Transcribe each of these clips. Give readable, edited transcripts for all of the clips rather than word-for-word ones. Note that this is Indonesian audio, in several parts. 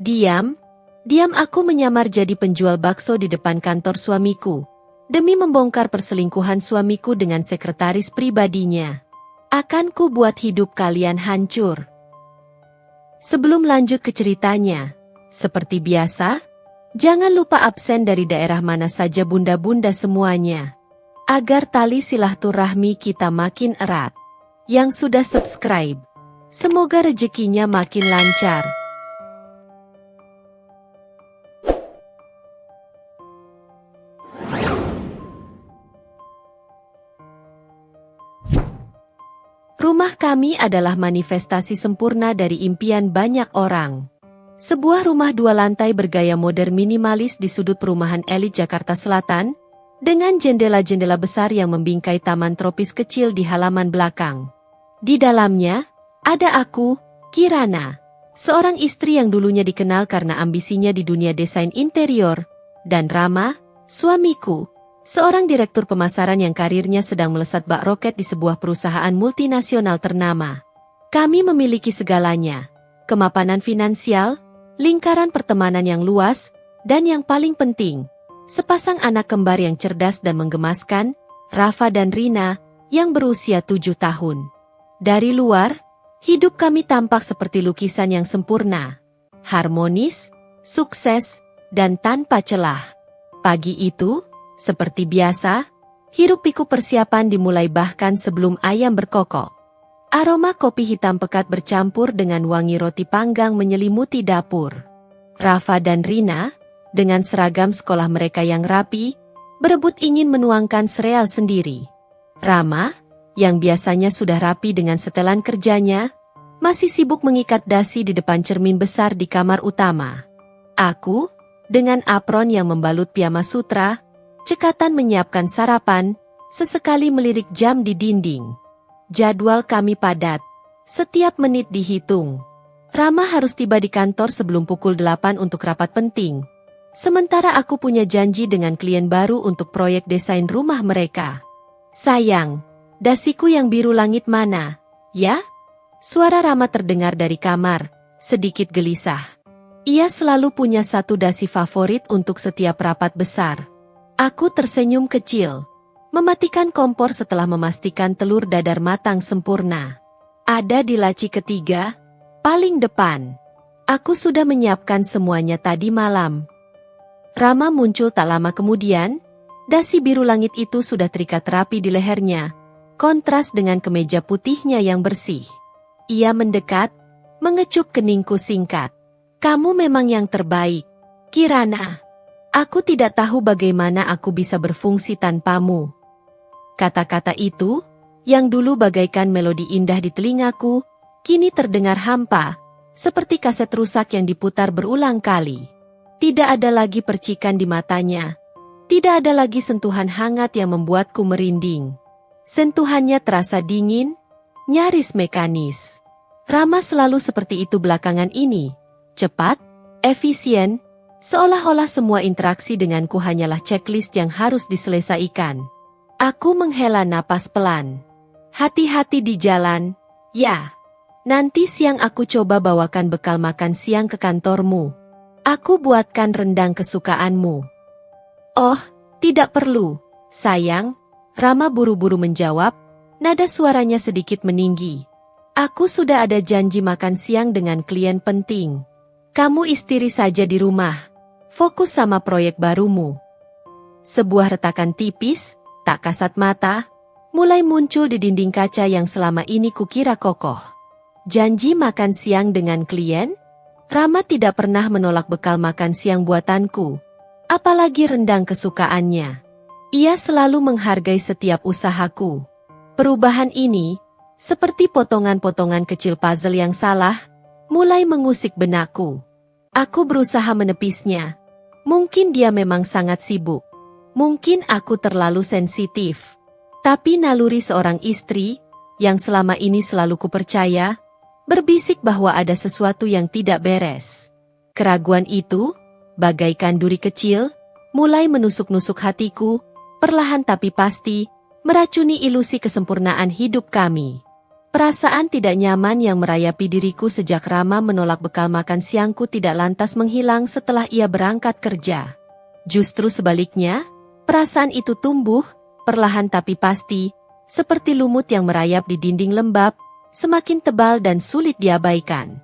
Diam, diam aku menyamar jadi penjual bakso di depan kantor suamiku, demi membongkar perselingkuhan suamiku dengan sekretaris pribadinya. Akan ku buat hidup kalian hancur. Sebelum lanjut ke ceritanya, seperti biasa, jangan lupa absen dari daerah mana saja bunda-bunda semuanya, agar tali silaturahmi kita makin erat. Yang sudah subscribe, semoga rezekinya makin lancar. Rumah kami adalah manifestasi sempurna dari impian banyak orang. Sebuah rumah 2 lantai bergaya modern minimalis di sudut perumahan elit Jakarta Selatan, dengan jendela-jendela besar yang membingkai taman tropis kecil di halaman belakang. Di dalamnya, ada aku, Kirana, seorang istri yang dulunya dikenal karena ambisinya di dunia desain interior, dan Rama, suamiku, seorang direktur pemasaran yang karirnya sedang melesat bak roket di sebuah perusahaan multinasional ternama. Kami memiliki segalanya, kemapanan finansial, lingkaran pertemanan yang luas, dan yang paling penting, sepasang anak kembar yang cerdas dan menggemaskan, Rafa dan Rina, yang berusia 7 tahun. Dari luar, hidup kami tampak seperti lukisan yang sempurna, harmonis, sukses, dan tanpa celah. Pagi itu, seperti biasa, hiruk-pikuk persiapan dimulai bahkan sebelum ayam berkokok. Aroma kopi hitam pekat bercampur dengan wangi roti panggang menyelimuti dapur. Rafa dan Rina, dengan seragam sekolah mereka yang rapi, berebut ingin menuangkan sereal sendiri. Rama, yang biasanya sudah rapi dengan setelan kerjanya, masih sibuk mengikat dasi di depan cermin besar di kamar utama. Aku, dengan apron yang membalut piyama sutra, cekatan menyiapkan sarapan, sesekali melirik jam di dinding. Jadwal kami padat, setiap menit dihitung. Rama harus tiba di kantor sebelum pukul 8 untuk rapat penting. Sementara aku punya janji dengan klien baru untuk proyek desain rumah mereka. Sayang, dasiku yang biru langit mana, ya? Suara Rama terdengar dari kamar, sedikit gelisah. Ia selalu punya satu dasi favorit untuk setiap rapat besar. Aku tersenyum kecil, mematikan kompor setelah memastikan telur dadar matang sempurna. Ada di laci ketiga, paling depan. Aku sudah menyiapkan semuanya tadi malam. Rama muncul tak lama kemudian, dasi biru langit itu sudah terikat rapi di lehernya, kontras dengan kemeja putihnya yang bersih. Ia mendekat, mengecup keningku singkat. Kamu memang yang terbaik, Kirana. Aku tidak tahu bagaimana aku bisa berfungsi tanpamu. Kata-kata itu, yang dulu bagaikan melodi indah di telingaku, kini terdengar hampa, seperti kaset rusak yang diputar berulang kali. Tidak ada lagi percikan di matanya. Tidak ada lagi sentuhan hangat yang membuatku merinding. Sentuhannya terasa dingin, nyaris mekanis. Rama selalu seperti itu belakangan ini. Cepat, efisien, seolah-olah semua interaksi denganku hanyalah checklist yang harus diselesaikan. Aku menghela napas pelan. Hati-hati di jalan, ya. Nanti siang aku coba bawakan bekal makan siang ke kantormu. Aku buatkan rendang kesukaanmu. Oh, tidak perlu, sayang. Rama buru-buru menjawab, nada suaranya sedikit meninggi. Aku sudah ada janji makan siang dengan klien penting. Kamu istirahat saja di rumah. Fokus sama proyek barumu. Sebuah retakan tipis, tak kasat mata, mulai muncul di dinding kaca yang selama ini kukira kokoh. Janji makan siang dengan klien? Rama tidak pernah menolak bekal makan siang buatanku, apalagi rendang kesukaannya. Ia selalu menghargai setiap usahaku. Perubahan ini, seperti potongan-potongan kecil puzzle yang salah, mulai mengusik benakku. Aku berusaha menepisnya. Mungkin dia memang sangat sibuk. Mungkin aku terlalu sensitif. Tapi naluri seorang istri, yang selama ini selalu kupercaya, berbisik bahwa ada sesuatu yang tidak beres. Keraguan itu, bagaikan duri kecil, mulai menusuk-nusuk hatiku, perlahan tapi pasti, meracuni ilusi kesempurnaan hidup kami. Perasaan tidak nyaman yang merayapi diriku sejak Rama menolak bekal makan siangku tidak lantas menghilang setelah ia berangkat kerja. Justru sebaliknya, perasaan itu tumbuh, perlahan tapi pasti, seperti lumut yang merayap di dinding lembab, semakin tebal dan sulit diabaikan.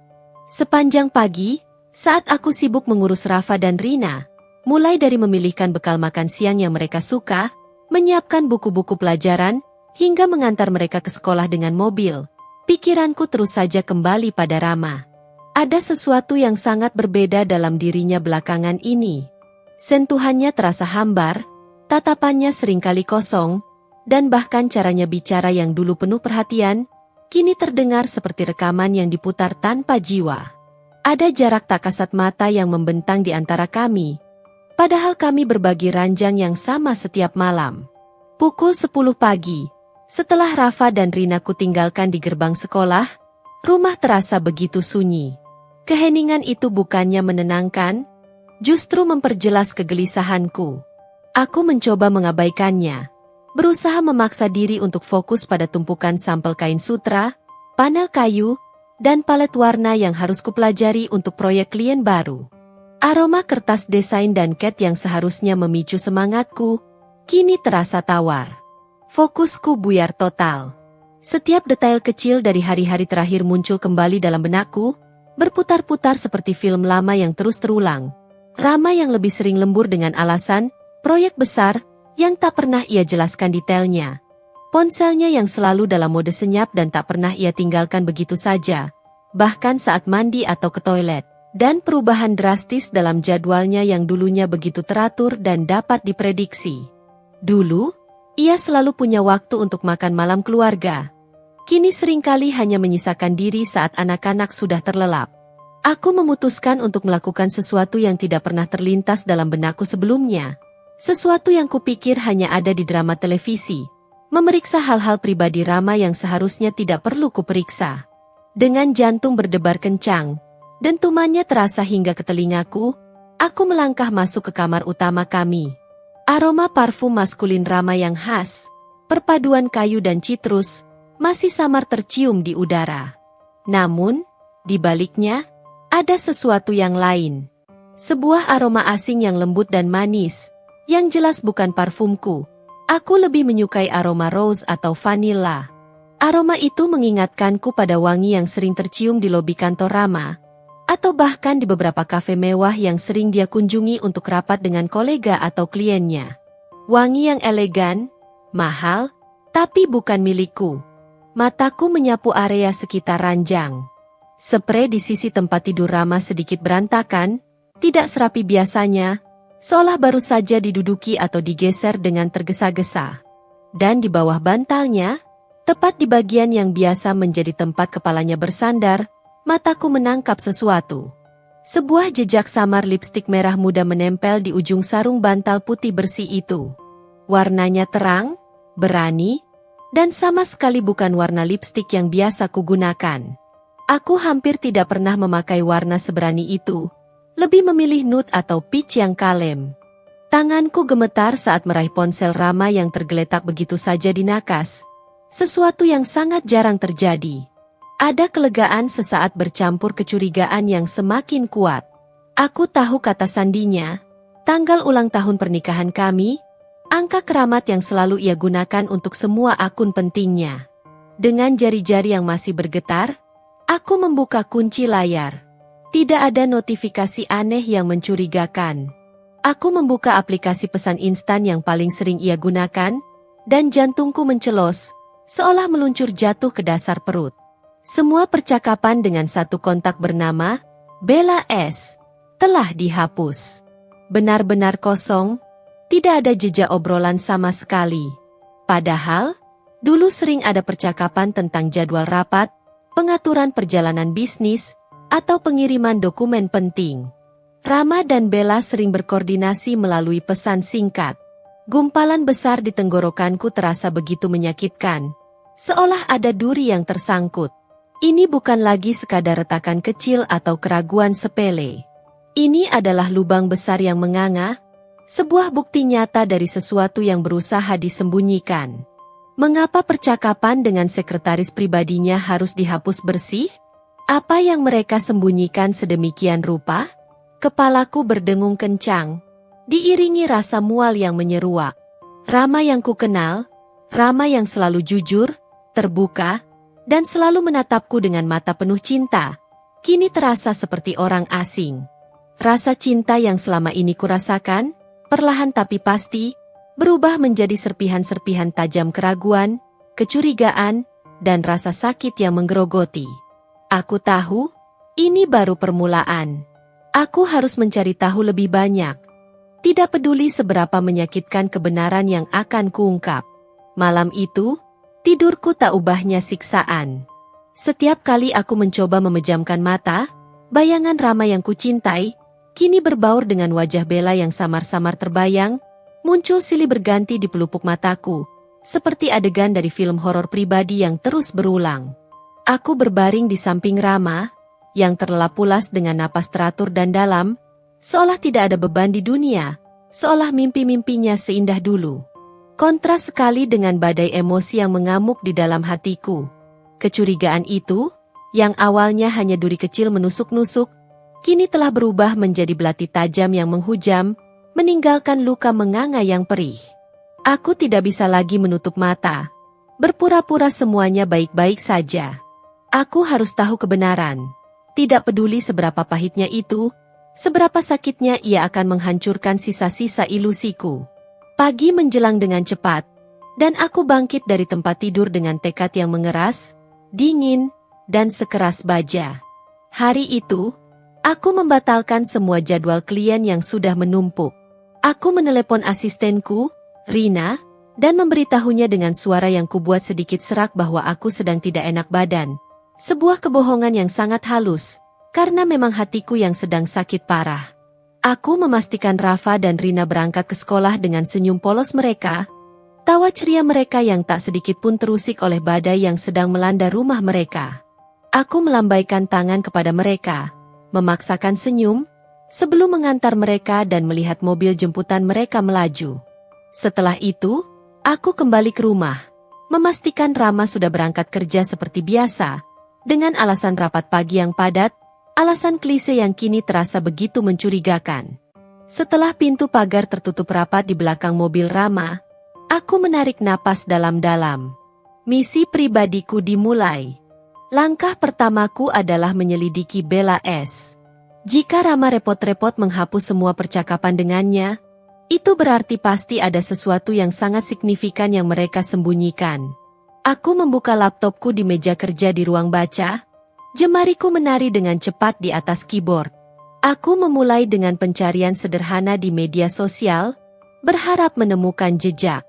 Sepanjang pagi, saat aku sibuk mengurus Rafa dan Rina, mulai dari memilihkan bekal makan siang yang mereka suka, menyiapkan buku-buku pelajaran, hingga mengantar mereka ke sekolah dengan mobil, pikiranku terus saja kembali pada Rama. Ada sesuatu yang sangat berbeda dalam dirinya belakangan ini. Sentuhannya terasa hambar, tatapannya seringkali kosong, dan bahkan caranya bicara yang dulu penuh perhatian, kini terdengar seperti rekaman yang diputar tanpa jiwa. Ada jarak tak kasat mata yang membentang di antara kami, padahal kami berbagi ranjang yang sama setiap malam. Pukul 10 pagi. Setelah Rafa dan Rina kutinggalkan di gerbang sekolah, rumah terasa begitu sunyi. Keheningan itu bukannya menenangkan, justru memperjelas kegelisahanku. Aku mencoba mengabaikannya, berusaha memaksa diri untuk fokus pada tumpukan sampel kain sutra, panel kayu, dan palet warna yang harus kupelajari untuk proyek klien baru. Aroma kertas desain dan cat yang seharusnya memicu semangatku, kini terasa tawar. Fokusku buyar total. Setiap detail kecil dari hari-hari terakhir muncul kembali dalam benakku, berputar-putar seperti film lama yang terus terulang. Rama yang lebih sering lembur dengan alasan, proyek besar, yang tak pernah ia jelaskan detailnya. Ponselnya yang selalu dalam mode senyap dan tak pernah ia tinggalkan begitu saja, bahkan saat mandi atau ke toilet. Dan perubahan drastis dalam jadwalnya yang dulunya begitu teratur dan dapat diprediksi. Dulu, ia selalu punya waktu untuk makan malam keluarga. Kini seringkali hanya menyisakan diri saat anak-anak sudah terlelap. Aku memutuskan untuk melakukan sesuatu yang tidak pernah terlintas dalam benakku sebelumnya. Sesuatu yang kupikir hanya ada di drama televisi. Memeriksa hal-hal pribadi Rama yang seharusnya tidak perlu kuperiksa. Dengan jantung berdebar kencang, dentumannya terasa hingga ke telingaku, aku melangkah masuk ke kamar utama kami. Aroma parfum maskulin Rama yang khas, perpaduan kayu dan citrus, masih samar tercium di udara. Namun, di baliknya, ada sesuatu yang lain. Sebuah aroma asing yang lembut dan manis, yang jelas bukan parfumku. Aku lebih menyukai aroma rose atau vanilla. Aroma itu mengingatkanku pada wangi yang sering tercium di lobi kantor Rama, atau bahkan di beberapa kafe mewah yang sering dia kunjungi untuk rapat dengan kolega atau kliennya. Wangi yang elegan, mahal, tapi bukan milikku. Mataku menyapu area sekitar ranjang. Sprei di sisi tempat tidur Rama sedikit berantakan, tidak serapi biasanya, seolah baru saja diduduki atau digeser dengan tergesa-gesa. Dan di bawah bantalnya, tepat di bagian yang biasa menjadi tempat kepalanya bersandar, mataku menangkap sesuatu. Sebuah jejak samar lipstik merah muda menempel di ujung sarung bantal putih bersih itu. Warnanya terang, berani, dan sama sekali bukan warna lipstik yang biasa kugunakan. Aku hampir tidak pernah memakai warna seberani itu, lebih memilih nude atau peach yang kalem. Tanganku gemetar saat meraih ponsel Rama yang tergeletak begitu saja di nakas, sesuatu yang sangat jarang terjadi. Ada kelegaan sesaat bercampur kecurigaan yang semakin kuat. Aku tahu kata sandinya, tanggal ulang tahun pernikahan kami, angka keramat yang selalu ia gunakan untuk semua akun pentingnya. Dengan jari-jari yang masih bergetar, aku membuka kunci layar. Tidak ada notifikasi aneh yang mencurigakan. Aku membuka aplikasi pesan instan yang paling sering ia gunakan, dan jantungku mencelos, seolah meluncur jatuh ke dasar perut. Semua percakapan dengan satu kontak bernama Bella S. telah dihapus. Benar-benar kosong, tidak ada jejak obrolan sama sekali. Padahal, dulu sering ada percakapan tentang jadwal rapat, pengaturan perjalanan bisnis, atau pengiriman dokumen penting. Rama dan Bella sering berkoordinasi melalui pesan singkat. Gumpalan besar di tenggorokanku terasa begitu menyakitkan, seolah ada duri yang tersangkut. Ini bukan lagi sekadar retakan kecil atau keraguan sepele. Ini adalah lubang besar yang menganga, sebuah bukti nyata dari sesuatu yang berusaha disembunyikan. Mengapa percakapan dengan sekretaris pribadinya harus dihapus bersih? Apa yang mereka sembunyikan sedemikian rupa? Kepalaku berdengung kencang, diiringi rasa mual yang menyeruak. Rama yang kukenal, Rama yang selalu jujur, terbuka, dan selalu menatapku dengan mata penuh cinta, kini terasa seperti orang asing. Rasa cinta yang selama ini kurasakan, perlahan tapi pasti, berubah menjadi serpihan-serpihan tajam keraguan, kecurigaan, dan rasa sakit yang menggerogoti. Aku tahu, ini baru permulaan. Aku harus mencari tahu lebih banyak. Tidak peduli seberapa menyakitkan kebenaran yang akan kuungkap. Malam itu, tidurku tak ubahnya siksaan. Setiap kali aku mencoba memejamkan mata, bayangan Rama yang kucintai, kini berbaur dengan wajah Bella yang samar-samar terbayang, muncul silih berganti di pelupuk mataku, seperti adegan dari film horor pribadi yang terus berulang. Aku berbaring di samping Rama, yang terlelap pulas dengan napas teratur dan dalam, seolah tidak ada beban di dunia, seolah mimpi-mimpinya seindah dulu. Kontras sekali dengan badai emosi yang mengamuk di dalam hatiku. Kecurigaan itu, yang awalnya hanya duri kecil menusuk-nusuk, kini telah berubah menjadi belati tajam yang menghujam, meninggalkan luka menganga yang perih. Aku tidak bisa lagi menutup mata. Berpura-pura semuanya baik-baik saja. Aku harus tahu kebenaran. Tidak peduli seberapa pahitnya itu, seberapa sakitnya ia akan menghancurkan sisa-sisa ilusiku. Pagi menjelang dengan cepat, dan aku bangkit dari tempat tidur dengan tekad yang mengeras, dingin, dan sekeras baja. Hari itu, aku membatalkan semua jadwal klien yang sudah menumpuk. Aku menelepon asistenku, Rina, dan memberitahunya dengan suara yang kubuat sedikit serak bahwa aku sedang tidak enak badan. Sebuah kebohongan yang sangat halus, karena memang hatiku yang sedang sakit parah. Aku memastikan Rafa dan Rina berangkat ke sekolah dengan senyum polos mereka, tawa ceria mereka yang tak sedikit pun terusik oleh badai yang sedang melanda rumah mereka. Aku melambaikan tangan kepada mereka, memaksakan senyum, sebelum mengantar mereka dan melihat mobil jemputan mereka melaju. Setelah itu, aku kembali ke rumah, memastikan Rama sudah berangkat kerja seperti biasa, dengan alasan rapat pagi yang padat, alasan klise yang kini terasa begitu mencurigakan. Setelah pintu pagar tertutup rapat di belakang mobil Rama, aku menarik napas dalam-dalam. Misi pribadiku dimulai. Langkah pertamaku adalah menyelidiki Bella S. Jika Rama repot-repot menghapus semua percakapan dengannya, itu berarti pasti ada sesuatu yang sangat signifikan yang mereka sembunyikan. Aku membuka laptopku di meja kerja di ruang baca, jemariku menari dengan cepat di atas keyboard. Aku memulai dengan pencarian sederhana di media sosial, berharap menemukan jejak.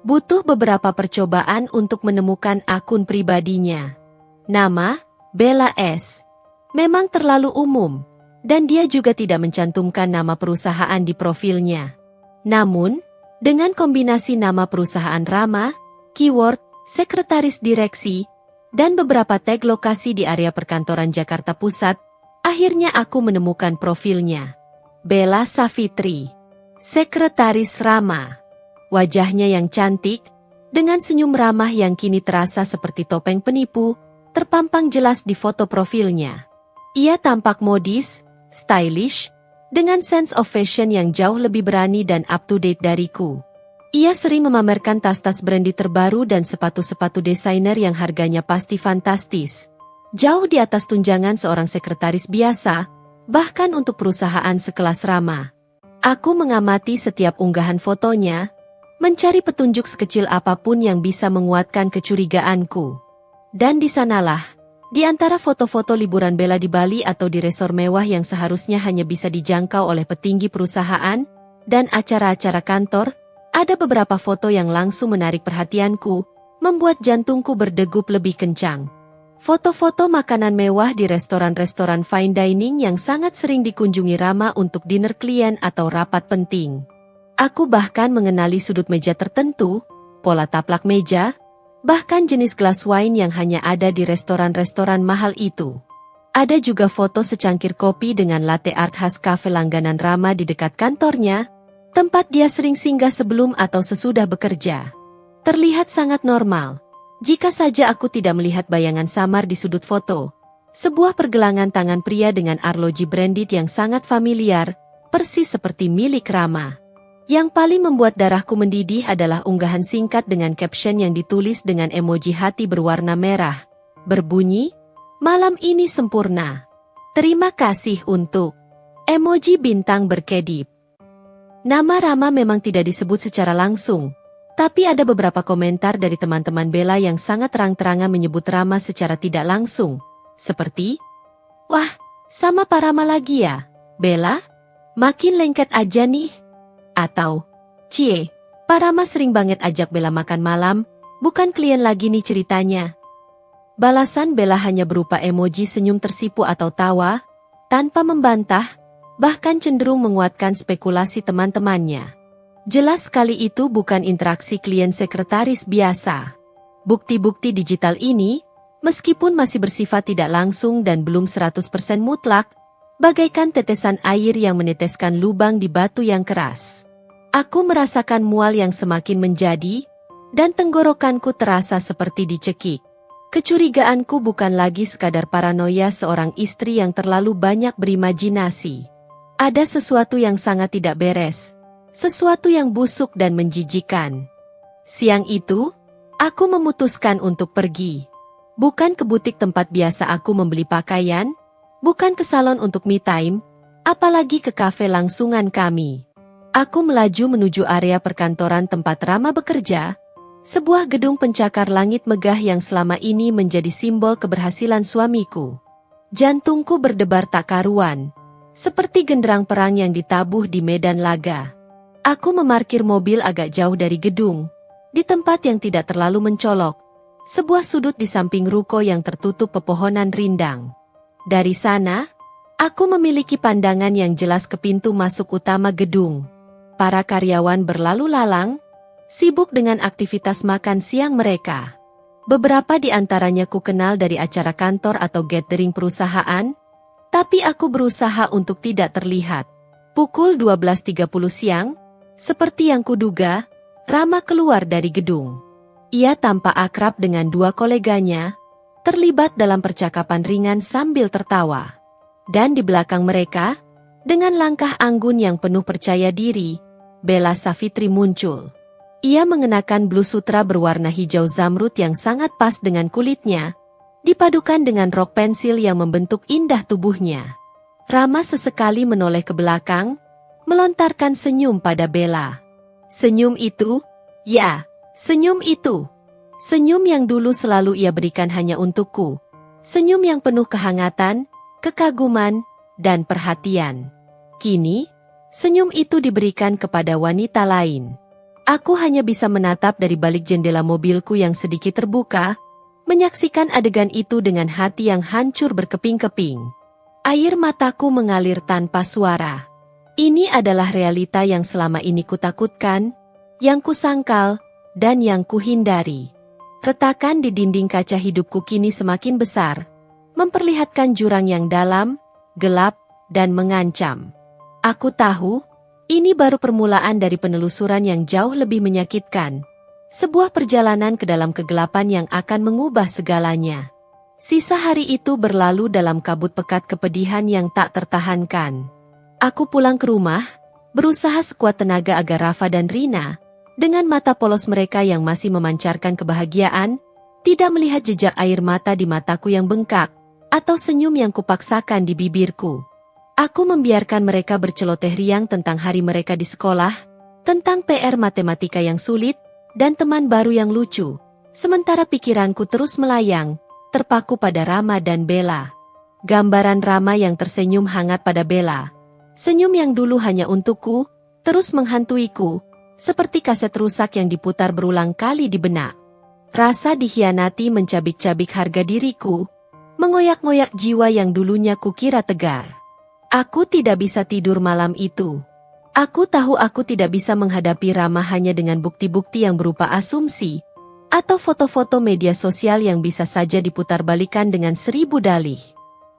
Butuh beberapa percobaan untuk menemukan akun pribadinya. Nama, Bella S. Memang terlalu umum. Dan dia juga tidak mencantumkan nama perusahaan di profilnya. Namun, dengan kombinasi nama perusahaan Rama, keyword, sekretaris direksi, dan beberapa tag lokasi di area perkantoran Jakarta Pusat, akhirnya aku menemukan profilnya. Bella Savitri, sekretaris Rama. Wajahnya yang cantik, dengan senyum ramah yang kini terasa seperti topeng penipu, terpampang jelas di foto profilnya. Ia tampak modis, stylish, dengan sense of fashion yang jauh lebih berani dan up-to-date dariku. Ia sering memamerkan tas-tas brandy terbaru dan sepatu-sepatu desainer yang harganya pasti fantastis. Jauh di atas tunjangan seorang sekretaris biasa, bahkan untuk perusahaan sekelas Rama. Aku mengamati setiap unggahan fotonya, mencari petunjuk sekecil apapun yang bisa menguatkan kecurigaanku. Dan di sanalah, di antara foto-foto liburan Bella di Bali atau di resor mewah yang seharusnya hanya bisa dijangkau oleh petinggi perusahaan, dan acara-acara kantor, ada beberapa foto yang langsung menarik perhatianku, membuat jantungku berdegup lebih kencang. Foto-foto makanan mewah di restoran-restoran fine dining yang sangat sering dikunjungi Rama untuk dinner klien atau rapat penting. Aku bahkan mengenali sudut meja tertentu, pola taplak meja, bahkan jenis gelas wine yang hanya ada di restoran-restoran mahal itu. Ada juga foto secangkir kopi dengan latte art khas kafe langganan Rama di dekat kantornya, tempat dia sering singgah sebelum atau sesudah bekerja. Terlihat sangat normal. Jika saja aku tidak melihat bayangan samar di sudut foto. Sebuah pergelangan tangan pria dengan arloji branded yang sangat familiar, persis seperti milik Rama. Yang paling membuat darahku mendidih adalah unggahan singkat dengan caption yang ditulis dengan emoji hati berwarna merah. Berbunyi, "Malam ini sempurna. Terima kasih untuk..." Emoji bintang berkedip. Nama Rama memang tidak disebut secara langsung, tapi ada beberapa komentar dari teman-teman Bella yang sangat terang-terangan menyebut Rama secara tidak langsung. Seperti, "Wah, sama Pak Rama lagi ya, Bella? Makin lengket aja nih." Atau, "Cie, Pak Rama sering banget ajak Bella makan malam, bukan klien lagi nih ceritanya." Balasan Bella hanya berupa emoji senyum tersipu atau tawa, tanpa membantah, bahkan cenderung menguatkan spekulasi teman-temannya. Jelas sekali itu bukan interaksi klien sekretaris biasa. Bukti-bukti digital ini, meskipun masih bersifat tidak langsung dan belum 100% mutlak, bagaikan tetesan air yang meneteskan lubang di batu yang keras. Aku merasakan mual yang semakin menjadi, dan tenggorokanku terasa seperti dicekik. Kecurigaanku bukan lagi sekadar paranoia seorang istri yang terlalu banyak berimajinasi. Ada sesuatu yang sangat tidak beres, sesuatu yang busuk dan menjijikan. Siang itu, aku memutuskan untuk pergi. Bukan ke butik tempat biasa aku membeli pakaian, bukan ke salon untuk me time, apalagi ke kafe langsungan kami. Aku melaju menuju area perkantoran tempat Rama bekerja, sebuah gedung pencakar langit megah yang selama ini menjadi simbol keberhasilan suamiku. Jantungku berdebar tak karuan, seperti genderang perang yang ditabuh di medan laga. Aku memarkir mobil agak jauh dari gedung, di tempat yang tidak terlalu mencolok, sebuah sudut di samping ruko yang tertutup pepohonan rindang. Dari sana, aku memiliki pandangan yang jelas ke pintu masuk utama gedung. Para karyawan berlalu lalang, sibuk dengan aktivitas makan siang mereka. Beberapa di antaranya ku kenal dari acara kantor atau gathering perusahaan, tapi aku berusaha untuk tidak terlihat. Pukul 12.30 siang, seperti yang kuduga, Rama keluar dari gedung. Ia tampak akrab dengan dua koleganya, terlibat dalam percakapan ringan sambil tertawa. Dan di belakang mereka, dengan langkah anggun yang penuh percaya diri, Bella Savitri muncul. Ia mengenakan blus sutra berwarna hijau zamrud yang sangat pas dengan kulitnya, dipadukan dengan rok pensil yang membentuk indah tubuhnya. Rama sesekali menoleh ke belakang, melontarkan senyum pada Bella. Senyum itu, ya, senyum itu. Senyum yang dulu selalu ia berikan hanya untukku. Senyum yang penuh kehangatan, kekaguman, dan perhatian. Kini, senyum itu diberikan kepada wanita lain. Aku hanya bisa menatap dari balik jendela mobilku yang sedikit terbuka, menyaksikan adegan itu dengan hati yang hancur berkeping-keping. Air mataku mengalir tanpa suara. Ini adalah realita yang selama ini kutakutkan, yang kusangkal, dan yang kuhindari. Retakan di dinding kaca hidupku kini semakin besar, memperlihatkan jurang yang dalam, gelap, dan mengancam. Aku tahu, ini baru permulaan dari penelusuran yang jauh lebih menyakitkan. Sebuah perjalanan ke dalam kegelapan yang akan mengubah segalanya. Sisa hari itu berlalu dalam kabut pekat kepedihan yang tak tertahankan. Aku pulang ke rumah, berusaha sekuat tenaga agar Rafa dan Rina, dengan mata polos mereka yang masih memancarkan kebahagiaan, tidak melihat jejak air mata di mataku yang bengkak, atau senyum yang kupaksakan di bibirku. Aku membiarkan mereka berceloteh riang tentang hari mereka di sekolah, tentang PR matematika yang sulit, dan teman baru yang lucu, sementara pikiranku terus melayang, terpaku pada Rama dan Bella. Gambaran Rama yang tersenyum hangat pada Bella. Senyum yang dulu hanya untukku, terus menghantuiku, seperti kaset rusak yang diputar berulang kali di benak. Rasa dikhianati mencabik-cabik harga diriku, mengoyak-ngoyak jiwa yang dulunya kukira tegar. Aku tidak bisa tidur malam itu. Aku tahu aku tidak bisa menghadapi Rama hanya dengan bukti-bukti yang berupa asumsi, atau foto-foto media sosial yang bisa saja diputar-balikan dengan 1000 dalih.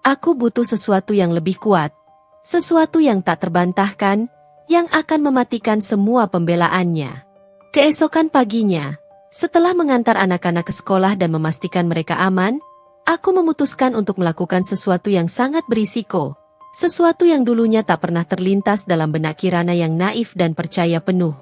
Aku butuh sesuatu yang lebih kuat, sesuatu yang tak terbantahkan, yang akan mematikan semua pembelaannya. Keesokan paginya, Setelah mengantar anak-anak ke sekolah dan memastikan mereka aman, aku memutuskan untuk melakukan sesuatu yang sangat berisiko. Sesuatu yang dulunya tak pernah terlintas dalam benak Kirana yang naif dan percaya penuh.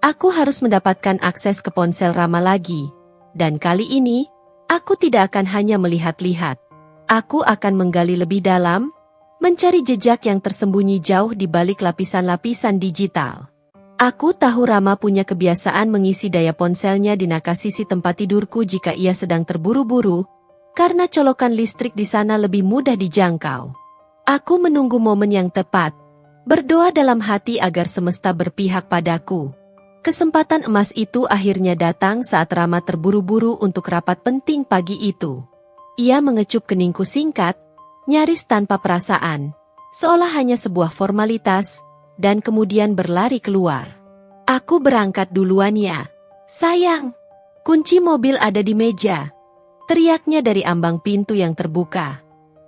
Aku harus mendapatkan akses ke ponsel Rama lagi. Dan kali ini, aku tidak akan hanya melihat-lihat. Aku akan menggali lebih dalam, mencari jejak yang tersembunyi jauh di balik lapisan-lapisan digital. Aku tahu Rama punya kebiasaan mengisi daya ponselnya di nakas sisi tempat tidurku jika ia sedang terburu-buru, karena colokan listrik di sana lebih mudah dijangkau. Aku menunggu momen yang tepat, berdoa dalam hati agar semesta berpihak padaku. Kesempatan emas itu akhirnya datang saat Rama terburu-buru untuk rapat penting pagi itu. Ia mengecup keningku singkat, nyaris tanpa perasaan, seolah hanya sebuah formalitas, dan kemudian berlari keluar. Aku berangkat duluan ya. Sayang, kunci mobil ada di meja. Teriaknya dari ambang pintu yang terbuka.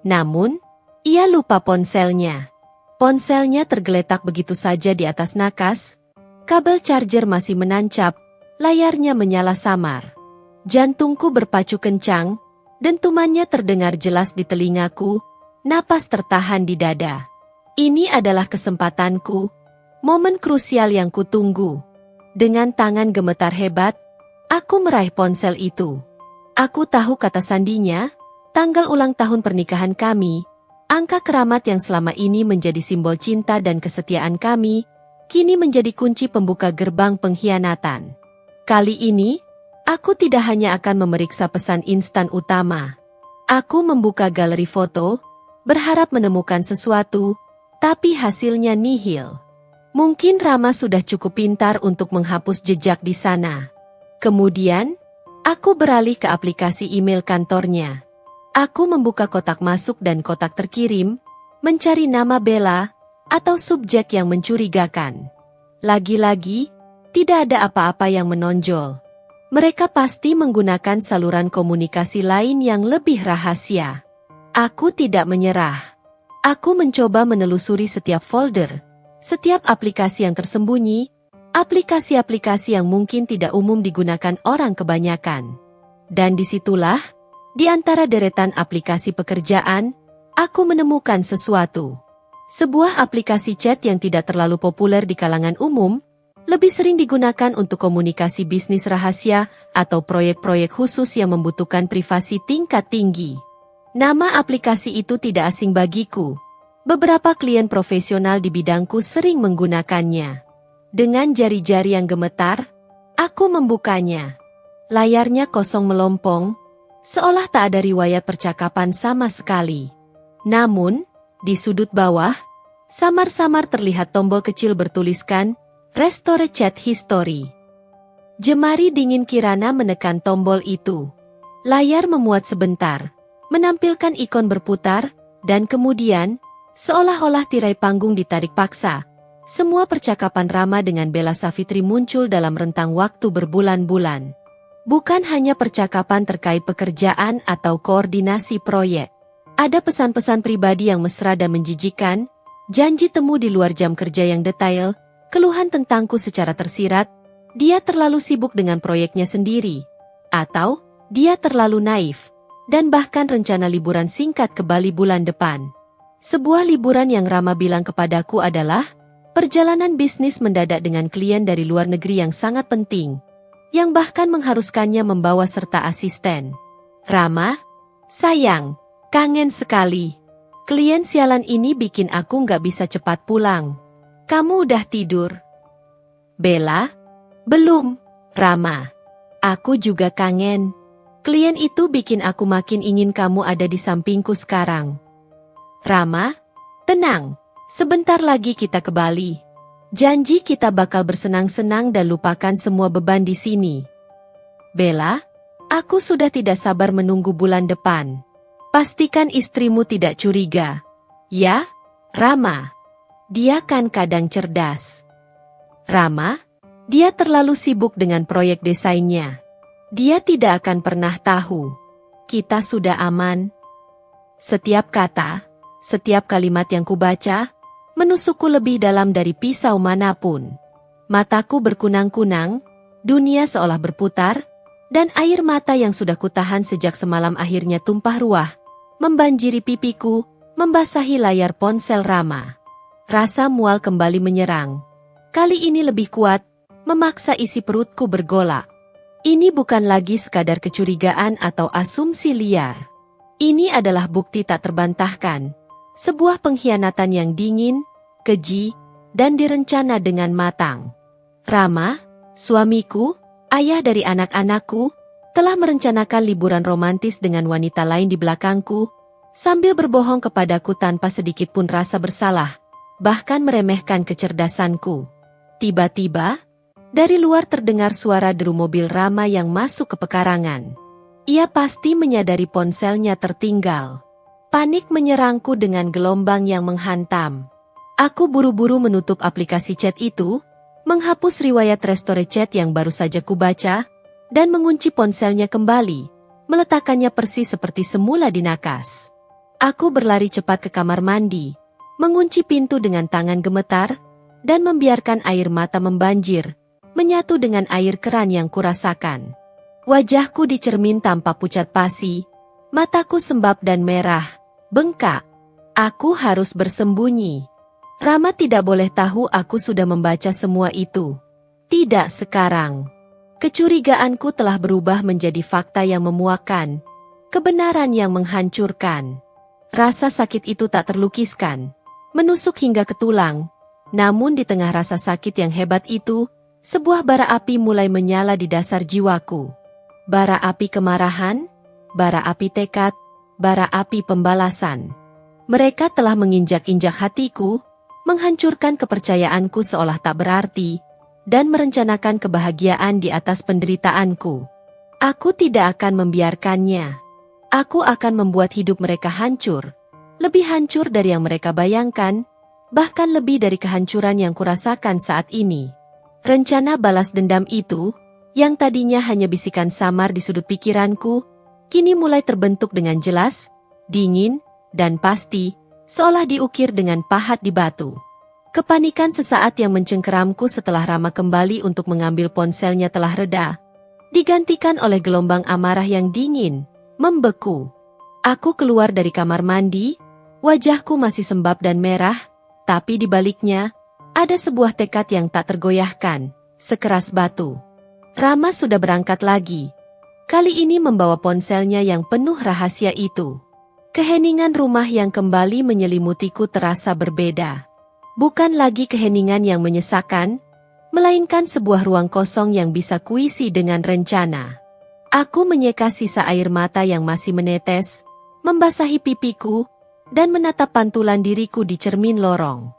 Namun, ia lupa ponselnya. Ponselnya tergeletak begitu saja di atas nakas, kabel charger masih menancap, layarnya menyala samar. Jantungku berpacu kencang, dentumannya terdengar jelas di telingaku, napas tertahan di dada. Ini adalah kesempatanku, momen krusial yang kutunggu. Dengan tangan gemetar hebat, aku meraih ponsel itu. Aku tahu kata sandinya, tanggal ulang tahun pernikahan kami, angka keramat yang selama ini menjadi simbol cinta dan kesetiaan kami, kini menjadi kunci pembuka gerbang pengkhianatan. Kali ini, aku tidak hanya akan memeriksa pesan instan utama. Aku membuka galeri foto, berharap menemukan sesuatu, tapi hasilnya nihil. Mungkin Rama sudah cukup pintar untuk menghapus jejak di sana. Kemudian, aku beralih ke aplikasi email kantornya. Aku membuka kotak masuk dan kotak terkirim, mencari nama Bella, atau subjek yang mencurigakan. Lagi-lagi, tidak ada apa-apa yang menonjol. Mereka pasti menggunakan saluran komunikasi lain yang lebih rahasia. Aku tidak menyerah. Aku mencoba menelusuri setiap folder, setiap aplikasi yang tersembunyi, aplikasi-aplikasi yang mungkin tidak umum digunakan orang kebanyakan. Dan disitulah, di antara deretan aplikasi pekerjaan, aku menemukan sesuatu. Sebuah aplikasi chat yang tidak terlalu populer di kalangan umum, lebih sering digunakan untuk komunikasi bisnis rahasia atau proyek-proyek khusus yang membutuhkan privasi tingkat tinggi. Nama aplikasi itu tidak asing bagiku. Beberapa klien profesional di bidangku sering menggunakannya. Dengan jari-jari yang gemetar, aku membukanya. Layarnya kosong melompong, seolah tak ada riwayat percakapan sama sekali. Namun, di sudut bawah, samar-samar terlihat tombol kecil bertuliskan, Restore Chat History. Jemari dingin Kirana menekan tombol itu. Layar memuat sebentar, menampilkan ikon berputar, dan kemudian, seolah-olah tirai panggung ditarik paksa, semua percakapan Rama dengan Bella Savitri muncul dalam rentang waktu berbulan-bulan. Bukan hanya percakapan terkait pekerjaan atau koordinasi proyek. Ada pesan-pesan pribadi yang mesra dan menjijikan, janji temu di luar jam kerja yang detail, keluhan tentangku secara tersirat, dia terlalu sibuk dengan proyeknya sendiri, atau dia terlalu naif, dan bahkan rencana liburan singkat ke Bali bulan depan. Sebuah liburan yang Rama bilang kepadaku adalah perjalanan bisnis mendadak dengan klien dari luar negeri yang sangat penting, yang bahkan mengharuskannya membawa serta asisten. Rama, sayang, kangen sekali. Klien sialan ini bikin aku nggak bisa cepat pulang. Kamu udah tidur? Bella? Belum, Rama. Aku juga kangen. Klien itu bikin aku makin ingin kamu ada di sampingku sekarang. Rama, tenang. Sebentar lagi kita ke Bali. Janji kita bakal bersenang-senang dan lupakan semua beban di sini. Bella, aku sudah tidak sabar menunggu bulan depan. Pastikan istrimu tidak curiga. Ya, Rama. Dia kan kadang cerdas. Rama, dia terlalu sibuk dengan proyek desainnya. Dia tidak akan pernah tahu. Kita sudah aman. Setiap kata, setiap kalimat yang kubaca, menusukku lebih dalam dari pisau manapun. Mataku berkunang-kunang, dunia seolah berputar, Dan air mata yang sudah kutahan sejak semalam akhirnya tumpah ruah, membanjiri pipiku, membasahi layar ponsel Rama. Rasa mual kembali menyerang. Kali ini lebih kuat, memaksa isi perutku bergolak. Ini bukan lagi sekadar kecurigaan atau asumsi liar. Ini adalah bukti tak terbantahkan. Sebuah pengkhianatan yang dingin, keji, dan direncana dengan matang. Rama, suamiku, ayah dari anak-anakku, telah merencanakan liburan romantis dengan wanita lain di belakangku, sambil berbohong kepadaku tanpa sedikit pun rasa bersalah, bahkan meremehkan kecerdasanku. Tiba-tiba, dari luar terdengar suara deru mobil Rama yang masuk ke pekarangan. Ia pasti menyadari ponselnya tertinggal. Panik menyerangku dengan gelombang yang menghantam. Aku buru-buru menutup aplikasi chat itu, menghapus riwayat restore chat yang baru saja kubaca, dan mengunci ponselnya kembali, meletakkannya persis seperti semula di nakas. Aku berlari cepat ke kamar mandi, mengunci pintu dengan tangan gemetar, dan membiarkan air mata membanjir, menyatu dengan air keran yang kurasakan. Wajahku di cermin tampak pucat pasi, mataku sembab dan merah, bengkak. Aku harus bersembunyi. Rama tidak boleh tahu aku sudah membaca semua itu. Tidak sekarang. Kecurigaanku telah berubah menjadi fakta yang memuakkan, kebenaran yang menghancurkan. Rasa sakit itu tak terlukiskan, menusuk hingga ke tulang. Namun di tengah rasa sakit yang hebat itu, sebuah bara api mulai menyala di dasar jiwaku. Bara api kemarahan, bara api tekad, bara api pembalasan. Mereka telah menginjak-injak hatiku, menghancurkan kepercayaanku seolah tak berarti, dan merencanakan kebahagiaan di atas penderitaanku. Aku tidak akan membiarkannya. Aku akan membuat hidup mereka hancur, lebih hancur dari yang mereka bayangkan, bahkan lebih dari kehancuran yang kurasakan saat ini. Rencana balas dendam itu, yang tadinya hanya bisikan samar di sudut pikiranku, kini mulai terbentuk dengan jelas, dingin, dan pasti, seolah diukir dengan pahat di batu. Kepanikan sesaat yang mencengkeramku setelah Rama kembali untuk mengambil ponselnya telah reda, digantikan oleh gelombang amarah yang dingin, membeku. Aku keluar dari kamar mandi, wajahku masih sembab dan merah, tapi di baliknya, ada sebuah tekad yang tak tergoyahkan, sekeras batu. Rama sudah berangkat lagi, kali ini membawa ponselnya yang penuh rahasia itu. Keheningan rumah yang kembali menyelimutiku terasa berbeda. Bukan lagi keheningan yang menyesakan, melainkan sebuah ruang kosong yang bisa kuisi dengan rencana. Aku menyeka sisa air mata yang masih menetes, membasahi pipiku, dan menatap pantulan diriku di cermin lorong.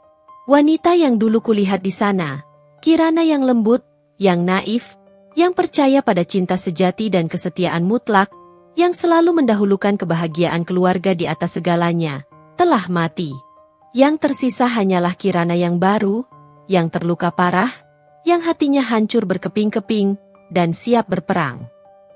Wanita yang dulu kulihat di sana, Kirana yang lembut, yang naif, yang percaya pada cinta sejati dan kesetiaan mutlak, yang selalu mendahulukan kebahagiaan keluarga di atas segalanya, telah mati. Yang tersisa hanyalah Kirana yang baru, yang terluka parah, yang hatinya hancur berkeping-keping, dan siap berperang.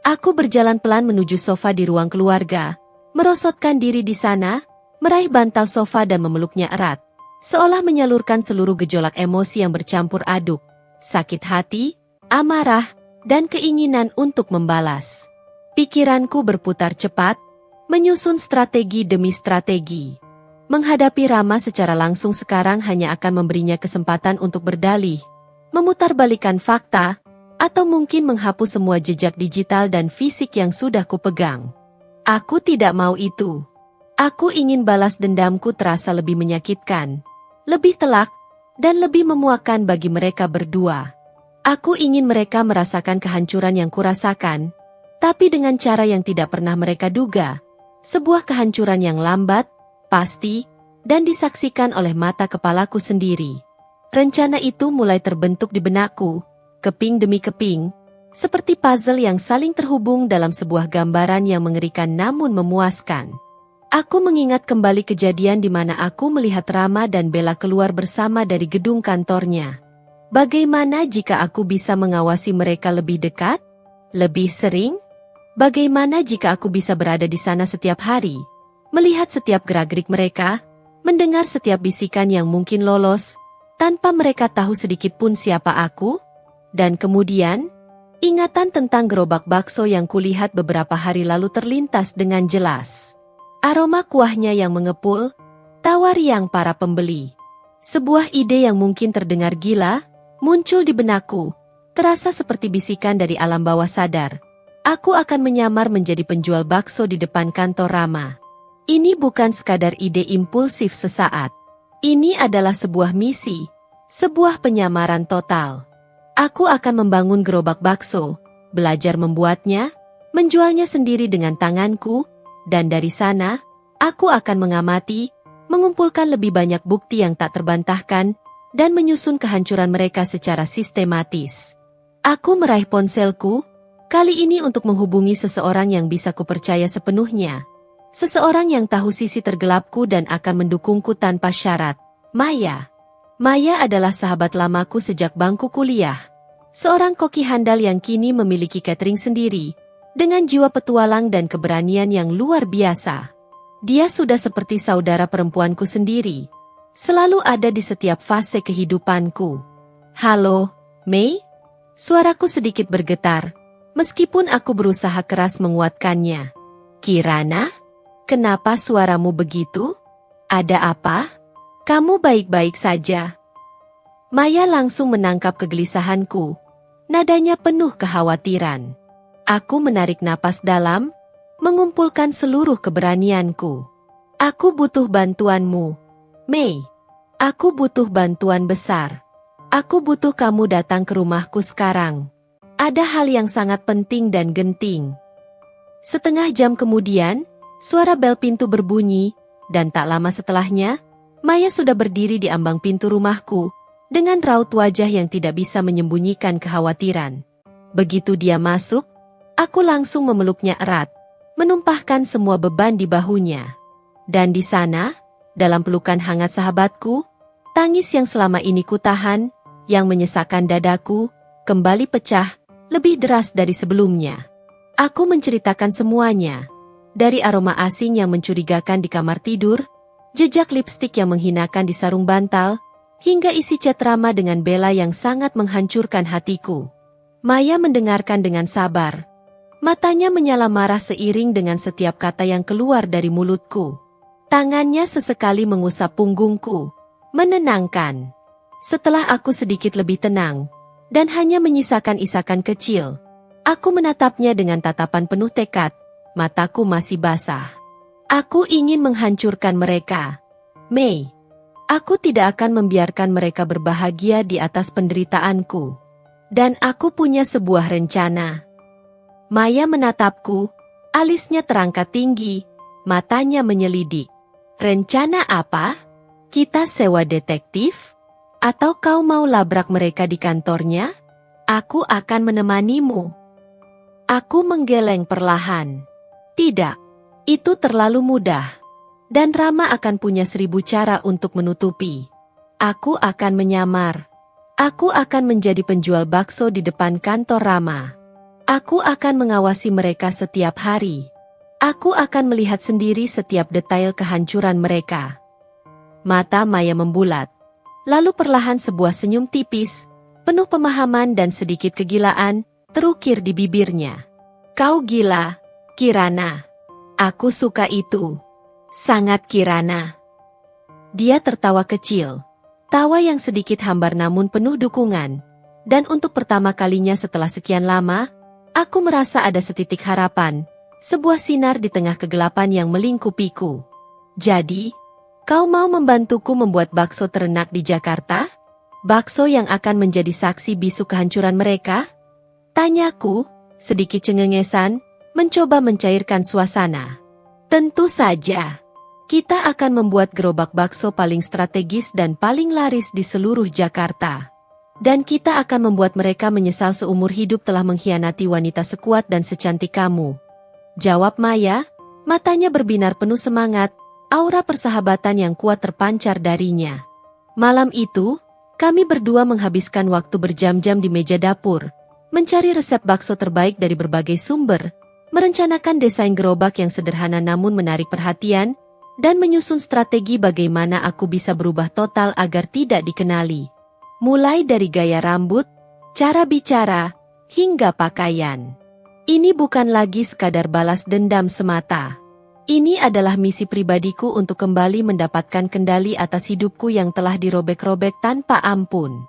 Aku berjalan pelan menuju sofa di ruang keluarga, merosotkan diri di sana, meraih bantal sofa dan memeluknya erat, seolah menyalurkan seluruh gejolak emosi yang bercampur aduk, sakit hati, amarah, dan keinginan untuk membalas. Pikiranku berputar cepat, menyusun strategi demi strategi. Menghadapi Rama secara langsung sekarang hanya akan memberinya kesempatan untuk berdalih, memutarbalikkan fakta, atau mungkin menghapus semua jejak digital dan fisik yang sudah kupegang. Aku tidak mau itu. Aku ingin balas dendamku terasa lebih menyakitkan, lebih telak, dan lebih memuakkan bagi mereka berdua. Aku ingin mereka merasakan kehancuran yang kurasakan, tapi dengan cara yang tidak pernah mereka duga, sebuah kehancuran yang lambat, pasti, dan disaksikan oleh mata kepalaku sendiri. Rencana itu mulai terbentuk di benakku, keping demi keping, seperti puzzle yang saling terhubung dalam sebuah gambaran yang mengerikan namun memuaskan. Aku mengingat kembali kejadian di mana aku melihat Rama dan Bella keluar bersama dari gedung kantornya. Bagaimana jika aku bisa mengawasi mereka lebih dekat? Lebih sering? Bagaimana jika aku bisa berada di sana setiap hari, melihat setiap gerak-gerik mereka, mendengar setiap bisikan yang mungkin lolos, tanpa mereka tahu sedikit pun siapa aku? Dan kemudian, Ingatan tentang gerobak bakso yang kulihat beberapa hari lalu terlintas dengan jelas. Aroma kuahnya yang mengepul, tawa riang para pembeli. Sebuah ide yang mungkin terdengar gila, muncul di benakku, terasa seperti bisikan dari alam bawah sadar. Aku akan menyamar menjadi penjual bakso di depan kantor Rama. Ini bukan sekadar ide impulsif sesaat. Ini adalah sebuah misi, sebuah penyamaran total. Aku akan membangun gerobak bakso, belajar membuatnya, menjualnya sendiri dengan tanganku, dan dari sana, aku akan mengamati, mengumpulkan lebih banyak bukti yang tak terbantahkan, dan menyusun kehancuran mereka secara sistematis. Aku meraih ponselku, kali ini untuk menghubungi seseorang yang bisa kupercaya sepenuhnya. Seseorang yang tahu sisi tergelapku dan akan mendukungku tanpa syarat. Maya. Maya adalah sahabat lamaku sejak bangku kuliah. Seorang koki handal yang kini memiliki catering sendiri, dengan jiwa petualang dan keberanian yang luar biasa. Dia sudah seperti saudara perempuanku sendiri. Selalu ada di setiap fase kehidupanku. Halo, Mei? Suaraku sedikit bergetar, meskipun aku berusaha keras menguatkannya. Kirana? Kenapa suaramu begitu? Ada apa? Kamu baik-baik saja. Maya langsung menangkap kegelisahanku. Nadanya penuh kekhawatiran. Aku menarik napas dalam, mengumpulkan seluruh keberanianku. Aku butuh bantuanmu, Mei. Aku butuh bantuan besar. Aku butuh kamu datang ke rumahku sekarang. Ada hal yang sangat penting dan genting. Setengah jam kemudian, suara bel pintu berbunyi, dan tak lama setelahnya, Maya sudah berdiri di ambang pintu rumahku, dengan raut wajah yang tidak bisa menyembunyikan kekhawatiran. Begitu dia masuk, aku langsung memeluknya erat, menumpahkan semua beban di bahunya. Dan di sana, dalam pelukan hangat sahabatku, tangis yang selama ini kutahan, yang menyesakkan dadaku, kembali pecah, lebih deras dari sebelumnya. Aku menceritakan semuanya. Dari aroma asing yang mencurigakan di kamar tidur, jejak lipstik yang menghinakan di sarung bantal, hingga isi chat Rama dengan Bella yang sangat menghancurkan hatiku. Maya mendengarkan dengan sabar. Matanya menyala marah seiring dengan setiap kata yang keluar dari mulutku. Tangannya sesekali mengusap punggungku, menenangkan. Setelah aku sedikit lebih tenang, dan hanya menyisakan isakan kecil, aku menatapnya dengan tatapan penuh tekad. Mataku masih basah. Aku ingin menghancurkan mereka. Mei, aku tidak akan membiarkan mereka berbahagia di atas penderitaanku. Dan aku punya sebuah rencana. Maya menatapku, alisnya terangkat tinggi, matanya menyelidik. Rencana apa? Kita sewa detektif? Atau kau mau labrak mereka di kantornya? Aku akan menemanimu. Aku menggeleng perlahan. Tidak, itu terlalu mudah. Dan Rama akan punya 1000 cara untuk menutupi. Aku akan menyamar. Aku akan menjadi penjual bakso di depan kantor Rama. Aku akan mengawasi mereka setiap hari. Aku akan melihat sendiri setiap detail kehancuran mereka. Mata Maya membulat. Lalu perlahan sebuah senyum tipis, penuh pemahaman dan sedikit kegilaan, terukir di bibirnya. Kau gila, Kirana. Aku suka itu. Sangat Kirana. Dia tertawa kecil. Tawa yang sedikit hambar namun penuh dukungan. Dan untuk pertama kalinya setelah sekian lama, aku merasa ada setitik harapan. Sebuah sinar di tengah kegelapan yang melingkupiku. Jadi, kau mau membantuku membuat bakso terenak di Jakarta? Bakso yang akan menjadi saksi bisu kehancuran mereka? Tanyaku, sedikit cengengesan, mencoba mencairkan suasana. Tentu saja. Kita akan membuat gerobak bakso paling strategis dan paling laris di seluruh Jakarta. Dan kita akan membuat mereka menyesal seumur hidup telah mengkhianati wanita sekuat dan secantik kamu. Jawab Maya, matanya berbinar penuh semangat, aura persahabatan yang kuat terpancar darinya. Malam itu, kami berdua menghabiskan waktu berjam-jam di meja dapur, mencari resep bakso terbaik dari berbagai sumber, merencanakan desain gerobak yang sederhana namun menarik perhatian, dan menyusun strategi bagaimana aku bisa berubah total agar tidak dikenali. Mulai dari gaya rambut, cara bicara, hingga pakaian. Ini bukan lagi sekadar balas dendam semata. Ini adalah misi pribadiku untuk kembali mendapatkan kendali atas hidupku yang telah dirobek-robek tanpa ampun.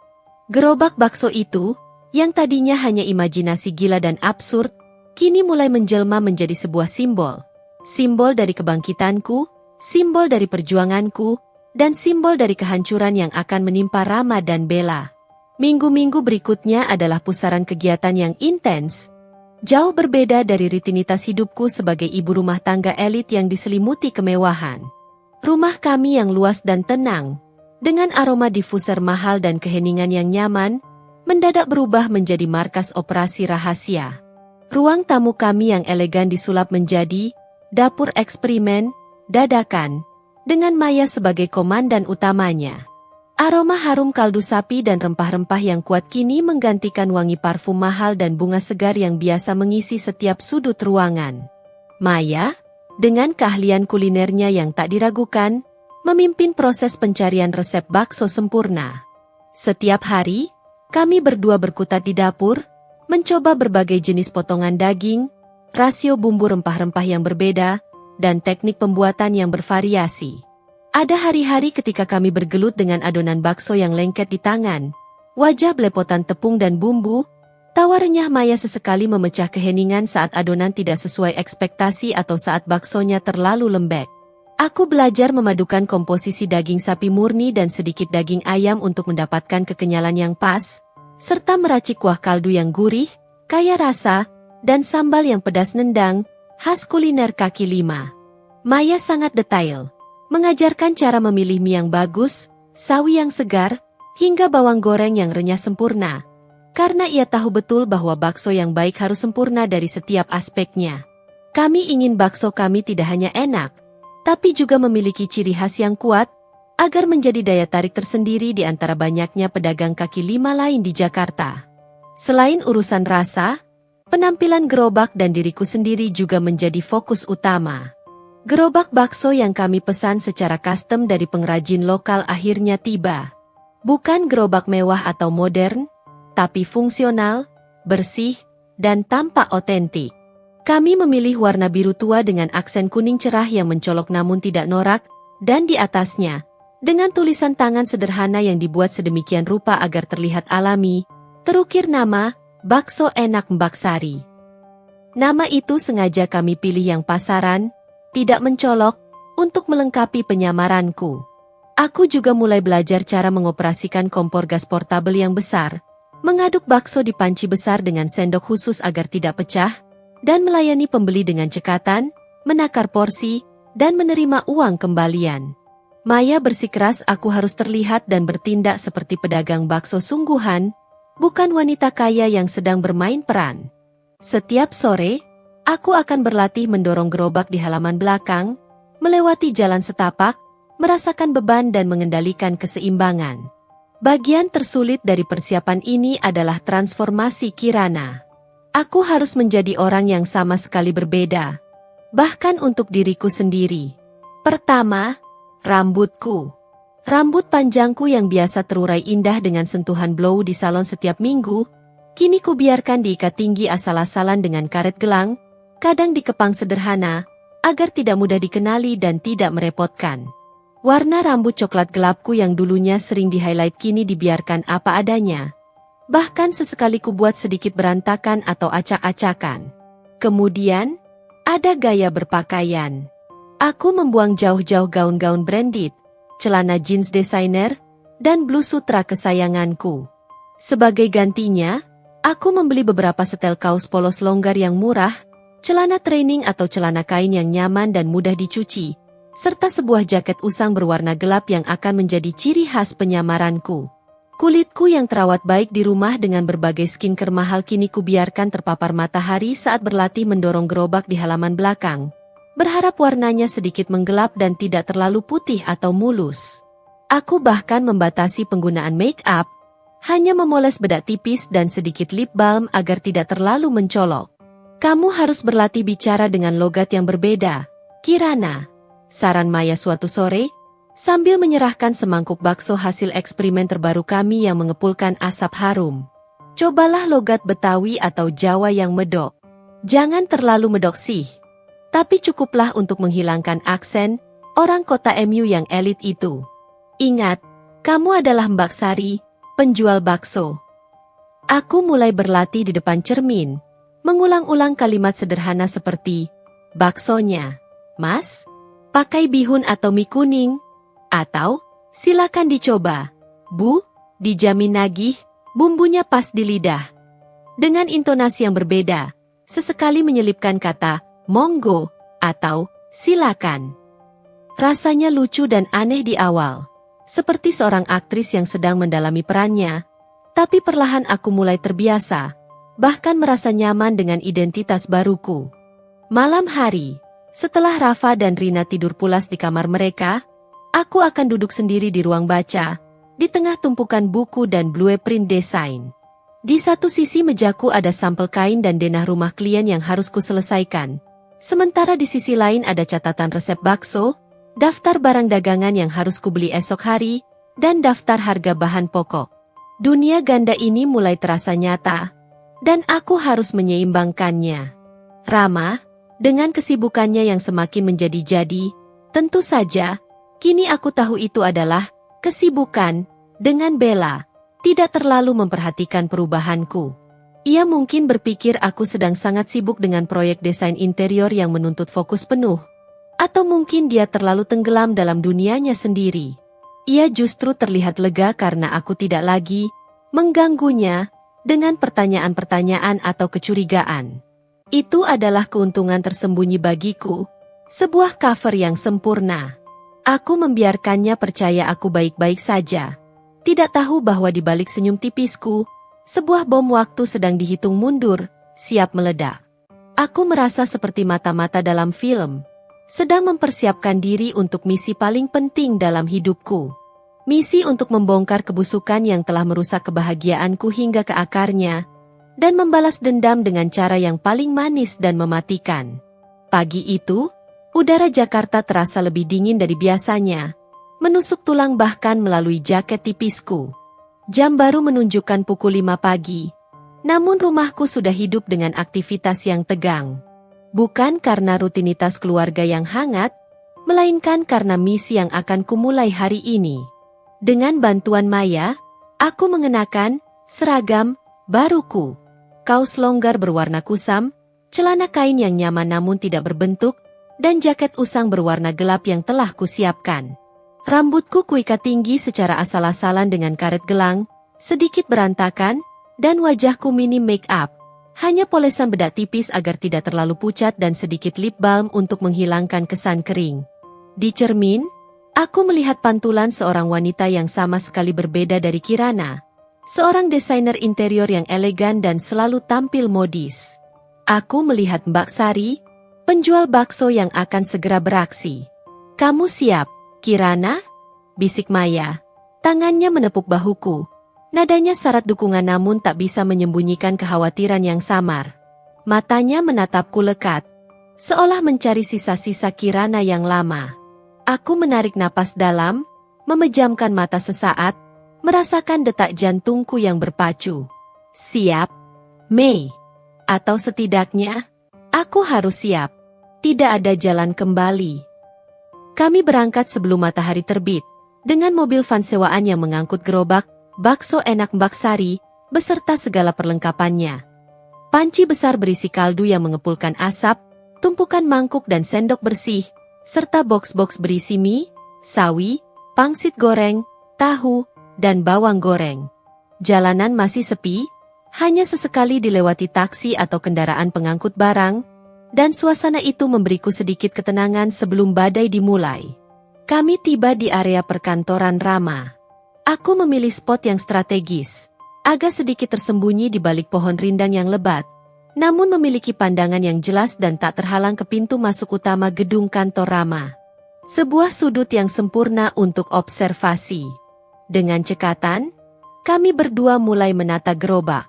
Gerobak bakso itu, yang tadinya hanya imajinasi gila dan absurd, kini mulai menjelma menjadi sebuah simbol. Simbol dari kebangkitanku, simbol dari perjuanganku, dan simbol dari kehancuran yang akan menimpa Rama dan Bella. Minggu-minggu berikutnya adalah pusaran kegiatan yang intens, jauh berbeda dari rutinitas hidupku sebagai ibu rumah tangga elit yang diselimuti kemewahan. Rumah kami yang luas dan tenang, dengan aroma diffuser mahal dan keheningan yang nyaman, mendadak berubah menjadi markas operasi rahasia. Ruang tamu kami yang elegan disulap menjadi dapur eksperimen, dadakan, dengan Maya sebagai komandan utamanya. Aroma harum kaldu sapi dan rempah-rempah yang kuat kini menggantikan wangi parfum mahal dan bunga segar yang biasa mengisi setiap sudut ruangan. Maya, dengan keahlian kulinernya yang tak diragukan, memimpin proses pencarian resep bakso sempurna. Setiap hari, kami berdua berkutat di dapur, mencoba berbagai jenis potongan daging, rasio bumbu rempah-rempah yang berbeda, dan teknik pembuatan yang bervariasi. Ada hari-hari ketika kami bergelut dengan adonan bakso yang lengket di tangan, wajah belepotan tepung dan bumbu, tawa renyah Maya sesekali memecah keheningan saat adonan tidak sesuai ekspektasi atau saat baksonya terlalu lembek. Aku belajar memadukan komposisi daging sapi murni dan sedikit daging ayam untuk mendapatkan kekenyalan yang pas, serta meracik kuah kaldu yang gurih, kaya rasa, dan sambal yang pedas nendang, khas kuliner kaki lima. Maya sangat detail, mengajarkan cara memilih mie yang bagus, sawi yang segar, hingga bawang goreng yang renyah sempurna. Karena ia tahu betul bahwa bakso yang baik harus sempurna dari setiap aspeknya. Kami ingin bakso kami tidak hanya enak, tapi juga memiliki ciri khas yang kuat, agar menjadi daya tarik tersendiri di antara banyaknya pedagang kaki lima lain di Jakarta. Selain urusan rasa, penampilan gerobak dan diriku sendiri juga menjadi fokus utama. Gerobak bakso yang kami pesan secara custom dari pengrajin lokal akhirnya tiba. Bukan gerobak mewah atau modern, tapi fungsional, bersih, dan tampak otentik. Kami memilih warna biru tua dengan aksen kuning cerah yang mencolok namun tidak norak, dan di atasnya, dengan tulisan tangan sederhana yang dibuat sedemikian rupa agar terlihat alami, terukir nama, Bakso Enak Mbak Sari. Nama itu sengaja kami pilih yang pasaran, tidak mencolok, untuk melengkapi penyamaranku. Aku juga mulai belajar cara mengoperasikan kompor gas portabel yang besar, mengaduk bakso di panci besar dengan sendok khusus agar tidak pecah, dan melayani pembeli dengan cekatan, menakar porsi, dan menerima uang kembalian. Maya bersikeras aku harus terlihat dan bertindak seperti pedagang bakso sungguhan, bukan wanita kaya yang sedang bermain peran. Setiap sore, aku akan berlatih mendorong gerobak di halaman belakang, melewati jalan setapak, merasakan beban dan mengendalikan keseimbangan. Bagian tersulit dari persiapan ini adalah transformasi Kirana. Aku harus menjadi orang yang sama sekali berbeda, bahkan untuk diriku sendiri. Pertama, rambutku. Rambut panjangku yang biasa terurai indah dengan sentuhan blow di salon setiap minggu, kini kubiarkan diikat tinggi asal-asalan dengan karet gelang, kadang dikepang sederhana, agar tidak mudah dikenali dan tidak merepotkan. Warna rambut coklat gelapku yang dulunya sering di-highlight kini dibiarkan apa adanya. Bahkan sesekali kubuat sedikit berantakan atau acak-acakan. Kemudian, ada gaya berpakaian. Aku membuang jauh-jauh gaun-gaun branded, celana jeans desainer, dan blus sutra kesayanganku. Sebagai gantinya, aku membeli beberapa setel kaos polos longgar yang murah, celana training atau celana kain yang nyaman dan mudah dicuci, serta sebuah jaket usang berwarna gelap yang akan menjadi ciri khas penyamaranku. Kulitku yang terawat baik di rumah dengan berbagai skincare mahal kini kubiarkan terpapar matahari saat berlatih mendorong gerobak di halaman belakang, berharap warnanya sedikit menggelap dan tidak terlalu putih atau mulus. Aku bahkan membatasi penggunaan make-up, hanya memoles bedak tipis dan sedikit lip balm agar tidak terlalu mencolok. Kamu harus berlatih bicara dengan logat yang berbeda, Kirana, saran Maya suatu sore, sambil menyerahkan semangkuk bakso hasil eksperimen terbaru kami yang mengepulkan asap harum. Cobalah logat Betawi atau Jawa yang medok. Jangan terlalu medok sih. Tapi cukuplah untuk menghilangkan aksen orang kota MU yang elit itu. Ingat, kamu adalah Mbak Sari, penjual bakso. Aku mulai berlatih di depan cermin, mengulang-ulang kalimat sederhana seperti, baksonya, Mas, pakai bihun atau mie kuning, atau, silakan dicoba, Bu, dijamin nagih, bumbunya pas di lidah. Dengan intonasi yang berbeda, sesekali menyelipkan kata, monggo, atau, silakan. Rasanya lucu dan aneh di awal. Seperti seorang aktris yang sedang mendalami perannya, tapi perlahan aku mulai terbiasa, bahkan merasa nyaman dengan identitas baruku. Malam hari, setelah Rafa dan Rina tidur pulas di kamar mereka, aku akan duduk sendiri di ruang baca, di tengah tumpukan buku dan blueprint desain. Di satu sisi mejaku ada sampel kain dan denah rumah klien yang harus kuselesaikan, sementara di sisi lain ada catatan resep bakso, daftar barang dagangan yang harus kubeli esok hari, dan daftar harga bahan pokok. Dunia ganda ini mulai terasa nyata, dan aku harus menyeimbangkannya. Rama, dengan kesibukannya yang semakin menjadi-jadi, tentu saja, kini aku tahu itu adalah kesibukan dengan Bella, tidak terlalu memperhatikan perubahanku. Ia mungkin berpikir aku sedang sangat sibuk dengan proyek desain interior yang menuntut fokus penuh. Atau mungkin dia terlalu tenggelam dalam dunianya sendiri. Ia justru terlihat lega karena aku tidak lagi mengganggunya dengan pertanyaan-pertanyaan atau kecurigaan. Itu adalah keuntungan tersembunyi bagiku, sebuah cover yang sempurna. Aku membiarkannya percaya aku baik-baik saja. Tidak tahu bahwa di balik senyum tipisku, sebuah bom waktu sedang dihitung mundur, siap meledak. Aku merasa seperti mata-mata dalam film, sedang mempersiapkan diri untuk misi paling penting dalam hidupku. Misi untuk membongkar kebusukan yang telah merusak kebahagiaanku hingga ke akarnya, dan membalas dendam dengan cara yang paling manis dan mematikan. Pagi itu, udara Jakarta terasa lebih dingin dari biasanya, menusuk tulang bahkan melalui jaket tipisku. Jam baru menunjukkan pukul 5 pagi, namun rumahku sudah hidup dengan aktivitas yang tegang. Bukan karena rutinitas keluarga yang hangat, melainkan karena misi yang akan kumulai hari ini. Dengan bantuan Maya, aku mengenakan seragam baruku. Kaos longgar berwarna kusam, celana kain yang nyaman namun tidak berbentuk, dan jaket usang berwarna gelap yang telah kusiapkan. Rambutku kuikat tinggi secara asal-asalan dengan karet gelang, sedikit berantakan, dan wajahku minim make up. Hanya polesan bedak tipis agar tidak terlalu pucat dan sedikit lip balm untuk menghilangkan kesan kering. Di cermin, aku melihat pantulan seorang wanita yang sama sekali berbeda dari Kirana. Seorang desainer interior yang elegan dan selalu tampil modis. Aku melihat Mbak Sari, penjual bakso yang akan segera beraksi. "Kamu siap, Kirana?" bisik Maya. Tangannya menepuk bahuku. Nadanya syarat dukungan namun tak bisa menyembunyikan kekhawatiran yang samar. Matanya menatapku lekat, seolah mencari sisa-sisa Kirana yang lama. Aku menarik napas dalam, memejamkan mata sesaat, merasakan detak jantungku yang berpacu. Siap, Mei. Atau setidaknya, aku harus siap. Tidak ada jalan kembali. Kami berangkat sebelum matahari terbit, dengan mobil van sewaan yang mengangkut gerobak, bakso enak Mbak Sari, beserta segala perlengkapannya. Panci besar berisi kaldu yang mengepulkan asap, tumpukan mangkuk dan sendok bersih, serta boks-boks berisi mie, sawi, pangsit goreng, tahu, dan bawang goreng. Jalanan masih sepi, hanya sesekali dilewati taksi atau kendaraan pengangkut barang, dan suasana itu memberiku sedikit ketenangan sebelum badai dimulai. Kami tiba di area perkantoran Rama. Aku memilih spot yang strategis, agak sedikit tersembunyi di balik pohon rindang yang lebat, namun memiliki pandangan yang jelas dan tak terhalang ke pintu masuk utama gedung kantor Rama. Sebuah sudut yang sempurna untuk observasi. Dengan cekatan, kami berdua mulai menata gerobak.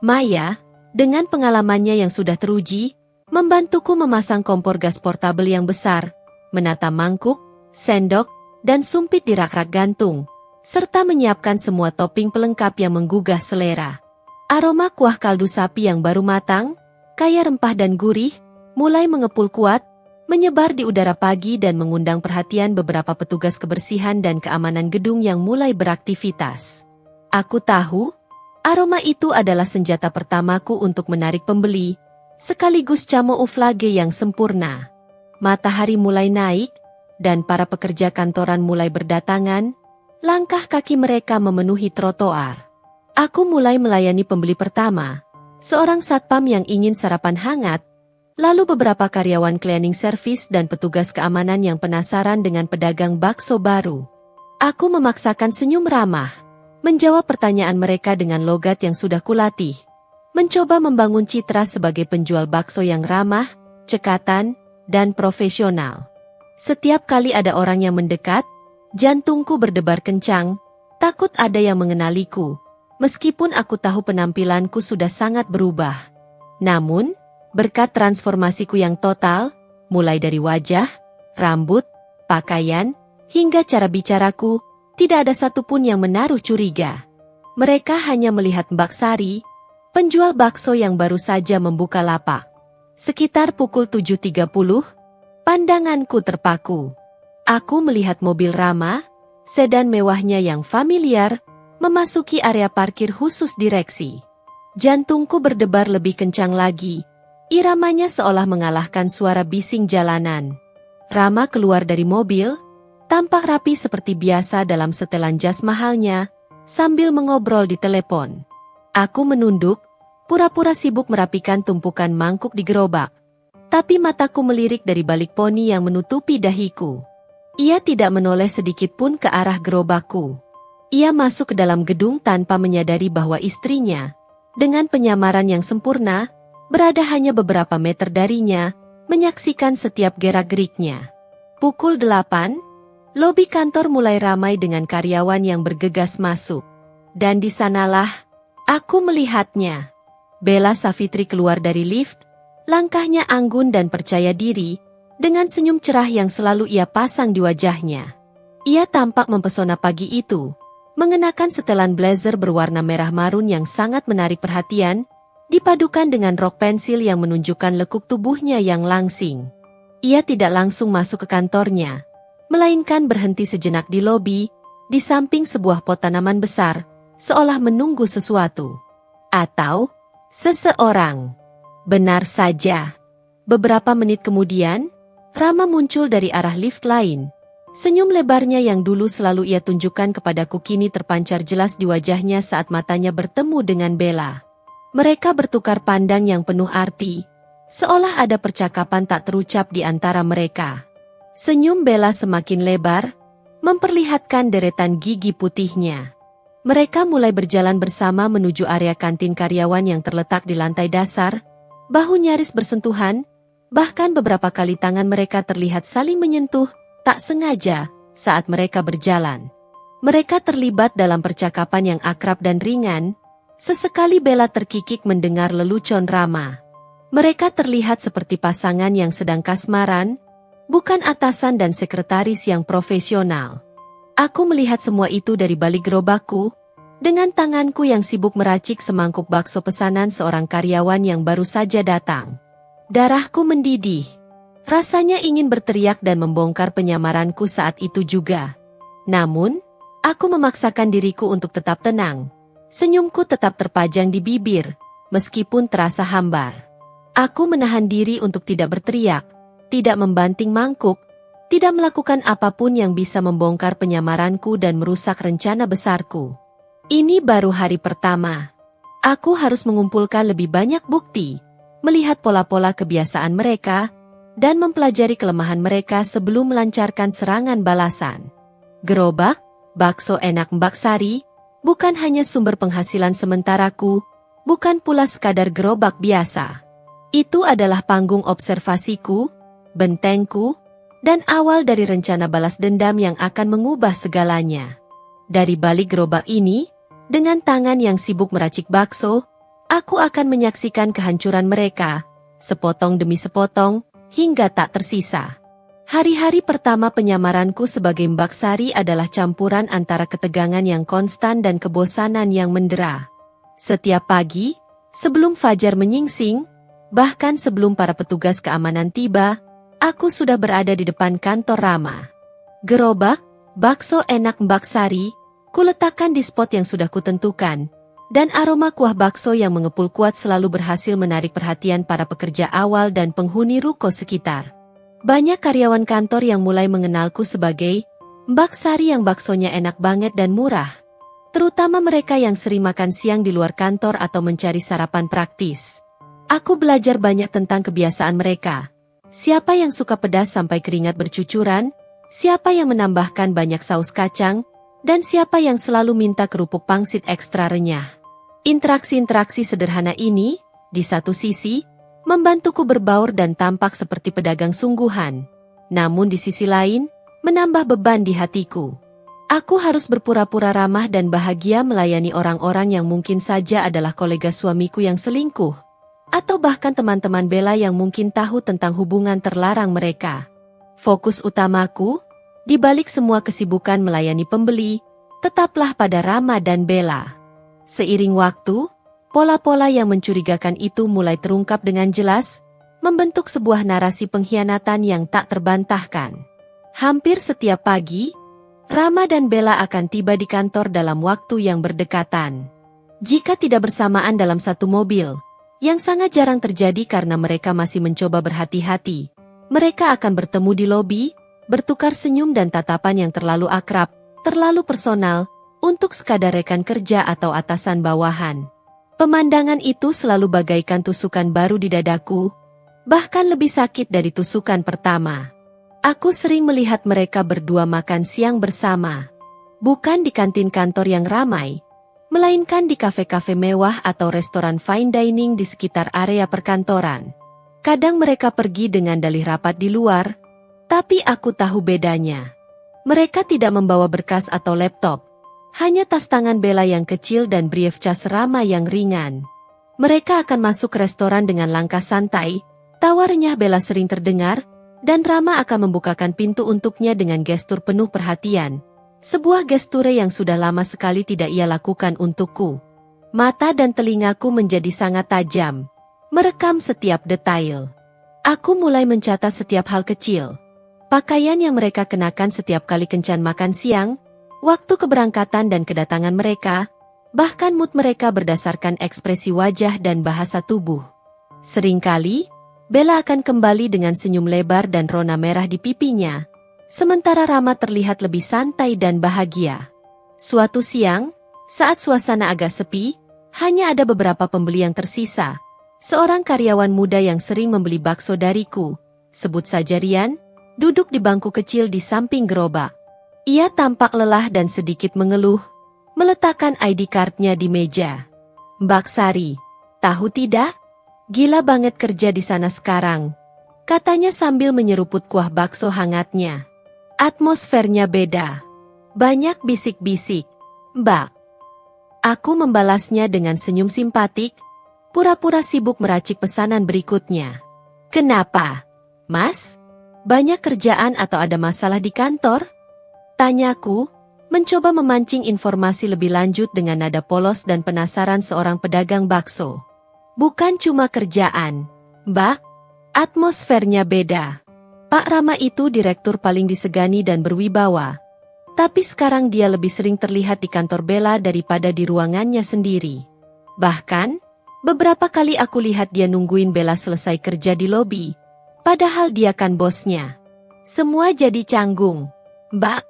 Maya, dengan pengalamannya yang sudah teruji, membantuku memasang kompor gas portabel yang besar, menata mangkuk, sendok, dan sumpit di rak-rak gantung, serta menyiapkan semua topping pelengkap yang menggugah selera. Aroma kuah kaldu sapi yang baru matang, kaya rempah dan gurih, mulai mengepul kuat, menyebar di udara pagi dan mengundang perhatian beberapa petugas kebersihan dan keamanan gedung yang mulai beraktivitas. Aku tahu, aroma itu adalah senjata pertamaku untuk menarik pembeli, sekaligus camouflage yang sempurna. Matahari mulai naik, dan para pekerja kantoran mulai berdatangan, langkah kaki mereka memenuhi trotoar. Aku mulai melayani pembeli pertama, seorang satpam yang ingin sarapan hangat, lalu beberapa karyawan cleaning service dan petugas keamanan yang penasaran dengan pedagang bakso baru. Aku memaksakan senyum ramah, menjawab pertanyaan mereka dengan logat yang sudah kulatih, mencoba membangun citra sebagai penjual bakso yang ramah, cekatan, dan profesional. Setiap kali ada orang yang mendekat, jantungku berdebar kencang, takut ada yang mengenaliku, meskipun aku tahu penampilanku sudah sangat berubah. Namun, berkat transformasiku yang total, mulai dari wajah, rambut, pakaian, hingga cara bicaraku, tidak ada satupun yang menaruh curiga. Mereka hanya melihat Mbak Sari, penjual bakso yang baru saja membuka lapak. Sekitar pukul 7.30, pandanganku terpaku. Aku melihat mobil Rama, sedan mewahnya yang familiar, memasuki area parkir khusus direksi. Jantungku berdebar lebih kencang lagi. Iramanya seolah mengalahkan suara bising jalanan. Rama keluar dari mobil, tampak rapi seperti biasa dalam setelan jas mahalnya, sambil mengobrol di telepon. Aku menunduk, pura-pura sibuk merapikan tumpukan mangkuk di gerobak. Tapi mataku melirik dari balik poni yang menutupi dahiku. Ia tidak menoleh sedikit pun ke arah gerobakku. Ia masuk ke dalam gedung tanpa menyadari bahwa istrinya, dengan penyamaran yang sempurna, berada hanya beberapa meter darinya, menyaksikan setiap gerak-geriknya. Pukul 8, lobi kantor mulai ramai dengan karyawan yang bergegas masuk. Dan di sanalah, aku melihatnya. Bella Savitri keluar dari lift, langkahnya anggun dan percaya diri, dengan senyum cerah yang selalu ia pasang di wajahnya. Ia tampak mempesona pagi itu, mengenakan setelan blazer berwarna merah marun yang sangat menarik perhatian, dipadukan dengan rok pensil yang menunjukkan lekuk tubuhnya yang langsing. Ia tidak langsung masuk ke kantornya, melainkan berhenti sejenak di lobi, di samping sebuah pot tanaman besar, seolah menunggu sesuatu. Atau seseorang. Benar saja. Beberapa menit kemudian, Rama muncul dari arah lift lain. Senyum lebarnya yang dulu selalu ia tunjukkan kepadaku kini terpancar jelas di wajahnya saat matanya bertemu dengan Bella. Mereka bertukar pandang yang penuh arti, seolah ada percakapan tak terucap di antara mereka. Senyum Bella semakin lebar, memperlihatkan deretan gigi putihnya. Mereka mulai berjalan bersama menuju area kantin karyawan yang terletak di lantai dasar, bahu nyaris bersentuhan, bahkan beberapa kali tangan mereka terlihat saling menyentuh, tak sengaja, saat mereka berjalan. Mereka terlibat dalam percakapan yang akrab dan ringan, sesekali Bella terkikik mendengar lelucon Rama. Mereka terlihat seperti pasangan yang sedang kasmaran, bukan atasan dan sekretaris yang profesional. Aku melihat semua itu dari balik gerobakku, dengan tanganku yang sibuk meracik semangkuk bakso pesanan seorang karyawan yang baru saja datang. Darahku mendidih. Rasanya ingin berteriak dan membongkar penyamaranku saat itu juga. Namun, aku memaksakan diriku untuk tetap tenang. Senyumku tetap terpajang di bibir, meskipun terasa hambar. Aku menahan diri untuk tidak berteriak, tidak membanting mangkuk, tidak melakukan apapun yang bisa membongkar penyamaranku dan merusak rencana besarku. Ini baru hari pertama. Aku harus mengumpulkan lebih banyak bukti, melihat pola-pola kebiasaan mereka, dan mempelajari kelemahan mereka sebelum melancarkan serangan balasan. Gerobak, bakso enak Mbak Sari, bukan hanya sumber penghasilan sementaraku, bukan pula sekadar gerobak biasa. Itu adalah panggung observasiku, bentengku, dan awal dari rencana balas dendam yang akan mengubah segalanya. Dari balik gerobak ini, dengan tangan yang sibuk meracik bakso, aku akan menyaksikan kehancuran mereka, sepotong demi sepotong, hingga tak tersisa. Hari-hari pertama penyamaranku sebagai Mbak Sari adalah campuran antara ketegangan yang konstan dan kebosanan yang mendera. Setiap pagi, sebelum fajar menyingsing, bahkan sebelum para petugas keamanan tiba, aku sudah berada di depan kantor Rama. Gerobak, bakso enak Mbak Sari, kuletakkan di spot yang sudah kutentukan, dan aroma kuah bakso yang mengepul kuat selalu berhasil menarik perhatian para pekerja awal dan penghuni ruko sekitar. Banyak karyawan kantor yang mulai mengenalku sebagai Mbak Sari yang baksonya enak banget dan murah. Terutama mereka yang sering makan siang di luar kantor atau mencari sarapan praktis. Aku belajar banyak tentang kebiasaan mereka. Siapa yang suka pedas sampai keringat bercucuran, siapa yang menambahkan banyak saus kacang, dan siapa yang selalu minta kerupuk pangsit ekstra renyah. Interaksi-interaksi sederhana ini, di satu sisi, membantuku berbaur dan tampak seperti pedagang sungguhan. Namun di sisi lain, menambah beban di hatiku. Aku harus berpura-pura ramah dan bahagia melayani orang-orang yang mungkin saja adalah kolega suamiku yang selingkuh. Atau bahkan teman-teman Bella yang mungkin tahu tentang hubungan terlarang mereka. Fokus utamaku, di balik semua kesibukan melayani pembeli, tetaplah pada Rama dan Bella. Seiring waktu, pola-pola yang mencurigakan itu mulai terungkap dengan jelas, membentuk sebuah narasi pengkhianatan yang tak terbantahkan. Hampir setiap pagi, Rama dan Bella akan tiba di kantor dalam waktu yang berdekatan. Jika tidak bersamaan dalam satu mobil, yang sangat jarang terjadi karena mereka masih mencoba berhati-hati, mereka akan bertemu di lobi, bertukar senyum dan tatapan yang terlalu akrab, terlalu personal, untuk sekadar rekan kerja atau atasan bawahan. Pemandangan itu selalu bagaikan tusukan baru di dadaku, bahkan lebih sakit dari tusukan pertama. Aku sering melihat mereka berdua makan siang bersama. Bukan di kantin kantor yang ramai, melainkan di kafe-kafe mewah atau restoran fine dining di sekitar area perkantoran. Kadang mereka pergi dengan dalih rapat di luar, tapi aku tahu bedanya. Mereka tidak membawa berkas atau laptop, hanya tas tangan Bella yang kecil dan briefcase Rama yang ringan. Mereka akan masuk ke restoran dengan langkah santai, tawa renyah Bella sering terdengar, dan Rama akan membukakan pintu untuknya dengan gestur penuh perhatian. Sebuah gesture yang sudah lama sekali tidak ia lakukan untukku. Mata dan telingaku menjadi sangat tajam, merekam setiap detail. Aku mulai mencatat setiap hal kecil. Pakaian yang mereka kenakan setiap kali kencan makan siang, waktu keberangkatan dan kedatangan mereka, bahkan mood mereka berdasarkan ekspresi wajah dan bahasa tubuh. Seringkali, Bella akan kembali dengan senyum lebar dan rona merah di pipinya, sementara Rama terlihat lebih santai dan bahagia. Suatu siang, saat suasana agak sepi, hanya ada beberapa pembeli yang tersisa. Seorang karyawan muda yang sering membeli bakso dariku, sebut saja Rian, duduk di bangku kecil di samping gerobak. Ia tampak lelah dan sedikit mengeluh, meletakkan ID card-nya di meja. Mbak Sari, tahu tidak? Gila banget kerja di sana sekarang, katanya sambil menyeruput kuah bakso hangatnya. Atmosfernya beda. Banyak bisik-bisik. Mbak. Aku membalasnya dengan senyum simpatik, pura-pura sibuk meracik pesanan berikutnya. Kenapa, Mas? Banyak kerjaan atau ada masalah di kantor? Tanyaku, mencoba memancing informasi lebih lanjut dengan nada polos dan penasaran seorang pedagang bakso. Bukan cuma kerjaan, Mbak. Atmosfernya beda. Pak Rama itu direktur paling disegani dan berwibawa. Tapi sekarang dia lebih sering terlihat di kantor Bella daripada di ruangannya sendiri. Bahkan, beberapa kali aku lihat dia nungguin Bella selesai kerja di lobi. Padahal dia kan bosnya. Semua jadi canggung. Mbak,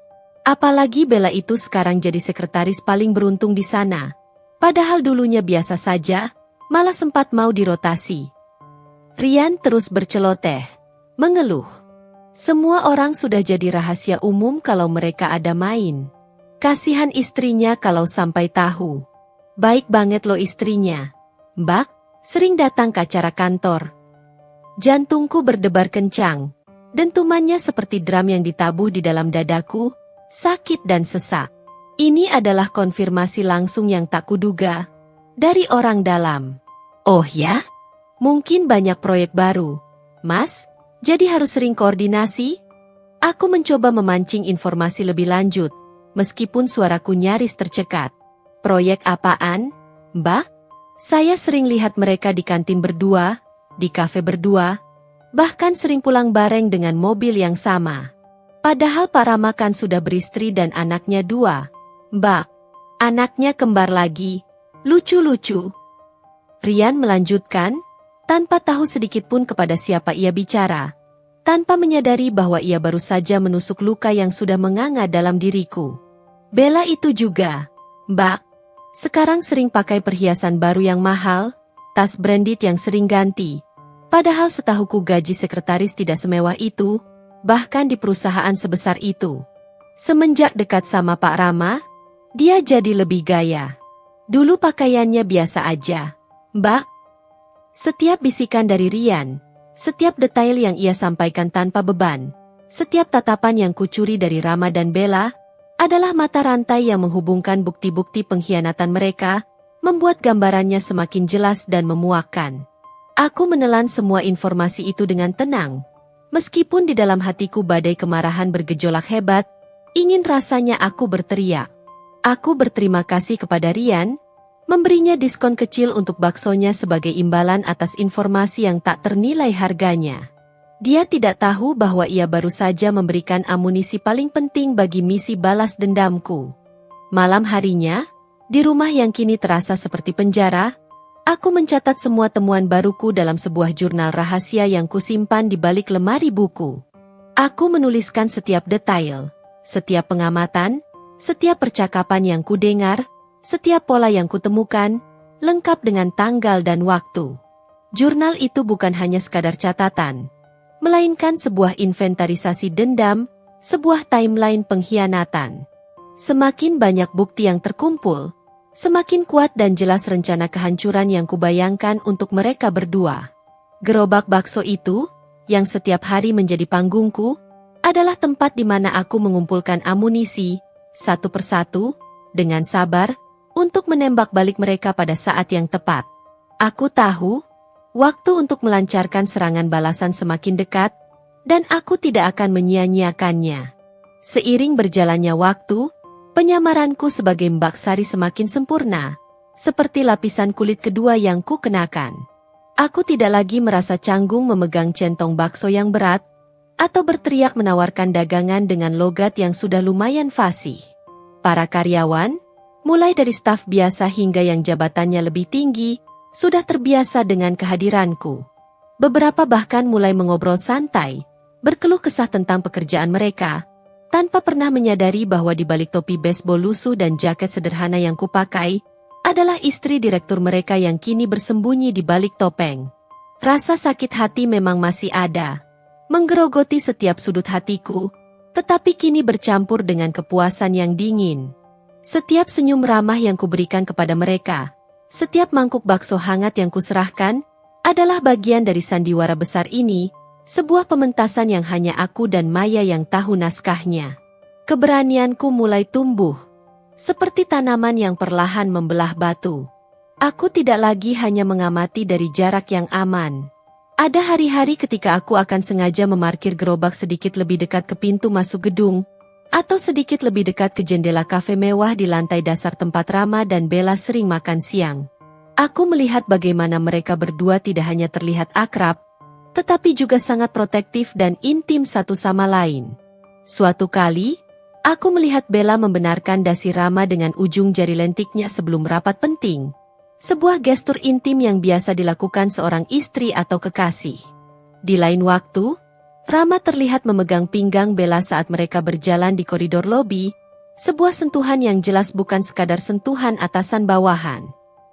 apalagi Bella itu sekarang jadi sekretaris paling beruntung di sana. Padahal dulunya biasa saja, malah sempat mau dirotasi. Rian terus berceloteh, mengeluh. Semua orang sudah jadi rahasia umum kalau mereka ada main. Kasihan istrinya kalau sampai tahu. Baik banget lo istrinya, Mbak, sering datang ke acara kantor. Jantungku berdebar kencang. Dentumannya seperti drum yang ditabuh di dalam dadaku, sakit dan sesak. Ini adalah konfirmasi langsung yang tak kuduga, dari orang dalam. Oh ya? Mungkin banyak proyek baru, Mas, jadi harus sering koordinasi? Aku mencoba memancing informasi lebih lanjut, meskipun suaraku nyaris tercekat. Proyek apaan, Mbak? Saya sering lihat mereka di kantin berdua, di kafe berdua, bahkan sering pulang bareng dengan mobil yang sama. Padahal Pak Rama kan sudah beristri dan anaknya 2. Mbak, anaknya kembar lagi. Lucu-lucu. Rian melanjutkan, tanpa tahu sedikit pun kepada siapa ia bicara, tanpa menyadari bahwa ia baru saja menusuk luka yang sudah menganga dalam diriku. Bella itu juga, Mbak. Sekarang sering pakai perhiasan baru yang mahal, tas branded yang sering ganti. Padahal setahuku gaji sekretaris tidak semewah itu, bahkan di perusahaan sebesar itu. Semenjak dekat sama Pak Rama, dia jadi lebih gaya. Dulu pakaiannya biasa aja, Mbak. Setiap bisikan dari Rian, setiap detail yang ia sampaikan tanpa beban, setiap tatapan yang kucuri dari Rama dan Bella, adalah mata rantai yang menghubungkan bukti-bukti pengkhianatan mereka, membuat gambarannya semakin jelas dan memuakkan. Aku menelan semua informasi itu dengan tenang, meskipun di dalam hatiku badai kemarahan bergejolak hebat, ingin rasanya aku berteriak. Aku berterima kasih kepada Rian, memberinya diskon kecil untuk baksonya sebagai imbalan atas informasi yang tak ternilai harganya. Dia tidak tahu bahwa ia baru saja memberikan amunisi paling penting bagi misi balas dendamku. Malam harinya, di rumah yang kini terasa seperti penjara, aku mencatat semua temuan baruku dalam sebuah jurnal rahasia yang kusimpan di balik lemari buku. Aku menuliskan setiap detail, setiap pengamatan, setiap percakapan yang kudengar, setiap pola yang kutemukan, lengkap dengan tanggal dan waktu. Jurnal itu bukan hanya sekadar catatan, melainkan sebuah inventarisasi dendam, sebuah timeline pengkhianatan. Semakin banyak bukti yang terkumpul, semakin kuat dan jelas rencana kehancuran yang kubayangkan untuk mereka berdua. Gerobak bakso itu, yang setiap hari menjadi panggungku, adalah tempat di mana aku mengumpulkan amunisi, satu persatu, dengan sabar, untuk menembak balik mereka pada saat yang tepat. Aku tahu, waktu untuk melancarkan serangan balasan semakin dekat, dan aku tidak akan menyia-nyiakannya. Seiring berjalannya waktu, penyamaranku sebagai Mbak Sari semakin sempurna, seperti lapisan kulit kedua yang ku kenakan. Aku tidak lagi merasa canggung memegang centong bakso yang berat, atau berteriak menawarkan dagangan dengan logat yang sudah lumayan fasih. Para karyawan, mulai dari staf biasa hingga yang jabatannya lebih tinggi, sudah terbiasa dengan kehadiranku. Beberapa bahkan mulai mengobrol santai, berkeluh kesah tentang pekerjaan mereka, tanpa pernah menyadari bahwa di balik topi baseball lusuh dan jaket sederhana yang kupakai, adalah istri direktur mereka yang kini bersembunyi di balik topeng. Rasa sakit hati memang masih ada, menggerogoti setiap sudut hatiku, tetapi kini bercampur dengan kepuasan yang dingin. Setiap senyum ramah yang kuberikan kepada mereka, setiap mangkuk bakso hangat yang kuserahkan, adalah bagian dari sandiwara besar ini, sebuah pementasan yang hanya aku dan Maya yang tahu naskahnya. Keberanianku mulai tumbuh, seperti tanaman yang perlahan membelah batu. Aku tidak lagi hanya mengamati dari jarak yang aman. Ada hari-hari ketika aku akan sengaja memarkir gerobak sedikit lebih dekat ke pintu masuk gedung, atau sedikit lebih dekat ke jendela kafe mewah di lantai dasar tempat Rama dan Bella sering makan siang. Aku melihat bagaimana mereka berdua tidak hanya terlihat akrab, tetapi juga sangat protektif dan intim satu sama lain. Suatu kali, aku melihat Bella membenarkan dasi Rama dengan ujung jari lentiknya sebelum rapat penting. Sebuah gestur intim yang biasa dilakukan seorang istri atau kekasih. Di lain waktu, Rama terlihat memegang pinggang Bella saat mereka berjalan di koridor lobi, sebuah sentuhan yang jelas bukan sekadar sentuhan atasan bawahan.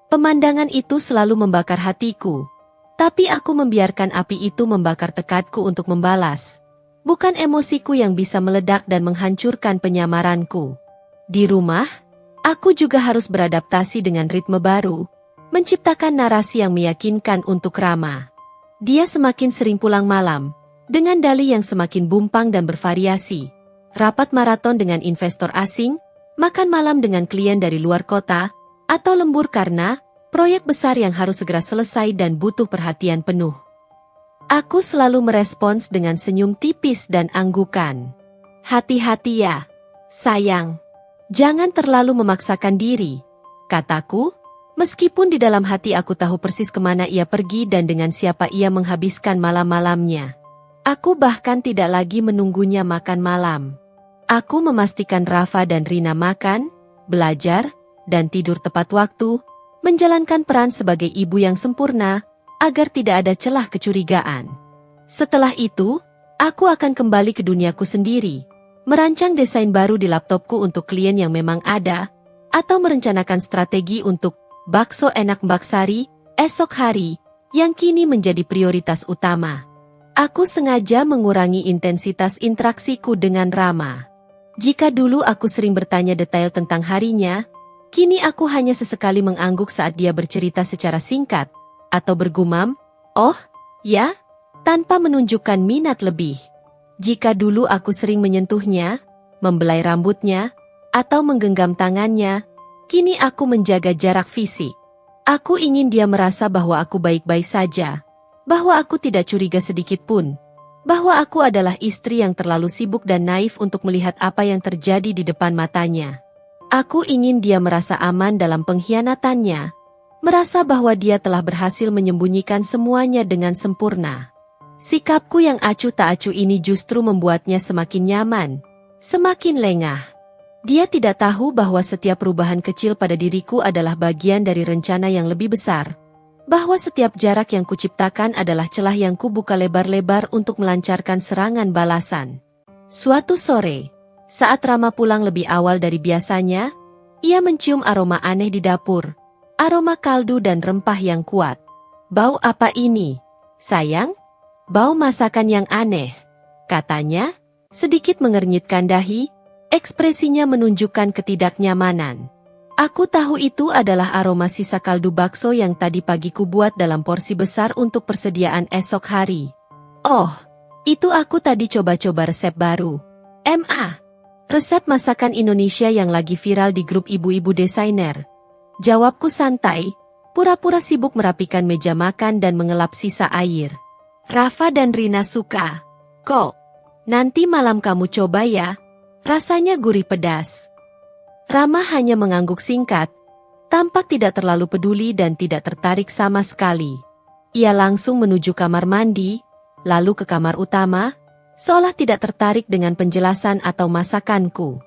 Pemandangan itu selalu membakar hatiku, tapi aku membiarkan api itu membakar tekadku untuk membalas, bukan emosiku yang bisa meledak dan menghancurkan penyamaranku. Di rumah, aku juga harus beradaptasi dengan ritme baru, menciptakan narasi yang meyakinkan untuk Rama. Dia semakin sering pulang malam, dengan dalih yang semakin bumpang dan bervariasi. Rapat maraton dengan investor asing, makan malam dengan klien dari luar kota, atau lembur karena proyek besar yang harus segera selesai dan butuh perhatian penuh. Aku selalu merespons dengan senyum tipis dan anggukan. Hati-hati ya, sayang. Jangan terlalu memaksakan diri, kataku, Meskipun di dalam hati aku tahu persis kemana ia pergi dan dengan siapa ia menghabiskan malam-malamnya. Aku bahkan tidak lagi menunggunya makan malam. Aku memastikan Rafa dan Rina makan, belajar, dan tidur tepat waktu, menjalankan peran sebagai ibu yang sempurna, agar tidak ada celah kecurigaan. Setelah itu, aku akan kembali ke duniaku sendiri, merancang desain baru di laptopku untuk klien yang memang ada, atau merencanakan strategi untuk bakso enak Mbak Sari esok hari, yang kini menjadi prioritas utama. Aku sengaja mengurangi intensitas interaksiku dengan Rama. Jika dulu aku sering bertanya detail tentang harinya, kini aku hanya sesekali mengangguk saat dia bercerita secara singkat, atau bergumam, "Oh, ya?" tanpa menunjukkan minat lebih. Jika dulu aku sering menyentuhnya, membelai rambutnya, atau menggenggam tangannya, kini aku menjaga jarak fisik. Aku ingin dia merasa bahwa aku baik-baik saja, bahwa aku tidak curiga sedikit pun, bahwa aku adalah istri yang terlalu sibuk dan naif untuk melihat apa yang terjadi di depan matanya. Aku ingin dia merasa aman dalam pengkhianatannya, merasa bahwa dia telah berhasil menyembunyikan semuanya dengan sempurna. Sikapku yang acuh tak acuh ini justru membuatnya semakin nyaman, semakin lengah. Dia tidak tahu bahwa setiap perubahan kecil pada diriku adalah bagian dari rencana yang lebih besar, bahwa setiap jarak yang kuciptakan adalah celah yang kubuka lebar-lebar untuk melancarkan serangan balasan. Suatu sore, saat Rama pulang lebih awal dari biasanya, ia mencium aroma aneh di dapur, aroma kaldu dan rempah yang kuat. "Bau apa ini, sayang?" "Bau masakan yang aneh," katanya, sedikit mengernyitkan dahi, ekspresinya menunjukkan ketidaknyamanan. Aku tahu itu adalah aroma sisa kaldu bakso yang tadi pagi kubuat dalam porsi besar untuk persediaan esok hari. "Oh, itu aku tadi coba-coba resep baru. Resep masakan Indonesia yang lagi viral di grup ibu-ibu desainer." Jawabku santai, pura-pura sibuk merapikan meja makan dan mengelap sisa air. "Rafa dan Rina suka kok. Nanti malam kamu coba ya. Rasanya gurih pedas." Rama hanya mengangguk singkat, tampak tidak terlalu peduli dan tidak tertarik sama sekali. Ia langsung menuju kamar mandi, lalu ke kamar utama, seolah tidak tertarik dengan penjelasan atau masakanku.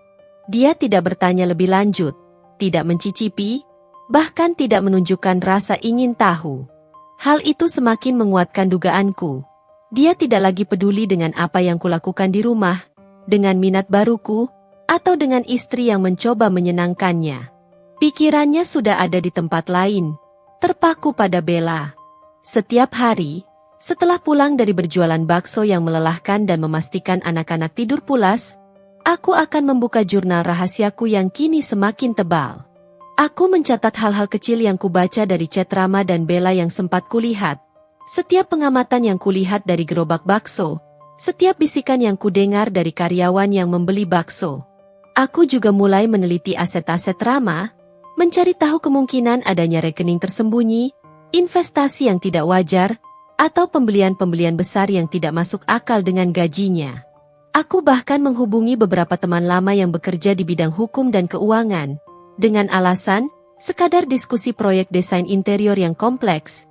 Dia tidak bertanya lebih lanjut, tidak mencicipi, bahkan tidak menunjukkan rasa ingin tahu. Hal itu semakin menguatkan dugaanku. Dia tidak lagi peduli dengan apa yang kulakukan di rumah, dengan minat baruku, atau dengan istri yang mencoba menyenangkannya. Pikirannya sudah ada di tempat lain, terpaku pada Bella. Setiap hari, setelah pulang dari berjualan bakso yang melelahkan dan memastikan anak-anak tidur pulas, aku akan membuka jurnal rahasiaku yang kini semakin tebal. Aku mencatat hal-hal kecil yang kubaca dari chat Rama dan Bella yang sempat kulihat, setiap pengamatan yang kulihat dari gerobak bakso, setiap bisikan yang kudengar dari karyawan yang membeli bakso. Aku juga mulai meneliti aset-aset Rama, mencari tahu kemungkinan adanya rekening tersembunyi, investasi yang tidak wajar, atau pembelian-pembelian besar yang tidak masuk akal dengan gajinya. Aku bahkan menghubungi beberapa teman lama yang bekerja di bidang hukum dan keuangan, dengan alasan, sekadar diskusi proyek desain interior yang kompleks.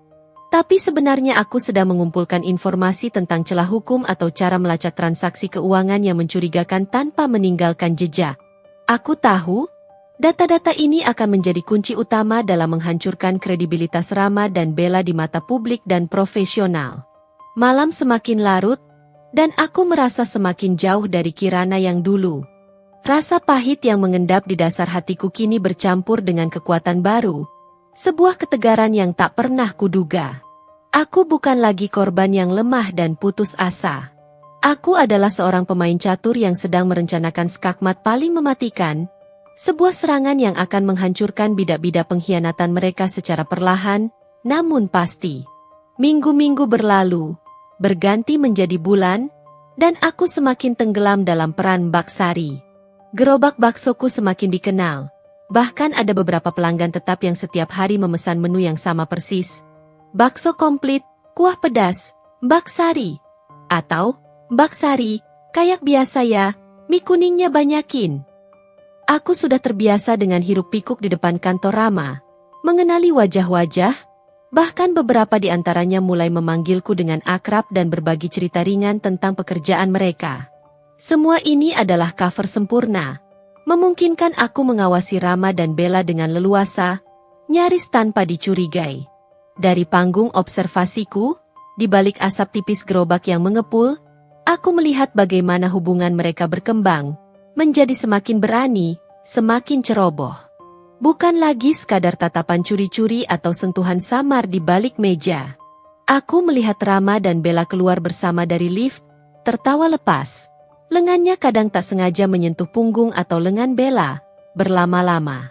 Tapi sebenarnya aku sedang mengumpulkan informasi tentang celah hukum atau cara melacak transaksi keuangan yang mencurigakan tanpa meninggalkan jejak. Aku tahu, data-data ini akan menjadi kunci utama dalam menghancurkan kredibilitas Rama dan Bella di mata publik dan profesional. Malam semakin larut, dan aku merasa semakin jauh dari Kirana yang dulu. Rasa pahit yang mengendap di dasar hatiku kini bercampur dengan kekuatan baru, sebuah ketegaran yang tak pernah kuduga. Aku bukan lagi korban yang lemah dan putus asa. Aku adalah seorang pemain catur yang sedang merencanakan skakmat paling mematikan, sebuah serangan yang akan menghancurkan bidak-bidak pengkhianatan mereka secara perlahan, namun pasti. Minggu-minggu berlalu, berganti menjadi bulan, dan aku semakin tenggelam dalam peran Mbak Sari. Gerobak baksoku semakin dikenal, bahkan ada beberapa pelanggan tetap yang setiap hari memesan menu yang sama persis. Bakso komplit, kuah pedas, Mbak Sari. Atau, Mbak Sari, kayak biasa ya, mie kuningnya banyakin. Aku sudah terbiasa dengan hiruk pikuk di depan kantor Rama, mengenali wajah-wajah, bahkan beberapa di antaranya mulai memanggilku dengan akrab dan berbagi cerita ringan tentang pekerjaan mereka. Semua ini adalah cover sempurna, memungkinkan aku mengawasi Rama dan Bella dengan leluasa, nyaris tanpa dicurigai. Dari panggung observasiku, di balik asap tipis gerobak yang mengepul, aku melihat bagaimana hubungan mereka berkembang, menjadi semakin berani, semakin ceroboh. Bukan lagi sekadar tatapan curi-curi atau sentuhan samar di balik meja. Aku melihat Rama dan Bella keluar bersama dari lift, tertawa lepas. Lengannya kadang tak sengaja menyentuh punggung atau lengan Bella, berlama-lama.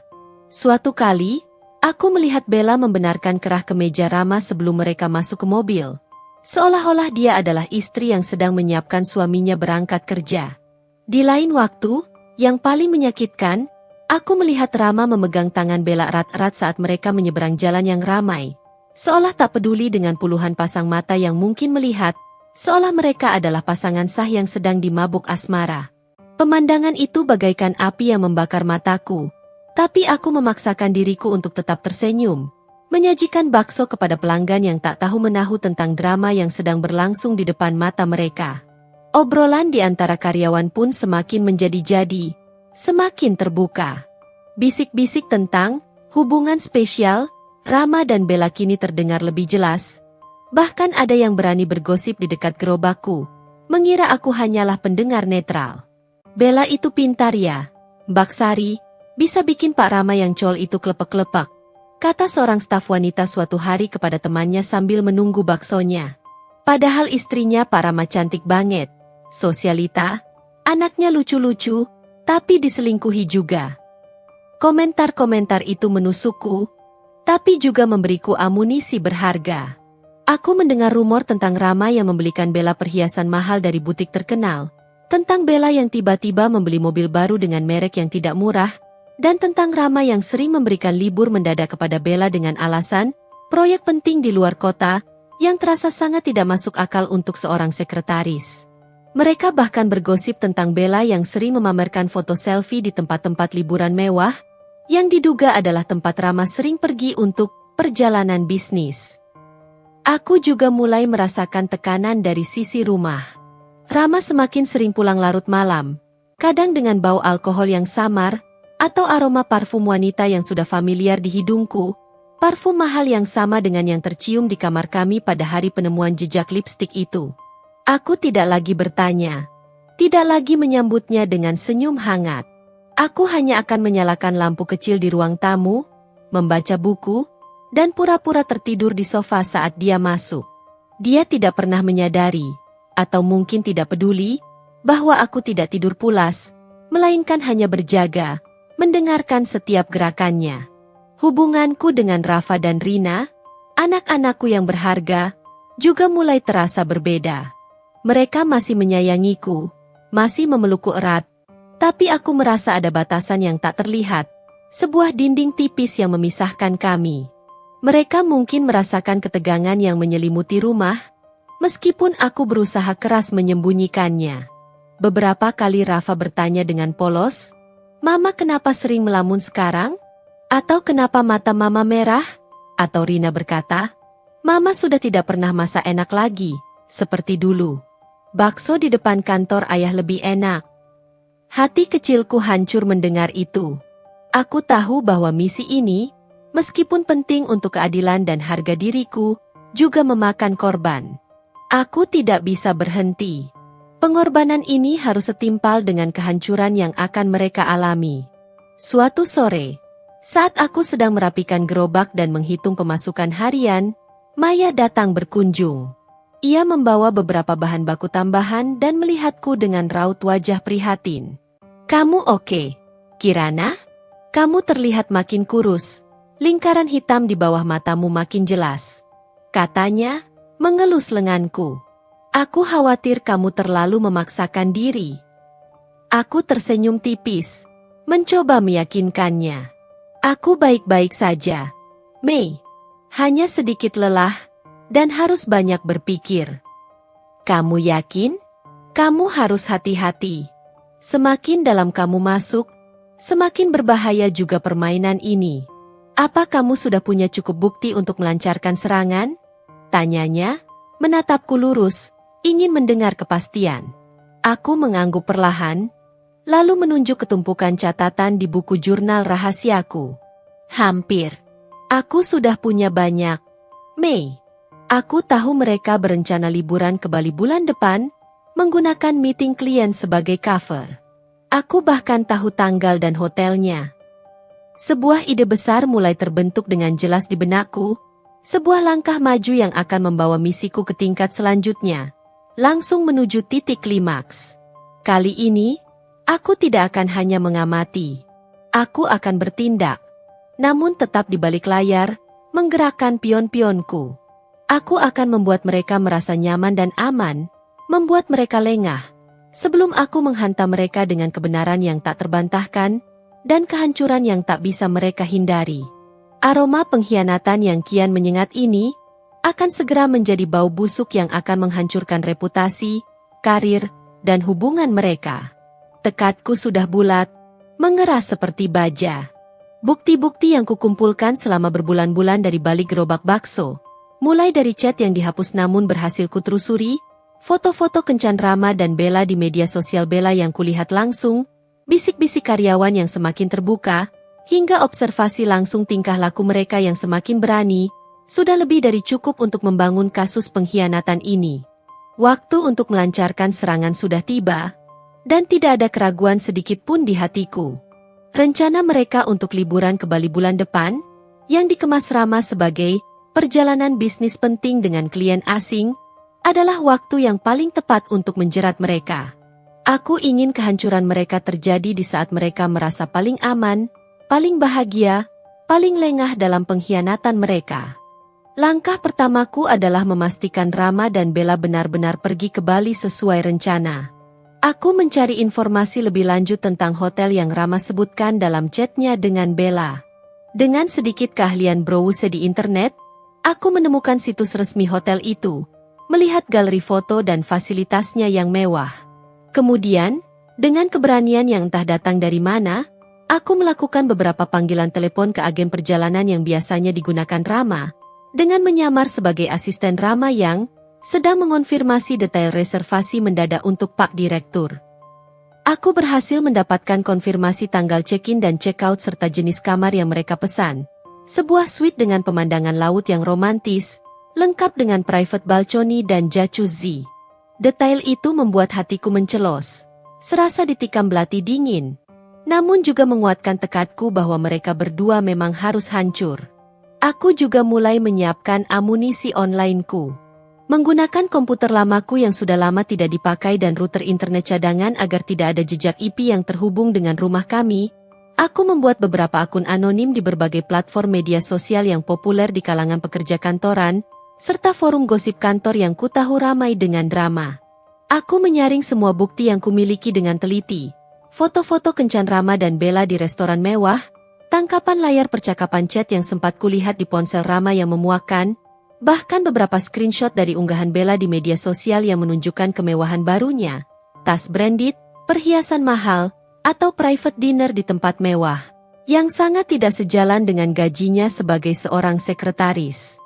Suatu kali, aku melihat Bella membenarkan kerah ke meja Rama sebelum mereka masuk ke mobil. Seolah-olah dia adalah istri yang sedang menyiapkan suaminya berangkat kerja. Di lain waktu, yang paling menyakitkan, aku melihat Rama memegang tangan Bella erat-erat saat mereka menyeberang jalan yang ramai. Seolah tak peduli dengan puluhan pasang mata yang mungkin melihat, seolah mereka adalah pasangan sah yang sedang dimabuk asmara. Pemandangan itu bagaikan api yang membakar mataku, tapi aku memaksakan diriku untuk tetap tersenyum, menyajikan bakso kepada pelanggan yang tak tahu menahu tentang drama yang sedang berlangsung di depan mata mereka. Obrolan di antara karyawan pun semakin menjadi-jadi, semakin terbuka. Bisik-bisik tentang hubungan spesial Rama dan Bella kini terdengar lebih jelas. Bahkan ada yang berani bergosip di dekat gerobakku, mengira aku hanyalah pendengar netral. Bella itu pintar ya, Mbak Sari, bisa bikin Pak Rama yang col itu klepek-klepek, kata seorang staf wanita suatu hari kepada temannya sambil menunggu baksonya. Padahal istrinya Pak Rama cantik banget, sosialita, anaknya lucu-lucu, tapi diselingkuhi juga. Komentar-komentar itu menusukku, tapi juga memberiku amunisi berharga. Aku mendengar rumor tentang Rama yang membelikan Bella perhiasan mahal dari butik terkenal, tentang Bella yang tiba-tiba membeli mobil baru dengan merek yang tidak murah, dan tentang Rama yang sering memberikan libur mendadak kepada Bella dengan alasan proyek penting di luar kota yang terasa sangat tidak masuk akal untuk seorang sekretaris. Mereka bahkan bergosip tentang Bella yang sering memamerkan foto selfie di tempat-tempat liburan mewah, yang diduga adalah tempat Rama sering pergi untuk perjalanan bisnis. Aku juga mulai merasakan tekanan dari sisi rumah. Rama semakin sering pulang larut malam, kadang dengan bau alkohol yang samar, atau aroma parfum wanita yang sudah familiar di hidungku, parfum mahal yang sama dengan yang tercium di kamar kami pada hari penemuan jejak lipstik itu. Aku tidak lagi bertanya, tidak lagi menyambutnya dengan senyum hangat. Aku hanya akan menyalakan lampu kecil di ruang tamu, membaca buku, dan pura-pura tertidur di sofa saat dia masuk. Dia tidak pernah menyadari, atau mungkin tidak peduli, bahwa aku tidak tidur pulas, melainkan hanya berjaga, mendengarkan setiap gerakannya. Hubunganku dengan Rafa dan Rina, anak-anakku yang berharga, juga mulai terasa berbeda. Mereka masih menyayangiku, masih memelukku erat, tapi aku merasa ada batasan yang tak terlihat, sebuah dinding tipis yang memisahkan kami. Mereka mungkin merasakan ketegangan yang menyelimuti rumah, meskipun aku berusaha keras menyembunyikannya. Beberapa kali Rafa bertanya dengan polos, "Mama kenapa sering melamun sekarang? Atau kenapa mata Mama merah?" Atau Rina berkata, "Mama sudah tidak pernah masak enak lagi, seperti dulu. Bakso di depan kantor ayah lebih enak." Hati kecilku hancur mendengar itu. Aku tahu bahwa misi ini, meskipun penting untuk keadilan dan harga diriku, juga memakan korban. Aku tidak bisa berhenti. Pengorbanan ini harus setimpal dengan kehancuran yang akan mereka alami. Suatu sore, saat aku sedang merapikan gerobak dan menghitung pemasukan harian, Maya datang berkunjung. Ia membawa beberapa bahan baku tambahan dan melihatku dengan raut wajah prihatin. "Kamu oke, Kirana? Kamu terlihat makin kurus. Lingkaran hitam di bawah matamu makin jelas," katanya, mengelus lenganku. "Aku khawatir kamu terlalu memaksakan diri." Aku tersenyum tipis, mencoba meyakinkannya. "Aku baik-baik saja, Mei. Hanya sedikit lelah, dan harus banyak berpikir." "Kamu yakin? Kamu harus hati-hati. Semakin dalam kamu masuk, semakin berbahaya juga permainan ini. Apa kamu sudah punya cukup bukti untuk melancarkan serangan? Tanyanya, menatapku lurus, ingin mendengar kepastian. Aku mengangguk perlahan, lalu menunjuk ketumpukan catatan di buku jurnal rahasiaku. Hampir. Aku sudah punya banyak. Mei. Aku tahu mereka berencana liburan ke Bali bulan depan, menggunakan meeting klien sebagai cover. Aku bahkan tahu tanggal dan hotelnya. Sebuah ide besar mulai terbentuk dengan jelas di benakku, sebuah langkah maju yang akan membawa misiku ke tingkat selanjutnya, langsung menuju titik klimaks. Kali ini, aku tidak akan hanya mengamati. Aku akan bertindak, namun tetap di balik layar, menggerakkan pion-pionku. Aku akan membuat mereka merasa nyaman dan aman, membuat mereka lengah, sebelum aku menghantam mereka dengan kebenaran yang tak terbantahkan, dan kehancuran yang tak bisa mereka hindari. Aroma pengkhianatan yang kian menyengat ini akan segera menjadi bau busuk yang akan menghancurkan reputasi, karir, dan hubungan mereka. Tekadku sudah bulat, mengeras seperti baja. Bukti-bukti yang kukumpulkan selama berbulan-bulan dari balik gerobak bakso, mulai dari chat yang dihapus namun berhasil kutelusuri, foto-foto kencan Rama dan Bella di media sosial Bella yang kulihat langsung, bisik-bisik karyawan yang semakin terbuka, hingga observasi langsung tingkah laku mereka yang semakin berani, sudah lebih dari cukup untuk membangun kasus pengkhianatan ini. Waktu untuk melancarkan serangan sudah tiba, dan tidak ada keraguan sedikit pun di hatiku. Rencana mereka untuk liburan ke Bali bulan depan, yang dikemas Rama sebagai perjalanan bisnis penting dengan klien asing, adalah waktu yang paling tepat untuk menjerat mereka. Aku ingin kehancuran mereka terjadi di saat mereka merasa paling aman, paling bahagia, paling lengah dalam pengkhianatan mereka. Langkah pertamaku adalah memastikan Rama dan Bella benar-benar pergi ke Bali sesuai rencana. Aku mencari informasi lebih lanjut tentang hotel yang Rama sebutkan dalam chatnya dengan Bella. Dengan sedikit keahlian browse di internet, aku menemukan situs resmi hotel itu, melihat galeri foto dan fasilitasnya yang mewah. Kemudian, dengan keberanian yang entah datang dari mana, aku melakukan beberapa panggilan telepon ke agen perjalanan yang biasanya digunakan Rama, dengan menyamar sebagai asisten Rama yang sedang mengonfirmasi detail reservasi mendadak untuk Pak Direktur. Aku berhasil mendapatkan konfirmasi tanggal check-in dan check-out serta jenis kamar yang mereka pesan. Sebuah suite dengan pemandangan laut yang romantis, lengkap dengan private balcony dan jacuzzi. Detail itu membuat hatiku mencelos, serasa ditikam belati dingin, namun juga menguatkan tekadku bahwa mereka berdua memang harus hancur. Aku juga mulai menyiapkan amunisi onlineku. Menggunakan komputer lamaku yang sudah lama tidak dipakai dan router internet cadangan agar tidak ada jejak IP yang terhubung dengan rumah kami, aku membuat beberapa akun anonim di berbagai platform media sosial yang populer di kalangan pekerja kantoran, serta forum gosip kantor yang kutahu ramai dengan drama. Aku menyaring semua bukti yang kumiliki dengan teliti. Foto-foto kencan Rama dan Bella di restoran mewah, tangkapan layar percakapan chat yang sempat kulihat di ponsel Rama yang memuakkan, bahkan beberapa screenshot dari unggahan Bella di media sosial yang menunjukkan kemewahan barunya, tas branded, perhiasan mahal, atau private dinner di tempat mewah, yang sangat tidak sejalan dengan gajinya sebagai seorang sekretaris.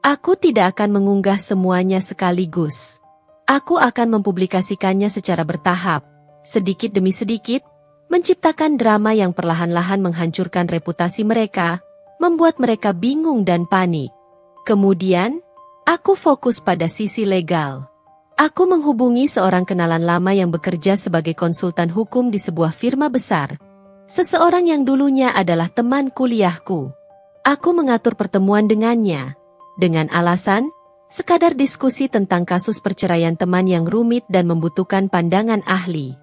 Aku tidak akan mengunggah semuanya sekaligus. Aku akan mempublikasikannya secara bertahap, sedikit demi sedikit, menciptakan drama yang perlahan-lahan menghancurkan reputasi mereka, membuat mereka bingung dan panik. Kemudian, aku fokus pada sisi legal. Aku menghubungi seorang kenalan lama yang bekerja sebagai konsultan hukum di sebuah firma besar. Seseorang yang dulunya adalah teman kuliahku. Aku mengatur pertemuan dengannya, dengan alasan, sekadar diskusi tentang kasus perceraian teman yang rumit dan membutuhkan pandangan ahli.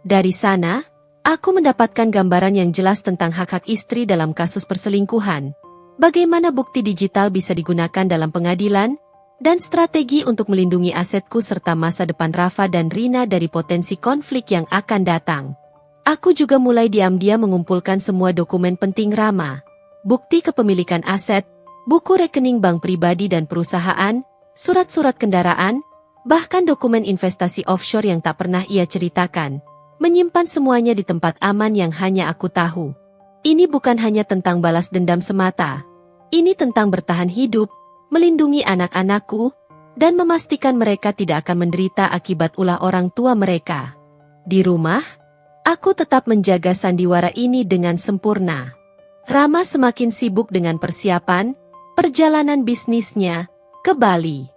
Dari sana, aku mendapatkan gambaran yang jelas tentang hak-hak istri dalam kasus perselingkuhan, bagaimana bukti digital bisa digunakan dalam pengadilan, dan strategi untuk melindungi asetku serta masa depan Rafa dan Rina dari potensi konflik yang akan datang. Aku juga mulai diam-diam mengumpulkan semua dokumen penting Rama, bukti kepemilikan aset, buku rekening bank pribadi dan perusahaan, surat-surat kendaraan, bahkan dokumen investasi offshore yang tak pernah ia ceritakan, menyimpan semuanya di tempat aman yang hanya aku tahu. Ini bukan hanya tentang balas dendam semata. Ini tentang bertahan hidup, melindungi anak-anakku, dan memastikan mereka tidak akan menderita akibat ulah orang tua mereka. Di rumah, aku tetap menjaga sandiwara ini dengan sempurna. Rama semakin sibuk dengan persiapan perjalanan bisnisnya ke Bali.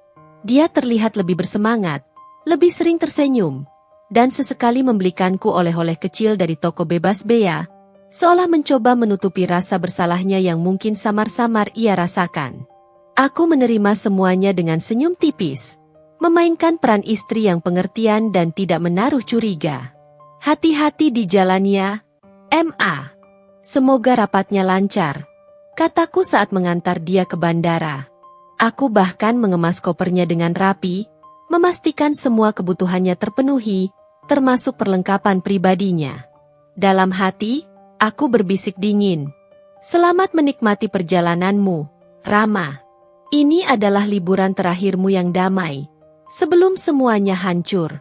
Dia terlihat lebih bersemangat, lebih sering tersenyum, dan sesekali membelikanku oleh-oleh kecil dari toko bebas bea, seolah mencoba menutupi rasa bersalahnya yang mungkin samar-samar ia rasakan. Aku menerima semuanya dengan senyum tipis, memainkan peran istri yang pengertian dan tidak menaruh curiga. Hati-hati di jalannya, Ma. Semoga rapatnya lancar, kataku saat mengantar dia ke bandara. Aku bahkan mengemas kopernya dengan rapi, memastikan semua kebutuhannya terpenuhi, termasuk perlengkapan pribadinya. Dalam hati, aku berbisik dingin. Selamat menikmati perjalananmu, Rama. Ini adalah liburan terakhirmu yang damai, sebelum semuanya hancur.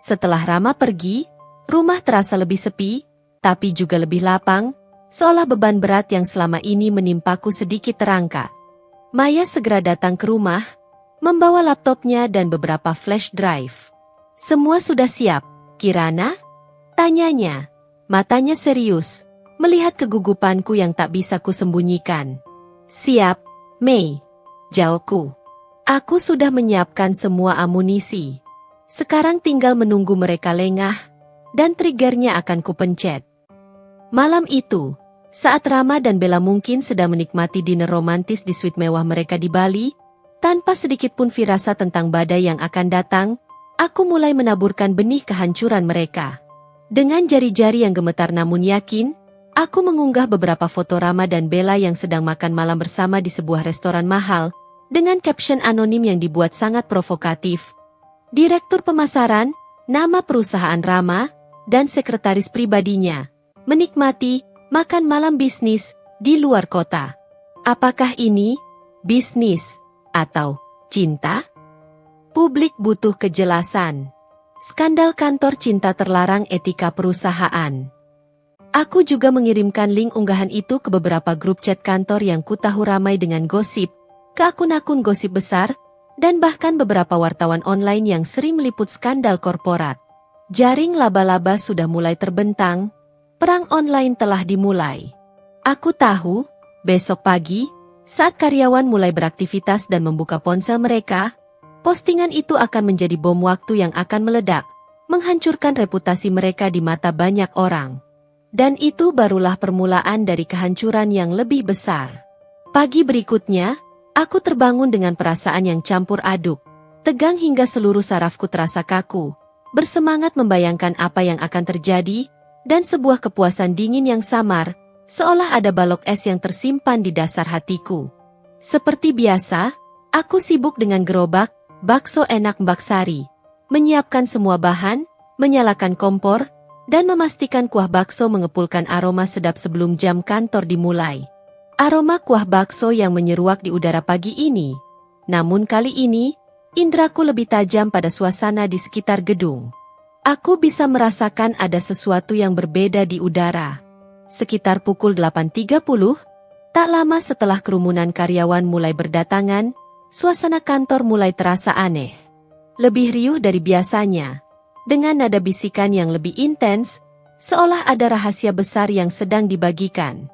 Setelah Rama pergi, rumah terasa lebih sepi, tapi juga lebih lapang, seolah beban berat yang selama ini menimpaku sedikit terangkat. Maya segera datang ke rumah, membawa laptopnya dan beberapa flash drive. Semua sudah siap, Kirana? Tanyanya. Matanya serius, melihat kegugupanku yang tak bisa kusembunyikan. Siap, Mei. Jawabku. Aku sudah menyiapkan semua amunisi. Sekarang tinggal menunggu mereka lengah, dan triggernya akan kupencet. Malam itu, saat Rama dan Bella mungkin sedang menikmati dinner romantis di suite mewah mereka di Bali, tanpa sedikit pun firasat tentang badai yang akan datang, aku mulai menaburkan benih kehancuran mereka. Dengan jari-jari yang gemetar namun yakin, aku mengunggah beberapa foto Rama dan Bella yang sedang makan malam bersama di sebuah restoran mahal, dengan caption anonim yang dibuat sangat provokatif. Direktur pemasaran, nama perusahaan Rama, dan sekretaris pribadinya, menikmati makan malam bisnis di luar kota. Apakah ini bisnis atau cinta? Publik butuh kejelasan. Skandal kantor cinta terlarang etika perusahaan. Aku juga mengirimkan link unggahan itu ke beberapa grup chat kantor yang kutahu ramai dengan gosip, ke akun-akun gosip besar, dan bahkan beberapa wartawan online yang sering meliput skandal korporat. Jaring laba-laba sudah mulai terbentang. Perang online telah dimulai. Aku tahu, besok pagi, saat karyawan mulai beraktivitas dan membuka ponsel mereka, postingan itu akan menjadi bom waktu yang akan meledak, menghancurkan reputasi mereka di mata banyak orang. Dan itu barulah permulaan dari kehancuran yang lebih besar. Pagi berikutnya, aku terbangun dengan perasaan yang campur aduk, tegang hingga seluruh sarafku terasa kaku, bersemangat membayangkan apa yang akan terjadi, dan sebuah kepuasan dingin yang samar, seolah ada balok es yang tersimpan di dasar hatiku. Seperti biasa, aku sibuk dengan gerobak bakso enak Mbak Sari, menyiapkan semua bahan, menyalakan kompor, dan memastikan kuah bakso mengepulkan aroma sedap sebelum jam kantor dimulai. Aroma kuah bakso yang menyeruak di udara pagi ini. Namun kali ini, indraku lebih tajam pada suasana di sekitar gedung. Aku bisa merasakan ada sesuatu yang berbeda di udara. Sekitar pukul 8.30, tak lama setelah kerumunan karyawan mulai berdatangan, suasana kantor mulai terasa aneh. Lebih riuh dari biasanya, dengan nada bisikan yang lebih intens, seolah ada rahasia besar yang sedang dibagikan.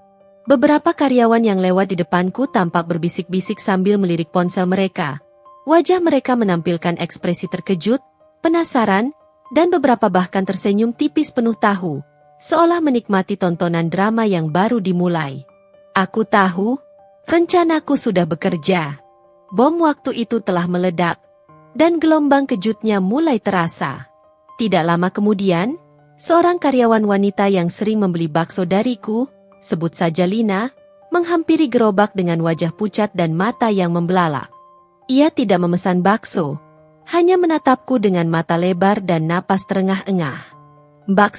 Beberapa karyawan yang lewat di depanku tampak berbisik-bisik sambil melirik ponsel mereka. Wajah mereka menampilkan ekspresi terkejut, penasaran, dan beberapa bahkan tersenyum tipis penuh tahu, seolah menikmati tontonan drama yang baru dimulai. Aku tahu, rencanaku sudah bekerja. Bom waktu itu telah meledak, dan gelombang kejutnya mulai terasa. Tidak lama kemudian, seorang karyawan wanita yang sering membeli bakso dariku, sebut saja Lina, menghampiri gerobak dengan wajah pucat dan mata yang membelalak. Ia tidak memesan bakso, hanya menatapku dengan mata lebar dan napas terengah-engah. Mbak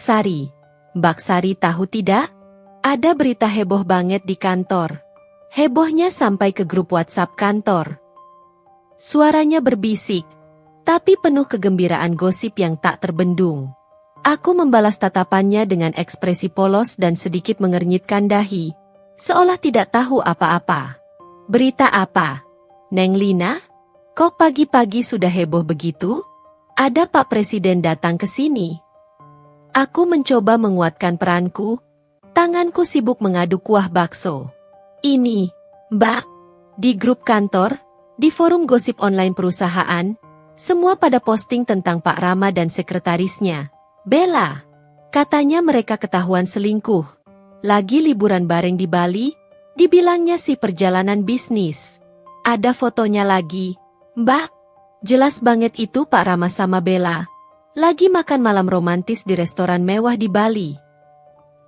Sari tahu tidak? Ada berita heboh banget di kantor. Hebohnya sampai ke grup WhatsApp kantor. Suaranya berbisik, tapi penuh kegembiraan gosip yang tak terbendung. Aku membalas tatapannya dengan ekspresi polos dan sedikit mengernyitkan dahi, seolah tidak tahu apa-apa. Berita apa? Neng Lina? Kok pagi-pagi sudah heboh begitu? Ada Pak Presiden datang ke sini. Aku mencoba menguatkan peranku. Tanganku sibuk mengaduk kuah bakso. Ini, Mbak, di grup kantor, di forum gosip online perusahaan, semua pada posting tentang Pak Rama dan sekretarisnya, Bella. Katanya mereka ketahuan selingkuh. Lagi liburan bareng di Bali, dibilangnya sih perjalanan bisnis. Ada fotonya lagi, Mbak. Jelas banget itu Pak Rama sama Bella. Lagi makan malam romantis di restoran mewah di Bali.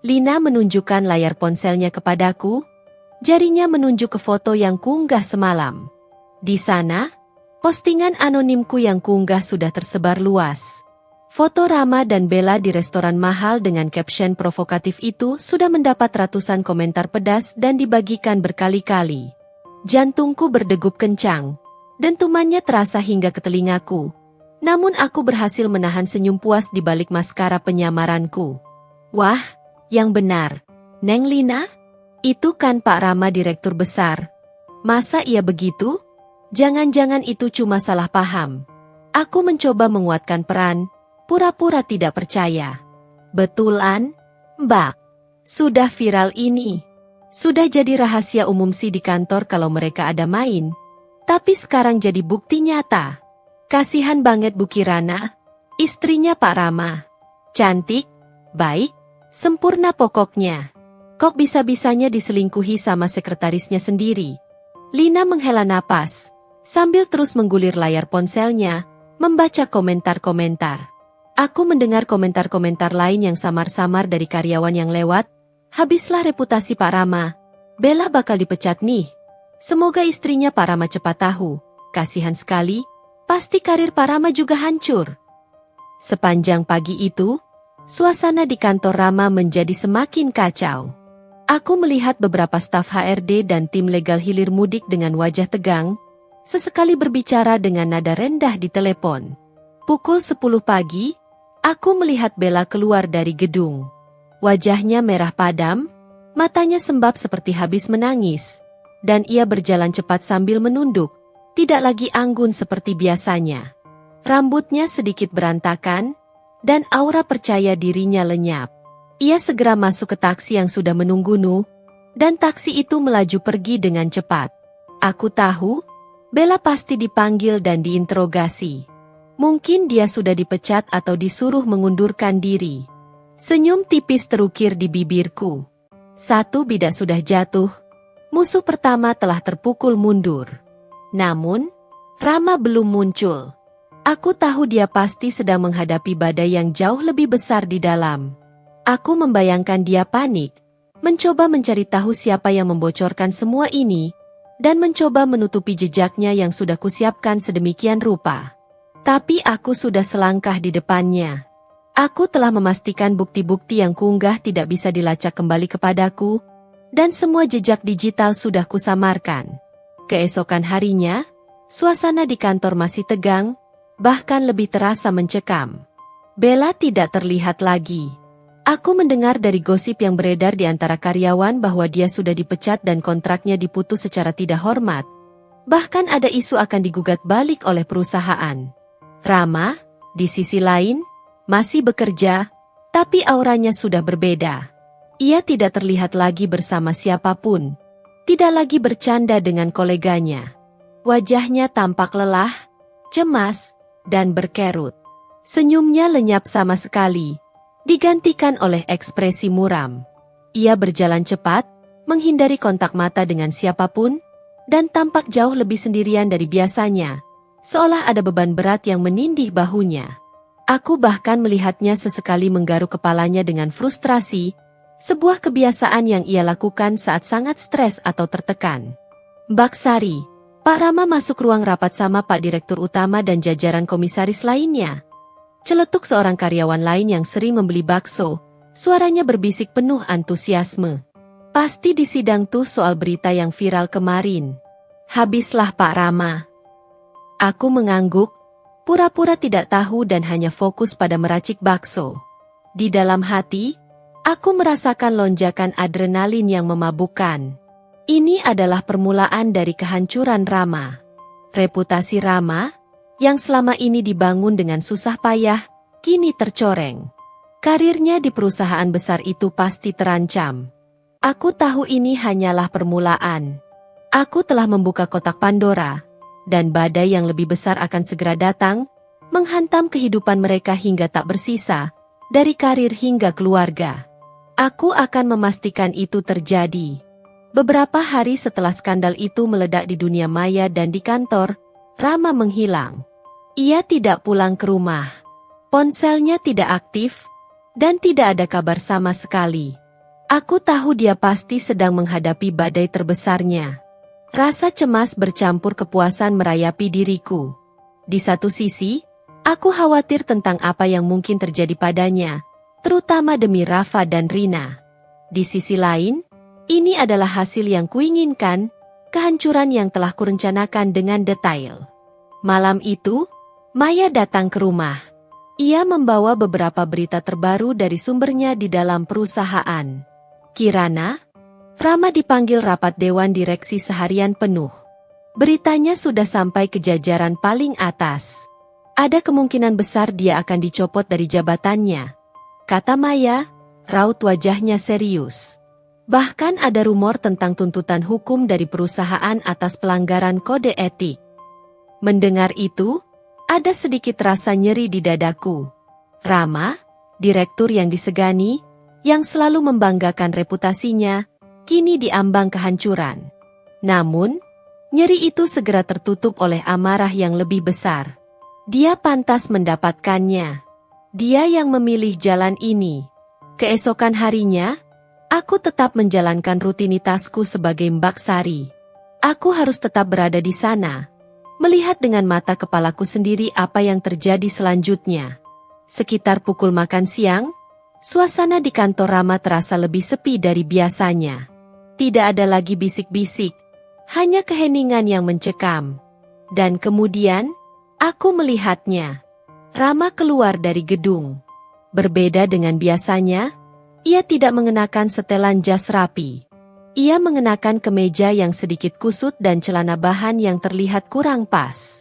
Lina menunjukkan layar ponselnya kepadaku. Jarinya menunjuk ke foto yang kuunggah semalam. Di sana, postingan anonimku yang kuunggah sudah tersebar luas. Foto Rama dan Bella di restoran mahal dengan caption provokatif itu sudah mendapat ratusan komentar pedas dan dibagikan berkali-kali. Jantungku berdegup kencang. Dentumannya terasa hingga ke telingaku. Namun aku berhasil menahan senyum puas di balik maskara penyamaranku. Wah, yang benar. Neng Lina? Itu kan Pak Rama direktur besar. Masa iya begitu? Jangan-jangan itu cuma salah paham. Aku mencoba menguatkan peran. Pura-pura tidak percaya. Betulan, Mbak. Sudah viral ini. Sudah jadi rahasia umum sih di kantor kalau mereka ada main. Tapi sekarang jadi bukti nyata. Kasihan banget Bu Kirana, istrinya Pak Rama. Cantik, baik, sempurna pokoknya. Kok bisa-bisanya diselingkuhi sama sekretarisnya sendiri? Lina menghela napas, sambil terus menggulir layar ponselnya, membaca komentar-komentar. Aku mendengar komentar-komentar lain yang samar-samar dari karyawan yang lewat. Habislah reputasi Pak Rama. Bella bakal dipecat nih. Semoga istrinya Pak Rama cepat tahu. Kasihan sekali, pasti karir Pak Rama juga hancur. Sepanjang pagi itu, suasana di kantor Rama menjadi semakin kacau. Aku melihat beberapa staf HRD dan tim legal hilir mudik dengan wajah tegang, sesekali berbicara dengan nada rendah di telepon. Pukul 10 pagi, aku melihat Bella keluar dari gedung. Wajahnya merah padam, matanya sembab seperti habis menangis, dan ia berjalan cepat sambil menunduk, tidak lagi anggun seperti biasanya. Rambutnya sedikit berantakan, dan aura percaya dirinya lenyap. Ia segera masuk ke taksi yang sudah menunggu, dan taksi itu melaju pergi dengan cepat. Aku tahu, Bella pasti dipanggil dan diinterogasi. Mungkin dia sudah dipecat atau disuruh mengundurkan diri. Senyum tipis terukir di bibirku. Satu bidak sudah jatuh, musuh pertama telah terpukul mundur. Namun, Rama belum muncul. Aku tahu dia pasti sedang menghadapi badai yang jauh lebih besar di dalam. Aku membayangkan dia panik, mencoba mencari tahu siapa yang membocorkan semua ini, dan mencoba menutupi jejaknya yang sudah kusiapkan sedemikian rupa. Tapi aku sudah selangkah di depannya. Aku telah memastikan bukti-bukti yang kuunggah tidak bisa dilacak kembali kepadaku, dan semua jejak digital sudah kusamarkan. Keesokan harinya, suasana di kantor masih tegang, bahkan lebih terasa mencekam. Bella tidak terlihat lagi. Aku mendengar dari gosip yang beredar di antara karyawan bahwa dia sudah dipecat dan kontraknya diputus secara tidak hormat. Bahkan ada isu akan digugat balik oleh perusahaan. Rama, di sisi lain, masih bekerja, tapi auranya sudah berbeda. Ia tidak terlihat lagi bersama siapapun, tidak lagi bercanda dengan koleganya. Wajahnya tampak lelah, cemas, dan berkerut. Senyumnya lenyap sama sekali, digantikan oleh ekspresi muram. Ia berjalan cepat, menghindari kontak mata dengan siapapun, dan tampak jauh lebih sendirian dari biasanya, seolah ada beban berat yang menindih bahunya. Aku bahkan melihatnya sesekali menggaruk kepalanya dengan frustrasi, sebuah kebiasaan yang ia lakukan saat sangat stres atau tertekan. Mbak Sari, Pak Rama masuk ruang rapat sama Pak Direktur Utama dan jajaran komisaris lainnya. Celetuk seorang karyawan lain yang sering membeli bakso, suaranya berbisik penuh antusiasme. Pasti di sidang tuh soal berita yang viral kemarin. Habislah Pak Rama. Aku mengangguk, pura-pura tidak tahu dan hanya fokus pada meracik bakso. Di dalam hati, aku merasakan lonjakan adrenalin yang memabukkan. Ini adalah permulaan dari kehancuran Rama. Reputasi Rama, yang selama ini dibangun dengan susah payah, kini tercoreng. Karirnya di perusahaan besar itu pasti terancam. Aku tahu ini hanyalah permulaan. Aku telah membuka kotak Pandora, dan badai yang lebih besar akan segera datang, menghantam kehidupan mereka hingga tak bersisa, dari karir hingga keluarga. Aku akan memastikan itu terjadi. Beberapa hari setelah skandal itu meledak di dunia maya dan di kantor, Rama menghilang. Ia tidak pulang ke rumah. Ponselnya tidak aktif, dan tidak ada kabar sama sekali. Aku tahu dia pasti sedang menghadapi badai terbesarnya. Rasa cemas bercampur kepuasan merayapi diriku. Di satu sisi, aku khawatir tentang apa yang mungkin terjadi padanya, terutama demi Rafa dan Rina. Di sisi lain, ini adalah hasil yang kuinginkan, kehancuran yang telah kurencanakan dengan detail. Malam itu, Maya datang ke rumah. Ia membawa beberapa berita terbaru dari sumbernya di dalam perusahaan. Kirana, Rama dipanggil rapat dewan direksi seharian penuh. Beritanya sudah sampai ke jajaran paling atas. Ada kemungkinan besar dia akan dicopot dari jabatannya, kata Maya, raut wajahnya serius. Bahkan ada rumor tentang tuntutan hukum dari perusahaan atas pelanggaran kode etik. Mendengar itu, ada sedikit rasa nyeri di dadaku. Rama, direktur yang disegani, yang selalu membanggakan reputasinya, kini diambang kehancuran. Namun, nyeri itu segera tertutup oleh amarah yang lebih besar. Dia pantas mendapatkannya. Dia yang memilih jalan ini. Keesokan harinya, aku tetap menjalankan rutinitasku sebagai Mbak Sari. Aku harus tetap berada di sana, melihat dengan mata kepalaku sendiri apa yang terjadi selanjutnya. Sekitar pukul makan siang, suasana di kantor Rama terasa lebih sepi dari biasanya. Tidak ada lagi bisik-bisik, hanya keheningan yang mencekam. Dan kemudian, aku melihatnya. Rama keluar dari gedung. Berbeda dengan biasanya, ia tidak mengenakan setelan jas rapi. Ia mengenakan kemeja yang sedikit kusut dan celana bahan yang terlihat kurang pas.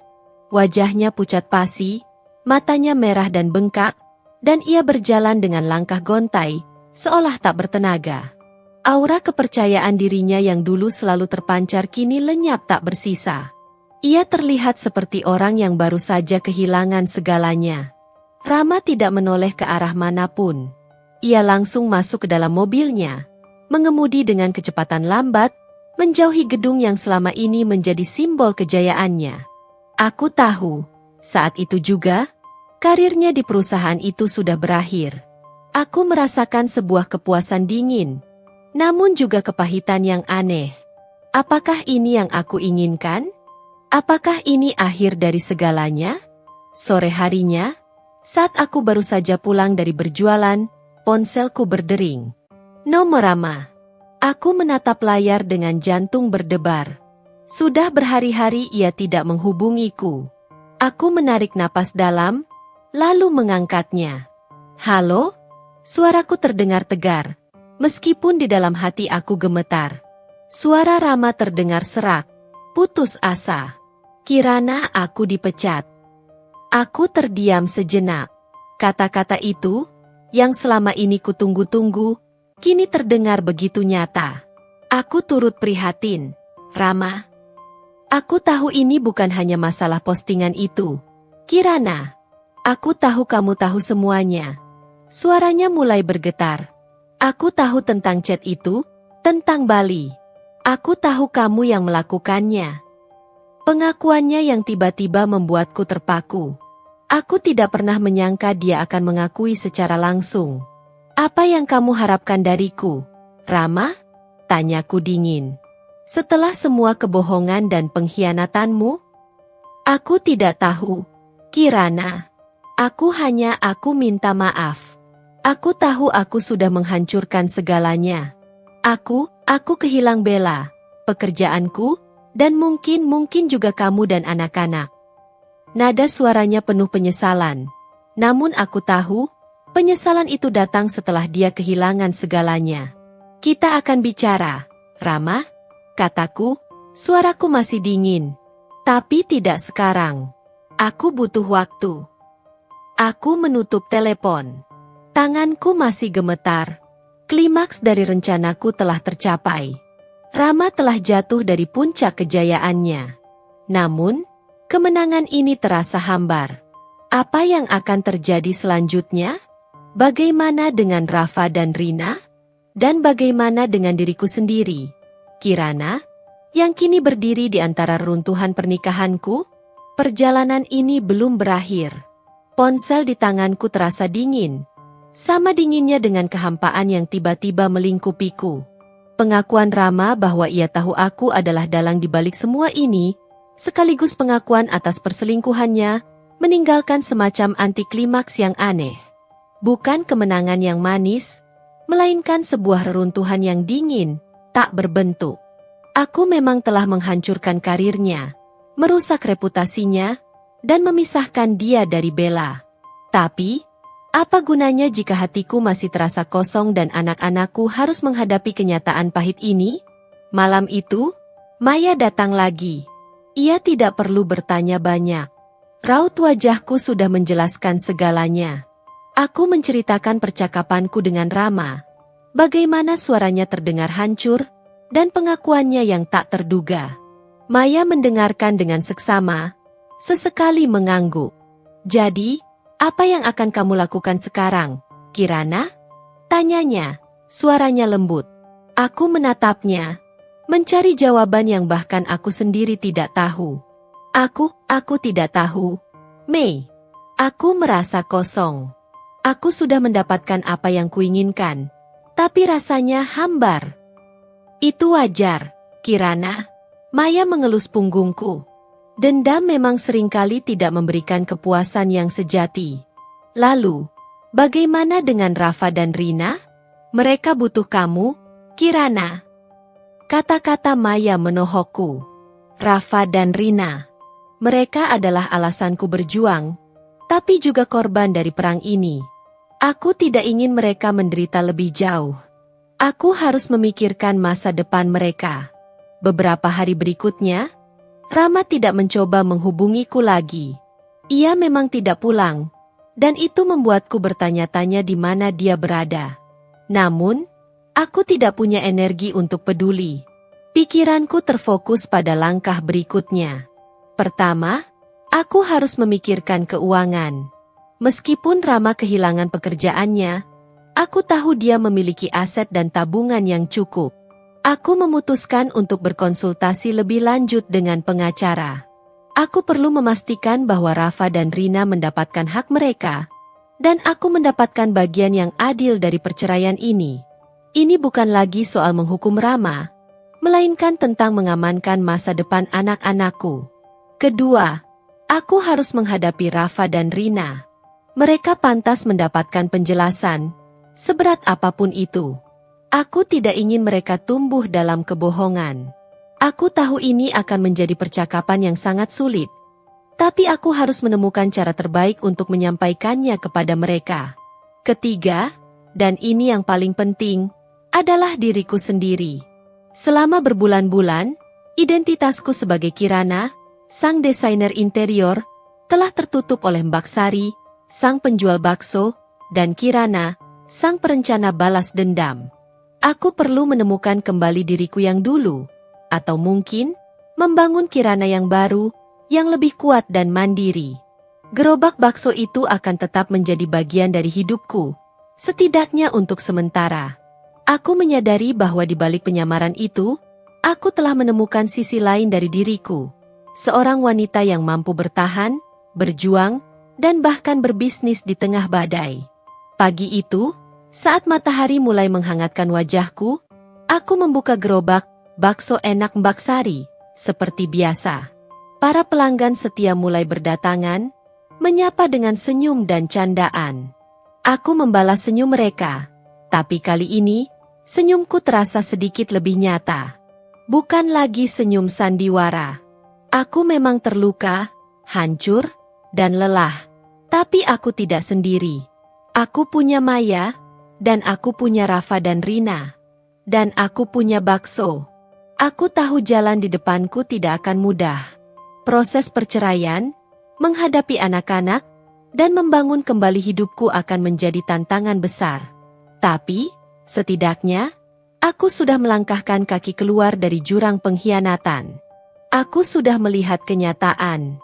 Wajahnya pucat pasi, matanya merah dan bengkak, dan ia berjalan dengan langkah gontai, seolah tak bertenaga. Aura kepercayaan dirinya yang dulu selalu terpancar kini lenyap tak bersisa. Ia terlihat seperti orang yang baru saja kehilangan segalanya. Rama tidak menoleh ke arah manapun. Ia langsung masuk ke dalam mobilnya, mengemudi dengan kecepatan lambat, menjauhi gedung yang selama ini menjadi simbol kejayaannya. Aku tahu, saat itu juga, karirnya di perusahaan itu sudah berakhir. Aku merasakan sebuah kepuasan dingin, namun juga kepahitan yang aneh. Apakah ini yang aku inginkan? Apakah ini akhir dari segalanya? Sore harinya, saat aku baru saja pulang dari berjualan, ponselku berdering. Nomor Rama. Aku menatap layar dengan jantung berdebar. Sudah berhari-hari ia tidak menghubungiku. Aku menarik napas dalam, lalu mengangkatnya. Halo? Suaraku terdengar tegar, meskipun di dalam hati aku gemetar. Suara Rama terdengar serak, putus asa. Kirana, aku dipecat. Aku terdiam sejenak. Kata-kata itu, yang selama ini kutunggu-tunggu, kini terdengar begitu nyata. Aku turut prihatin. Rama, aku tahu ini bukan hanya masalah postingan itu. Kirana, aku tahu kamu tahu semuanya. Suaranya mulai bergetar. Aku tahu tentang chat itu, tentang Bali. Aku tahu kamu yang melakukannya. Pengakuannya yang tiba-tiba membuatku terpaku. Aku tidak pernah menyangka dia akan mengakui secara langsung. Apa yang kamu harapkan dariku, Rama? Tanyaku dingin. Setelah semua kebohongan dan pengkhianatanmu? Aku tidak tahu, Kirana. Aku minta maaf. Aku tahu aku sudah menghancurkan segalanya. Aku kehilang Bella, pekerjaanku, dan mungkin juga kamu dan anak-anak. Nada suaranya penuh penyesalan. Namun aku tahu, Penyesalan itu datang setelah dia kehilangan segalanya. Kita akan bicara, Rama, kataku, suaraku masih dingin. Tapi tidak sekarang. Aku butuh waktu. Aku menutup telepon. Tanganku masih gemetar. Klimaks dari rencanaku telah tercapai. Rama telah jatuh dari puncak kejayaannya. Namun, kemenangan ini terasa hambar. Apa yang akan terjadi selanjutnya? Bagaimana dengan Rafa dan Rina? Dan bagaimana dengan diriku sendiri, Kirana, yang kini berdiri di antara reruntuhan pernikahanku? Perjalanan ini belum berakhir. Ponsel di tanganku terasa dingin. Sama dinginnya dengan kehampaan yang tiba-tiba melingkupiku. Pengakuan Rama bahwa ia tahu aku adalah dalang di balik semua ini, sekaligus pengakuan atas perselingkuhannya, meninggalkan semacam antiklimaks yang aneh. Bukan kemenangan yang manis, melainkan sebuah reruntuhan yang dingin, tak berbentuk. Aku memang telah menghancurkan karirnya, merusak reputasinya, dan memisahkan dia dari Bella. Tapi, apa gunanya jika hatiku masih terasa kosong dan anak-anakku harus menghadapi kenyataan pahit ini? Malam itu, Maya datang lagi. Ia tidak perlu bertanya banyak. Raut wajahku sudah menjelaskan segalanya. Aku menceritakan percakapanku dengan Rama, bagaimana suaranya terdengar hancur, dan pengakuannya yang tak terduga. Maya mendengarkan dengan seksama, sesekali mengangguk. Jadi, apa yang akan kamu lakukan sekarang, Kirana? Tanyanya, suaranya lembut. Aku menatapnya, mencari jawaban yang bahkan aku sendiri tidak tahu. Aku tidak tahu, Mei. Aku merasa kosong. Aku sudah mendapatkan apa yang kuinginkan, tapi rasanya hambar. Itu wajar, Kirana. Maya mengelus punggungku. Dendam memang seringkali tidak memberikan kepuasan yang sejati. Lalu, bagaimana dengan Rafa dan Rina? Mereka butuh kamu, Kirana. Kata-kata Maya menohokku. Rafa dan Rina. Mereka adalah alasanku berjuang, tapi juga korban dari perang ini. Aku tidak ingin mereka menderita lebih jauh. Aku harus memikirkan masa depan mereka. Beberapa hari berikutnya, Rama tidak mencoba menghubungiku lagi. Ia memang tidak pulang, dan itu membuatku bertanya-tanya di mana dia berada. Namun, aku tidak punya energi untuk peduli. Pikiranku terfokus pada langkah berikutnya. Pertama, aku harus memikirkan keuangan. Meskipun Rama kehilangan pekerjaannya, aku tahu dia memiliki aset dan tabungan yang cukup. Aku memutuskan untuk berkonsultasi lebih lanjut dengan pengacara. Aku perlu memastikan bahwa Rafa dan Rina mendapatkan hak mereka, dan aku mendapatkan bagian yang adil dari perceraian ini. Ini bukan lagi soal menghukum Rama, melainkan tentang mengamankan masa depan anak-anakku. Kedua, aku harus menghadapi Rafa dan Rina. Mereka pantas mendapatkan penjelasan, seberat apapun itu. Aku tidak ingin mereka tumbuh dalam kebohongan. Aku tahu ini akan menjadi percakapan yang sangat sulit, tapi aku harus menemukan cara terbaik untuk menyampaikannya kepada mereka. Ketiga, dan ini yang paling penting, adalah diriku sendiri. Selama berbulan-bulan, identitasku sebagai Kirana, sang desainer interior, telah tertutup oleh Mbak Sari, sang penjual bakso, dan Kirana, sang perencana balas dendam. Aku perlu menemukan kembali diriku yang dulu, atau mungkin membangun Kirana yang baru, yang lebih kuat dan mandiri. Gerobak bakso itu akan tetap menjadi bagian dari hidupku, setidaknya untuk sementara. Aku menyadari bahwa di balik penyamaran itu, aku telah menemukan sisi lain dari diriku. Seorang wanita yang mampu bertahan, berjuang, dan bahkan berbisnis di tengah badai. Pagi itu, saat matahari mulai menghangatkan wajahku, aku membuka gerobak bakso enak Mbak Sari, seperti biasa. Para pelanggan setia mulai berdatangan, menyapa dengan senyum dan candaan. Aku membalas senyum mereka, tapi kali ini, senyumku terasa sedikit lebih nyata. Bukan lagi senyum sandiwara. Aku memang terluka, hancur, dan lelah. Tapi aku tidak sendiri. Aku punya Maya, dan aku punya Rafa dan Rina. Dan aku punya bakso. Aku tahu jalan di depanku tidak akan mudah. Proses perceraian, menghadapi anak-anak, dan membangun kembali hidupku akan menjadi tantangan besar. Tapi, setidaknya, aku sudah melangkahkan kaki keluar dari jurang pengkhianatan. Aku sudah melihat kenyataan.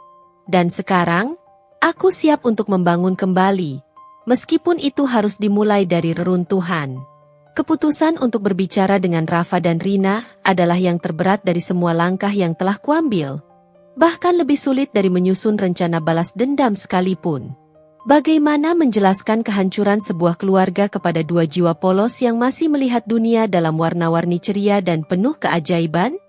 Dan sekarang, aku siap untuk membangun kembali, meskipun itu harus dimulai dari reruntuhan. Keputusan untuk berbicara dengan Rafa dan Rina adalah yang terberat dari semua langkah yang telah kuambil. Bahkan lebih sulit dari menyusun rencana balas dendam sekalipun. Bagaimana menjelaskan kehancuran sebuah keluarga kepada dua jiwa polos yang masih melihat dunia dalam warna-warni ceria dan penuh keajaiban?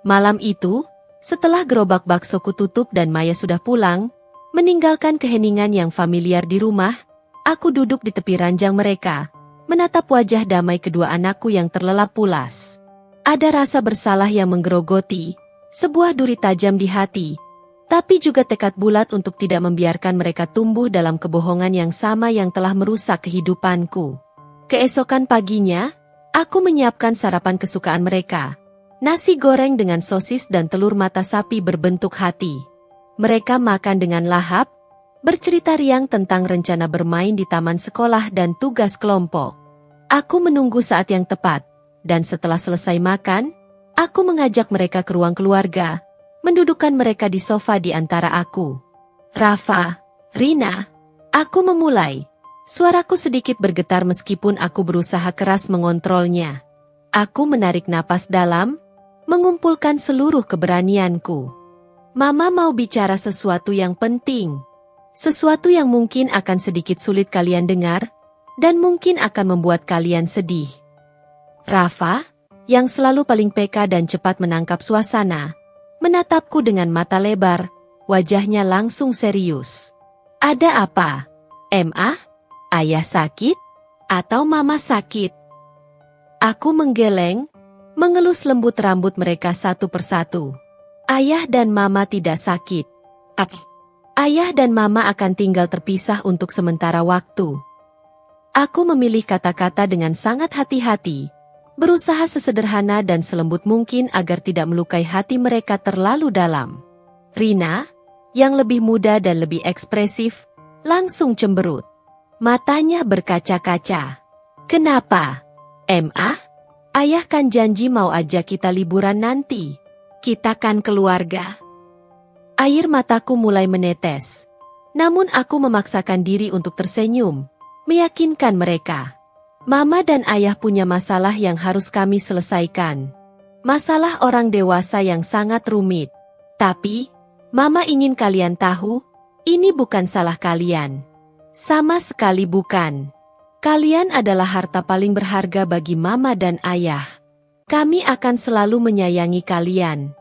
Malam itu, setelah gerobak baksoku tutup dan Maya sudah pulang, meninggalkan keheningan yang familiar di rumah, aku duduk di tepi ranjang mereka, menatap wajah damai kedua anakku yang terlelap pulas. Ada rasa bersalah yang menggerogoti, sebuah duri tajam di hati, tapi juga tekad bulat untuk tidak membiarkan mereka tumbuh dalam kebohongan yang sama yang telah merusak kehidupanku. Keesokan paginya, aku menyiapkan sarapan kesukaan mereka, nasi goreng dengan sosis dan telur mata sapi berbentuk hati. Mereka makan dengan lahap, bercerita riang tentang rencana bermain di taman sekolah dan tugas kelompok. Aku menunggu saat yang tepat, dan setelah selesai makan, aku mengajak mereka ke ruang keluarga, mendudukkan mereka di sofa di antara aku. Rafa, Rina, aku memulai. Suaraku sedikit bergetar meskipun aku berusaha keras mengontrolnya. Aku menarik napas dalam, mengumpulkan seluruh keberanianku. Mama mau bicara sesuatu yang penting. Sesuatu yang mungkin akan sedikit sulit kalian dengar, dan mungkin akan membuat kalian sedih. Rafa, yang selalu paling peka dan cepat menangkap suasana, menatapku dengan mata lebar, wajahnya langsung serius. Ada apa? Ma? Ayah sakit? Atau mama sakit? Aku menggeleng, mengelus lembut rambut mereka satu persatu. Ayah dan mama tidak sakit. Ayah dan mama akan tinggal terpisah untuk sementara waktu. Aku memilih kata-kata dengan sangat hati-hati, berusaha sesederhana dan selembut mungkin agar tidak melukai hati mereka terlalu dalam. Rina, yang lebih muda dan lebih ekspresif, langsung cemberut. Matanya berkaca-kaca. Kenapa? Ma? Ayah kan janji mau ajak kita liburan nanti. Kita kan keluarga. Air mataku mulai menetes. Namun aku memaksakan diri untuk tersenyum, meyakinkan mereka. Mama dan ayah punya masalah yang harus kami selesaikan. Masalah orang dewasa yang sangat rumit. Tapi, Mama ingin kalian tahu, ini bukan salah kalian. Sama sekali bukan. Kalian adalah harta paling berharga bagi Mama dan ayah. Kami akan selalu menyayangi kalian.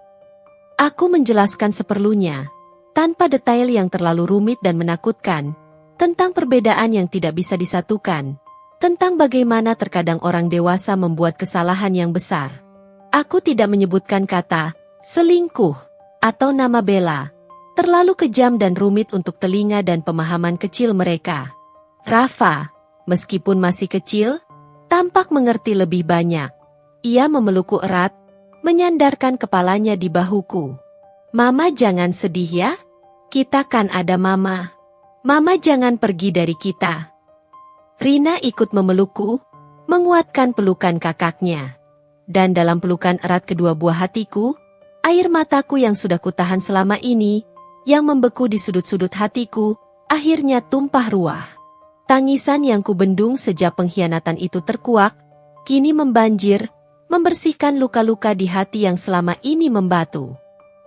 Aku menjelaskan seperlunya, tanpa detail yang terlalu rumit dan menakutkan, tentang perbedaan yang tidak bisa disatukan, tentang bagaimana terkadang orang dewasa membuat kesalahan yang besar. Aku tidak menyebutkan kata selingkuh atau nama bela, terlalu kejam dan rumit untuk telinga dan pemahaman kecil mereka. Rafa, meskipun masih kecil, tampak mengerti lebih banyak. Ia memelukku erat, menyandarkan kepalanya di bahuku. Mama jangan sedih ya, kita kan ada Mama. Mama jangan pergi dari kita. Rina ikut memelukku, menguatkan pelukan kakaknya. Dan dalam pelukan erat kedua buah hatiku, air mataku yang sudah kutahan selama ini, yang membeku di sudut-sudut hatiku, akhirnya tumpah ruah. Tangisan yang kubendung sejak pengkhianatan itu terkuak, kini membanjir, membersihkan luka-luka di hati yang selama ini membatu.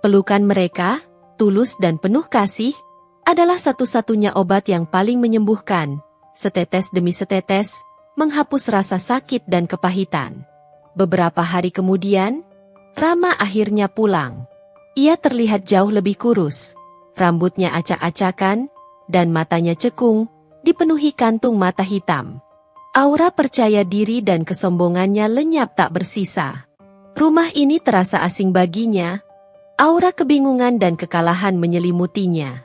Pelukan mereka, tulus dan penuh kasih, adalah satu-satunya obat yang paling menyembuhkan, setetes demi setetes, menghapus rasa sakit dan kepahitan. Beberapa hari kemudian, Rama akhirnya pulang. Ia terlihat jauh lebih kurus, rambutnya acak-acakan, dan matanya cekung, dipenuhi kantung mata hitam. Aura percaya diri dan kesombongannya lenyap tak bersisa. Rumah ini terasa asing baginya, aura kebingungan dan kekalahan menyelimutinya.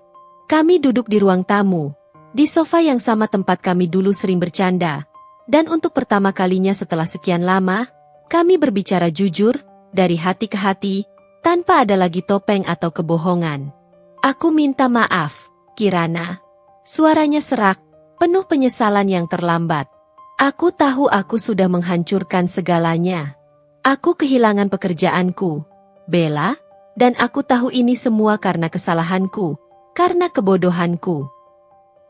Kami duduk di ruang tamu, Di sofa yang sama tempat kami dulu sering bercanda. Dan untuk pertama kalinya setelah sekian lama, kami berbicara jujur, dari hati ke hati, tanpa ada lagi topeng atau kebohongan. Aku minta maaf, Kirana. Suaranya serak, penuh penyesalan yang terlambat. Aku tahu aku sudah menghancurkan segalanya. Aku kehilangan pekerjaanku, Bella, dan aku tahu ini semua karena kesalahanku, karena kebodohanku.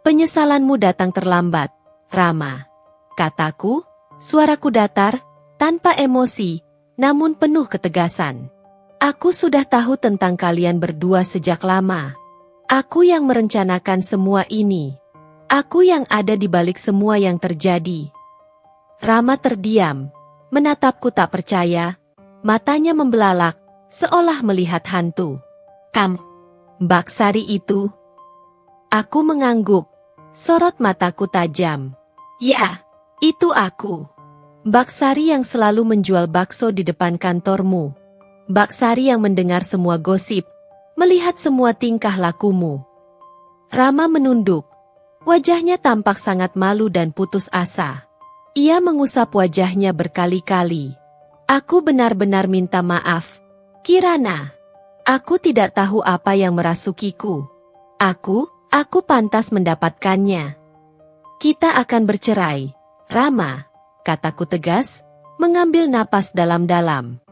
Penyesalanmu datang terlambat, Rama. Kataku, suaraku datar, tanpa emosi, namun penuh ketegasan. Aku sudah tahu tentang kalian berdua sejak lama. Aku yang merencanakan semua ini. Aku yang ada di balik semua yang terjadi. Rama terdiam, menatapku tak percaya, matanya membelalak, seolah melihat hantu. Mbak Sari itu? Aku mengangguk, sorot mataku tajam. Ya, itu aku. Mbak Sari yang selalu menjual bakso di depan kantormu. Mbak Sari yang mendengar semua gosip, melihat semua tingkah lakumu. Rama menunduk. Wajahnya tampak sangat malu dan putus asa. Ia mengusap wajahnya berkali-kali. Aku benar-benar minta maaf, Kirana. Aku tidak tahu apa yang merasukiku. Aku pantas mendapatkannya. Kita akan bercerai, Rama, kataku tegas, mengambil napas dalam-dalam.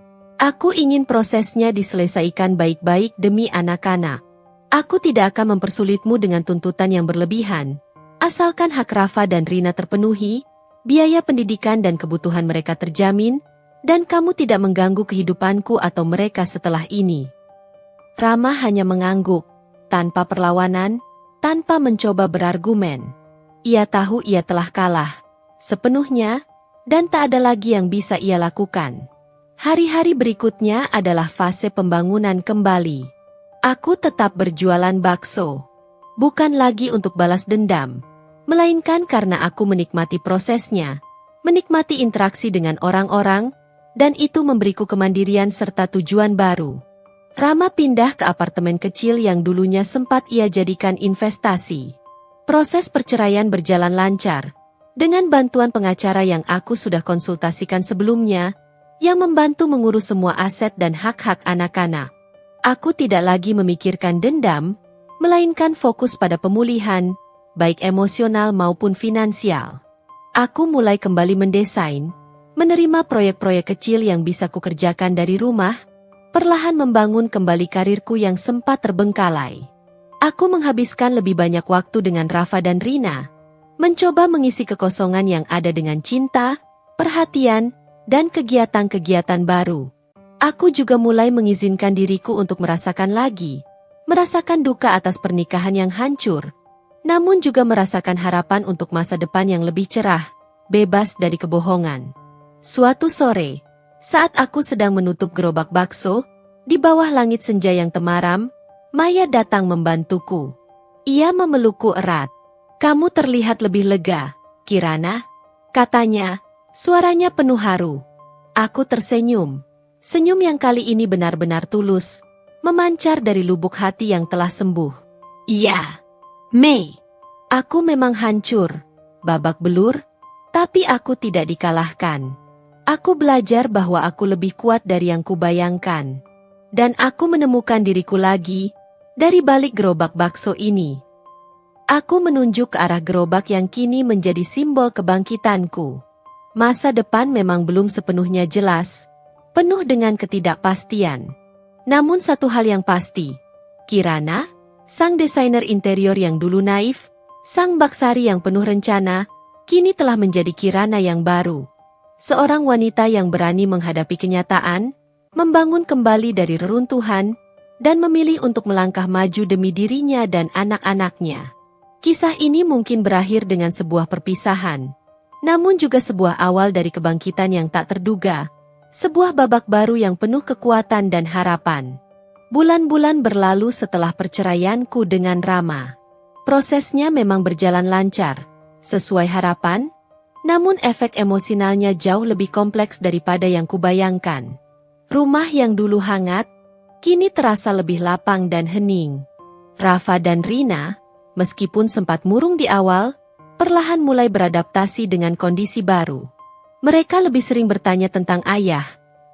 Aku ingin prosesnya diselesaikan baik-baik demi anak-anak. Aku tidak akan mempersulitmu dengan tuntutan yang berlebihan. Asalkan hak Rafa dan Rina terpenuhi, biaya pendidikan dan kebutuhan mereka terjamin, dan kamu tidak mengganggu kehidupanku atau mereka setelah ini. Rama hanya mengangguk, tanpa perlawanan, tanpa mencoba berargumen. Ia tahu ia telah kalah, sepenuhnya, dan tak ada lagi yang bisa ia lakukan. Hari-hari berikutnya adalah fase pembangunan kembali. Aku tetap berjualan bakso. Bukan lagi untuk balas dendam, melainkan karena aku menikmati prosesnya, menikmati interaksi dengan orang-orang, dan itu memberiku kemandirian serta tujuan baru. Rama pindah ke apartemen kecil yang dulunya sempat ia jadikan investasi. Proses perceraian berjalan lancar, dengan bantuan pengacara yang aku sudah konsultasikan sebelumnya, yang membantu mengurus semua aset dan hak-hak anak-anak. Aku tidak lagi memikirkan dendam, melainkan fokus pada pemulihan, baik emosional maupun finansial. Aku mulai kembali mendesain, menerima proyek-proyek kecil yang bisa kukerjakan dari rumah, perlahan membangun kembali karirku yang sempat terbengkalai. Aku menghabiskan lebih banyak waktu dengan Rafa dan Rina, mencoba mengisi kekosongan yang ada dengan cinta, perhatian, dan kegiatan-kegiatan baru. Aku juga mulai mengizinkan diriku untuk merasakan duka atas pernikahan yang hancur, namun juga merasakan harapan untuk masa depan yang lebih cerah, bebas dari kebohongan. Suatu sore, saat aku sedang menutup gerobak bakso, di bawah langit senja yang temaram, Maya datang membantuku. Ia memelukku erat. Kamu terlihat lebih lega, Kirana, katanya, suaranya penuh haru. Aku tersenyum. Senyum yang kali ini benar-benar tulus, memancar dari lubuk hati yang telah sembuh. Iya, Mei. Aku memang hancur, babak belur, tapi aku tidak dikalahkan. Aku belajar bahwa aku lebih kuat dari yang kubayangkan. Dan aku menemukan diriku lagi, dari balik gerobak bakso ini. Aku menunjuk ke arah gerobak yang kini menjadi simbol kebangkitanku. Masa depan memang belum sepenuhnya jelas, penuh dengan ketidakpastian. Namun satu hal yang pasti, Kirana, sang desainer interior yang dulu naif, sang Baksari yang penuh rencana, kini telah menjadi Kirana yang baru. Seorang wanita yang berani menghadapi kenyataan, membangun kembali dari reruntuhan, dan memilih untuk melangkah maju demi dirinya dan anak-anaknya. Kisah ini mungkin berakhir dengan sebuah perpisahan, namun juga sebuah awal dari kebangkitan yang tak terduga, sebuah babak baru yang penuh kekuatan dan harapan. Bulan-bulan berlalu setelah perceraianku dengan Rama. Prosesnya memang berjalan lancar, sesuai harapan, namun efek emosionalnya jauh lebih kompleks daripada yang kubayangkan. Rumah yang dulu hangat, kini terasa lebih lapang dan hening. Rafa dan Rina, meskipun sempat murung di awal, perlahan mulai beradaptasi dengan kondisi baru. Mereka lebih sering bertanya tentang ayah,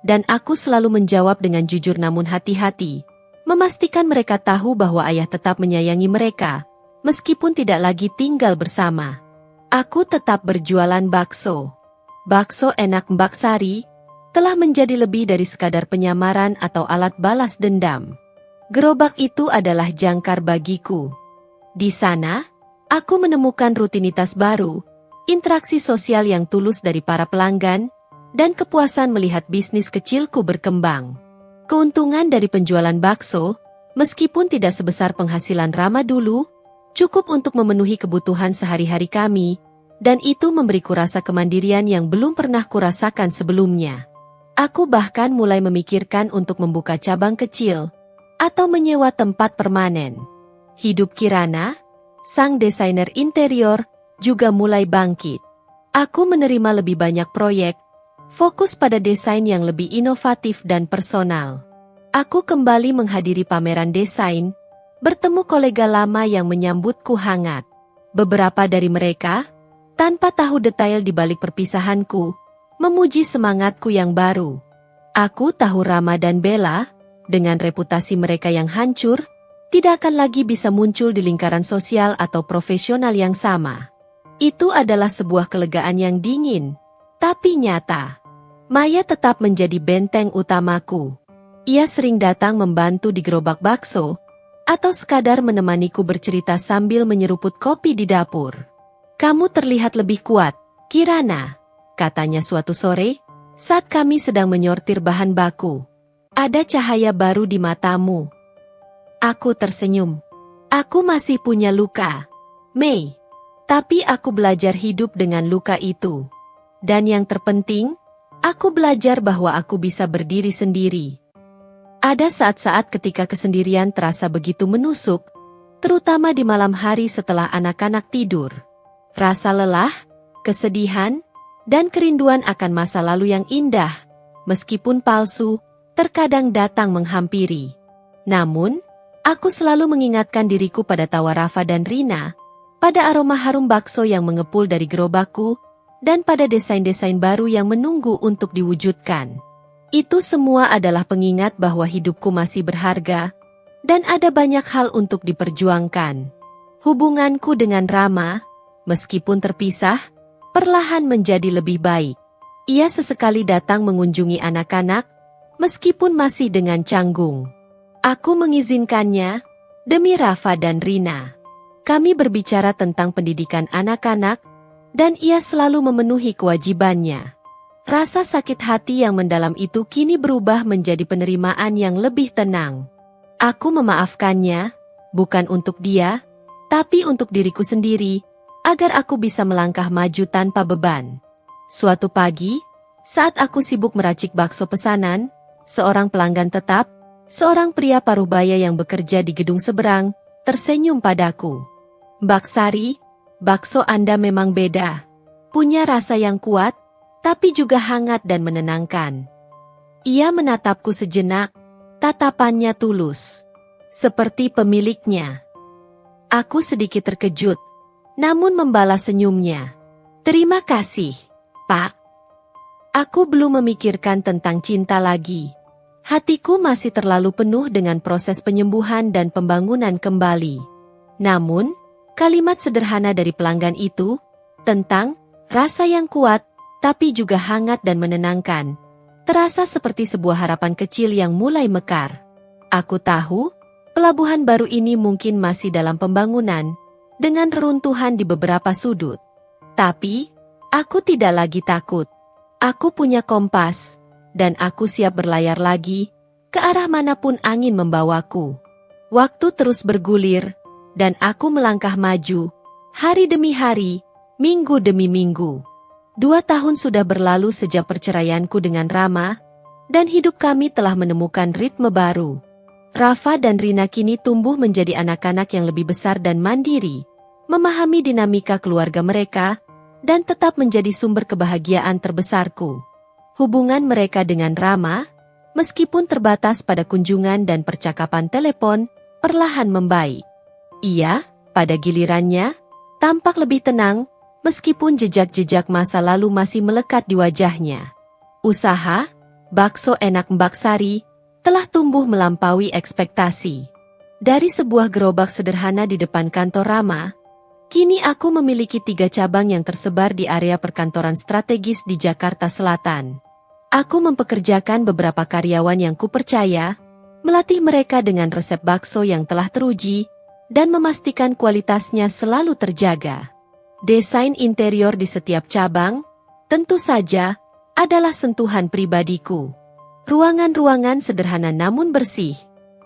dan aku selalu menjawab dengan jujur namun hati-hati, memastikan mereka tahu bahwa ayah tetap menyayangi mereka, meskipun tidak lagi tinggal bersama. Aku tetap berjualan bakso. Bakso enak Mbak Sari telah menjadi lebih dari sekadar penyamaran atau alat balas dendam. Gerobak itu adalah jangkar bagiku. Di sana, aku menemukan rutinitas baru, interaksi sosial yang tulus dari para pelanggan, dan kepuasan melihat bisnis kecilku berkembang. Keuntungan dari penjualan bakso, meskipun tidak sebesar penghasilan Rama dulu, cukup untuk memenuhi kebutuhan sehari-hari kami, dan itu memberiku rasa kemandirian yang belum pernah kurasakan sebelumnya. Aku bahkan mulai memikirkan untuk membuka cabang kecil, atau menyewa tempat permanen. Hidup Kirana, sang desainer interior, juga mulai bangkit. Aku menerima lebih banyak proyek, fokus pada desain yang lebih inovatif dan personal. Aku kembali menghadiri pameran desain, bertemu kolega lama yang menyambutku hangat. Beberapa dari mereka, tanpa tahu detail di balik perpisahanku, memuji semangatku yang baru. Aku tahu Rama dan Bella, dengan reputasi mereka yang hancur, tidak akan lagi bisa muncul di lingkaran sosial atau profesional yang sama. Itu adalah sebuah kelegaan yang dingin, tapi nyata. Maya tetap menjadi benteng utamaku. Ia sering datang membantu di gerobak bakso, atau sekadar menemaniku bercerita sambil menyeruput kopi di dapur. "Kamu terlihat lebih kuat, Kirana," katanya suatu sore, saat kami sedang menyortir bahan baku. "Ada cahaya baru di matamu." Aku tersenyum. "Aku masih punya luka, Mei. Tapi aku belajar hidup dengan luka itu. Dan yang terpenting, aku belajar bahwa aku bisa berdiri sendiri." Ada saat-saat ketika kesendirian terasa begitu menusuk, terutama di malam hari setelah anak-anak tidur. Rasa lelah, kesedihan, dan kerinduan akan masa lalu yang indah, meskipun palsu, terkadang datang menghampiri. Namun, aku selalu mengingatkan diriku pada tawa Rafa dan Rina, pada aroma harum bakso yang mengepul dari gerobakku, dan pada desain-desain baru yang menunggu untuk diwujudkan. Itu semua adalah pengingat bahwa hidupku masih berharga, dan ada banyak hal untuk diperjuangkan. Hubunganku dengan Rama, meskipun terpisah, perlahan menjadi lebih baik. Ia sesekali datang mengunjungi anak-anak, meskipun masih dengan canggung. Aku mengizinkannya, demi Rafa dan Rina. Kami berbicara tentang pendidikan anak-anak, dan ia selalu memenuhi kewajibannya. Rasa sakit hati yang mendalam itu kini berubah menjadi penerimaan yang lebih tenang. Aku memaafkannya, bukan untuk dia, tapi untuk diriku sendiri, agar aku bisa melangkah maju tanpa beban. Suatu pagi, saat aku sibuk meracik bakso pesanan, seorang pelanggan tetap, seorang pria paruh-baya yang bekerja di gedung seberang, tersenyum padaku. "Mbak Sari, bakso Anda memang beda. Punya rasa yang kuat, tapi juga hangat dan menenangkan." Ia menatapku sejenak, tatapannya tulus, seperti pemiliknya. Aku sedikit terkejut, namun membalas senyumnya. "Terima kasih, Pak." Aku belum memikirkan tentang cinta lagi. Hatiku masih terlalu penuh dengan proses penyembuhan dan pembangunan kembali. Namun, kalimat sederhana dari pelanggan itu, tentang rasa yang kuat, tapi juga hangat dan menenangkan, terasa seperti sebuah harapan kecil yang mulai mekar. Aku tahu, pelabuhan baru ini mungkin masih dalam pembangunan, dengan reruntuhan di beberapa sudut. Tapi, aku tidak lagi takut. Aku punya kompas, dan aku siap berlayar lagi, ke arah manapun angin membawaku. Waktu terus bergulir, dan aku melangkah maju, hari demi hari, minggu demi minggu. 2 tahun sudah berlalu sejak perceraianku dengan Rama, dan hidup kami telah menemukan ritme baru. Rafa dan Rina kini tumbuh menjadi anak-anak yang lebih besar dan mandiri, memahami dinamika keluarga mereka, dan tetap menjadi sumber kebahagiaan terbesarku. Hubungan mereka dengan Rama, meskipun terbatas pada kunjungan dan percakapan telepon, perlahan membaik. Ia, pada gilirannya, tampak lebih tenang, meskipun jejak-jejak masa lalu masih melekat di wajahnya. Usaha bakso enak Mbak Sari telah tumbuh melampaui ekspektasi. Dari sebuah gerobak sederhana di depan kantor Rama, kini aku memiliki 3 cabang yang tersebar di area perkantoran strategis di Jakarta Selatan. Aku mempekerjakan beberapa karyawan yang kupercaya, melatih mereka dengan resep bakso yang telah teruji, dan memastikan kualitasnya selalu terjaga. Desain interior di setiap cabang, tentu saja, adalah sentuhan pribadiku. Ruangan-ruangan sederhana namun bersih,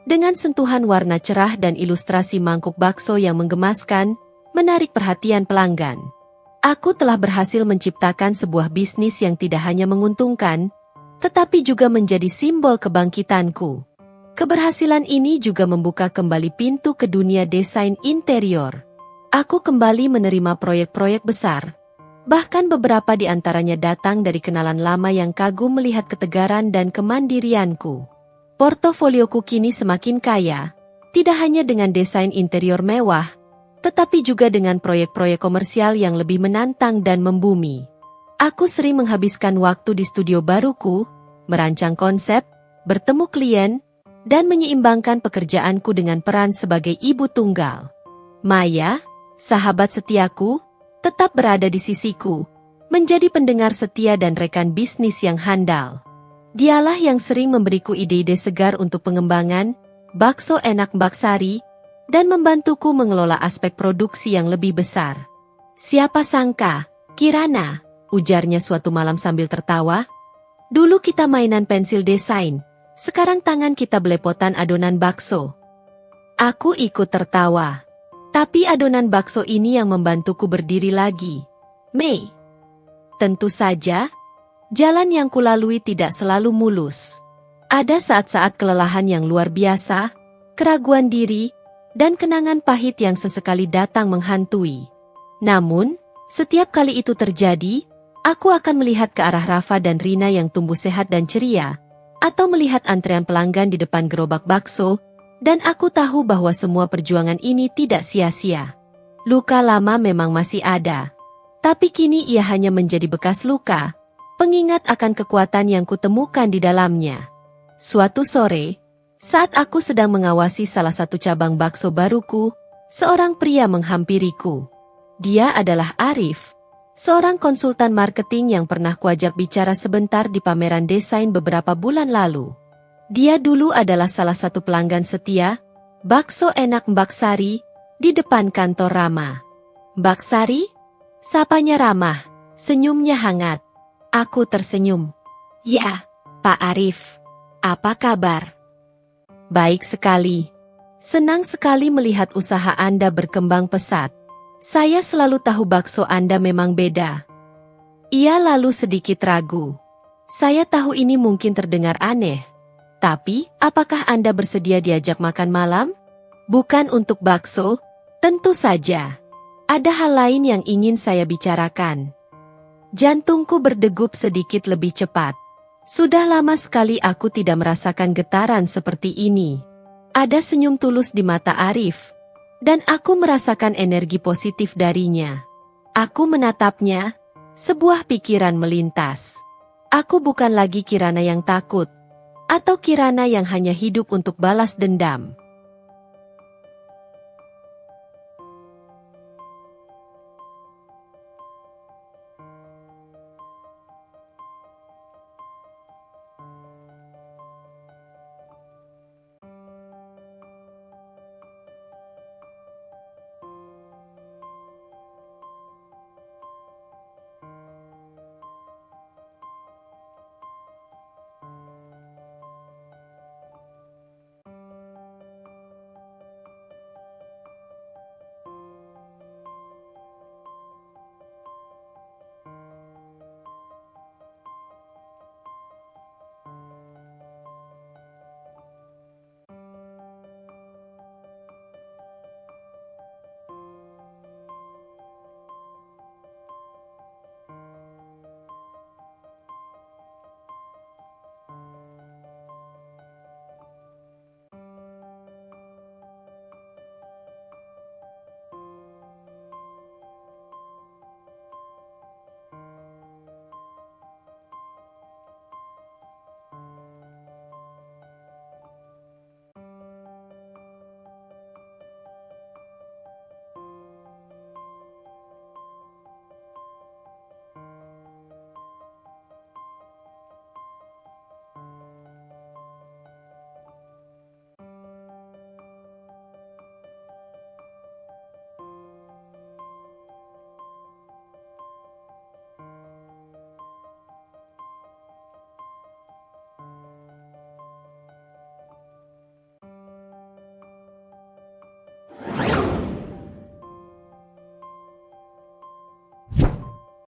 dengan sentuhan warna cerah dan ilustrasi mangkuk bakso yang menggemaskan, menarik perhatian pelanggan. Aku telah berhasil menciptakan sebuah bisnis yang tidak hanya menguntungkan, tetapi juga menjadi simbol kebangkitanku. Keberhasilan ini juga membuka kembali pintu ke dunia desain interior. Aku kembali menerima proyek-proyek besar. Bahkan beberapa di antaranya datang dari kenalan lama yang kagum melihat ketegaran dan kemandirianku. Portofolioku kini semakin kaya, tidak hanya dengan desain interior mewah, tetapi juga dengan proyek-proyek komersial yang lebih menantang dan membumi. Aku sering menghabiskan waktu di studio baruku, merancang konsep, bertemu klien, dan menyeimbangkan pekerjaanku dengan peran sebagai ibu tunggal. Maya, sahabat setiaku, tetap berada di sisiku, menjadi pendengar setia dan rekan bisnis yang handal. Dialah yang sering memberiku ide-ide segar untuk pengembangan bakso enak Mbak Sari, dan membantuku mengelola aspek produksi yang lebih besar. Siapa sangka, Kirana, ujarnya suatu malam sambil tertawa. Dulu kita mainan pensil desain, sekarang tangan kita belepotan adonan bakso. Aku ikut tertawa. Tapi adonan bakso ini yang membantuku berdiri lagi. Mei. Tentu saja, jalan yang kulalui tidak selalu mulus. Ada saat-saat kelelahan yang luar biasa, keraguan diri, dan kenangan pahit yang sesekali datang menghantui. Namun, setiap kali itu terjadi, aku akan melihat ke arah Rafa dan Rina yang tumbuh sehat dan ceria, atau melihat antrean pelanggan di depan gerobak bakso, dan aku tahu bahwa semua perjuangan ini tidak sia-sia. Luka lama memang masih ada, tapi kini ia hanya menjadi bekas luka, pengingat akan kekuatan yang kutemukan di dalamnya. Suatu sore, saat aku sedang mengawasi salah satu cabang bakso baruku, seorang pria menghampiriku. Dia adalah Arif, seorang konsultan marketing yang pernah kuajak bicara sebentar di pameran desain beberapa bulan lalu. Dia dulu adalah salah satu pelanggan setia, bakso enak Mbak Sari, di depan kantor Rama. Mbak Sari? Sapanya ramah, senyumnya hangat. Aku tersenyum. Ya, Pak Arif. Apa kabar? Baik sekali. Senang sekali melihat usaha Anda berkembang pesat. Saya selalu tahu bakso Anda memang beda. Ia lalu sedikit ragu. Saya tahu ini mungkin terdengar aneh. Tapi, apakah Anda bersedia diajak makan malam? Bukan untuk bakso, tentu saja. Ada hal lain yang ingin saya bicarakan. Jantungku berdegup sedikit lebih cepat. Sudah lama sekali aku tidak merasakan getaran seperti ini. Ada senyum tulus di mata Arif, dan aku merasakan energi positif darinya. Aku menatapnya, sebuah pikiran melintas. Aku bukan lagi Kirana yang takut, atau Kirana yang hanya hidup untuk balas dendam.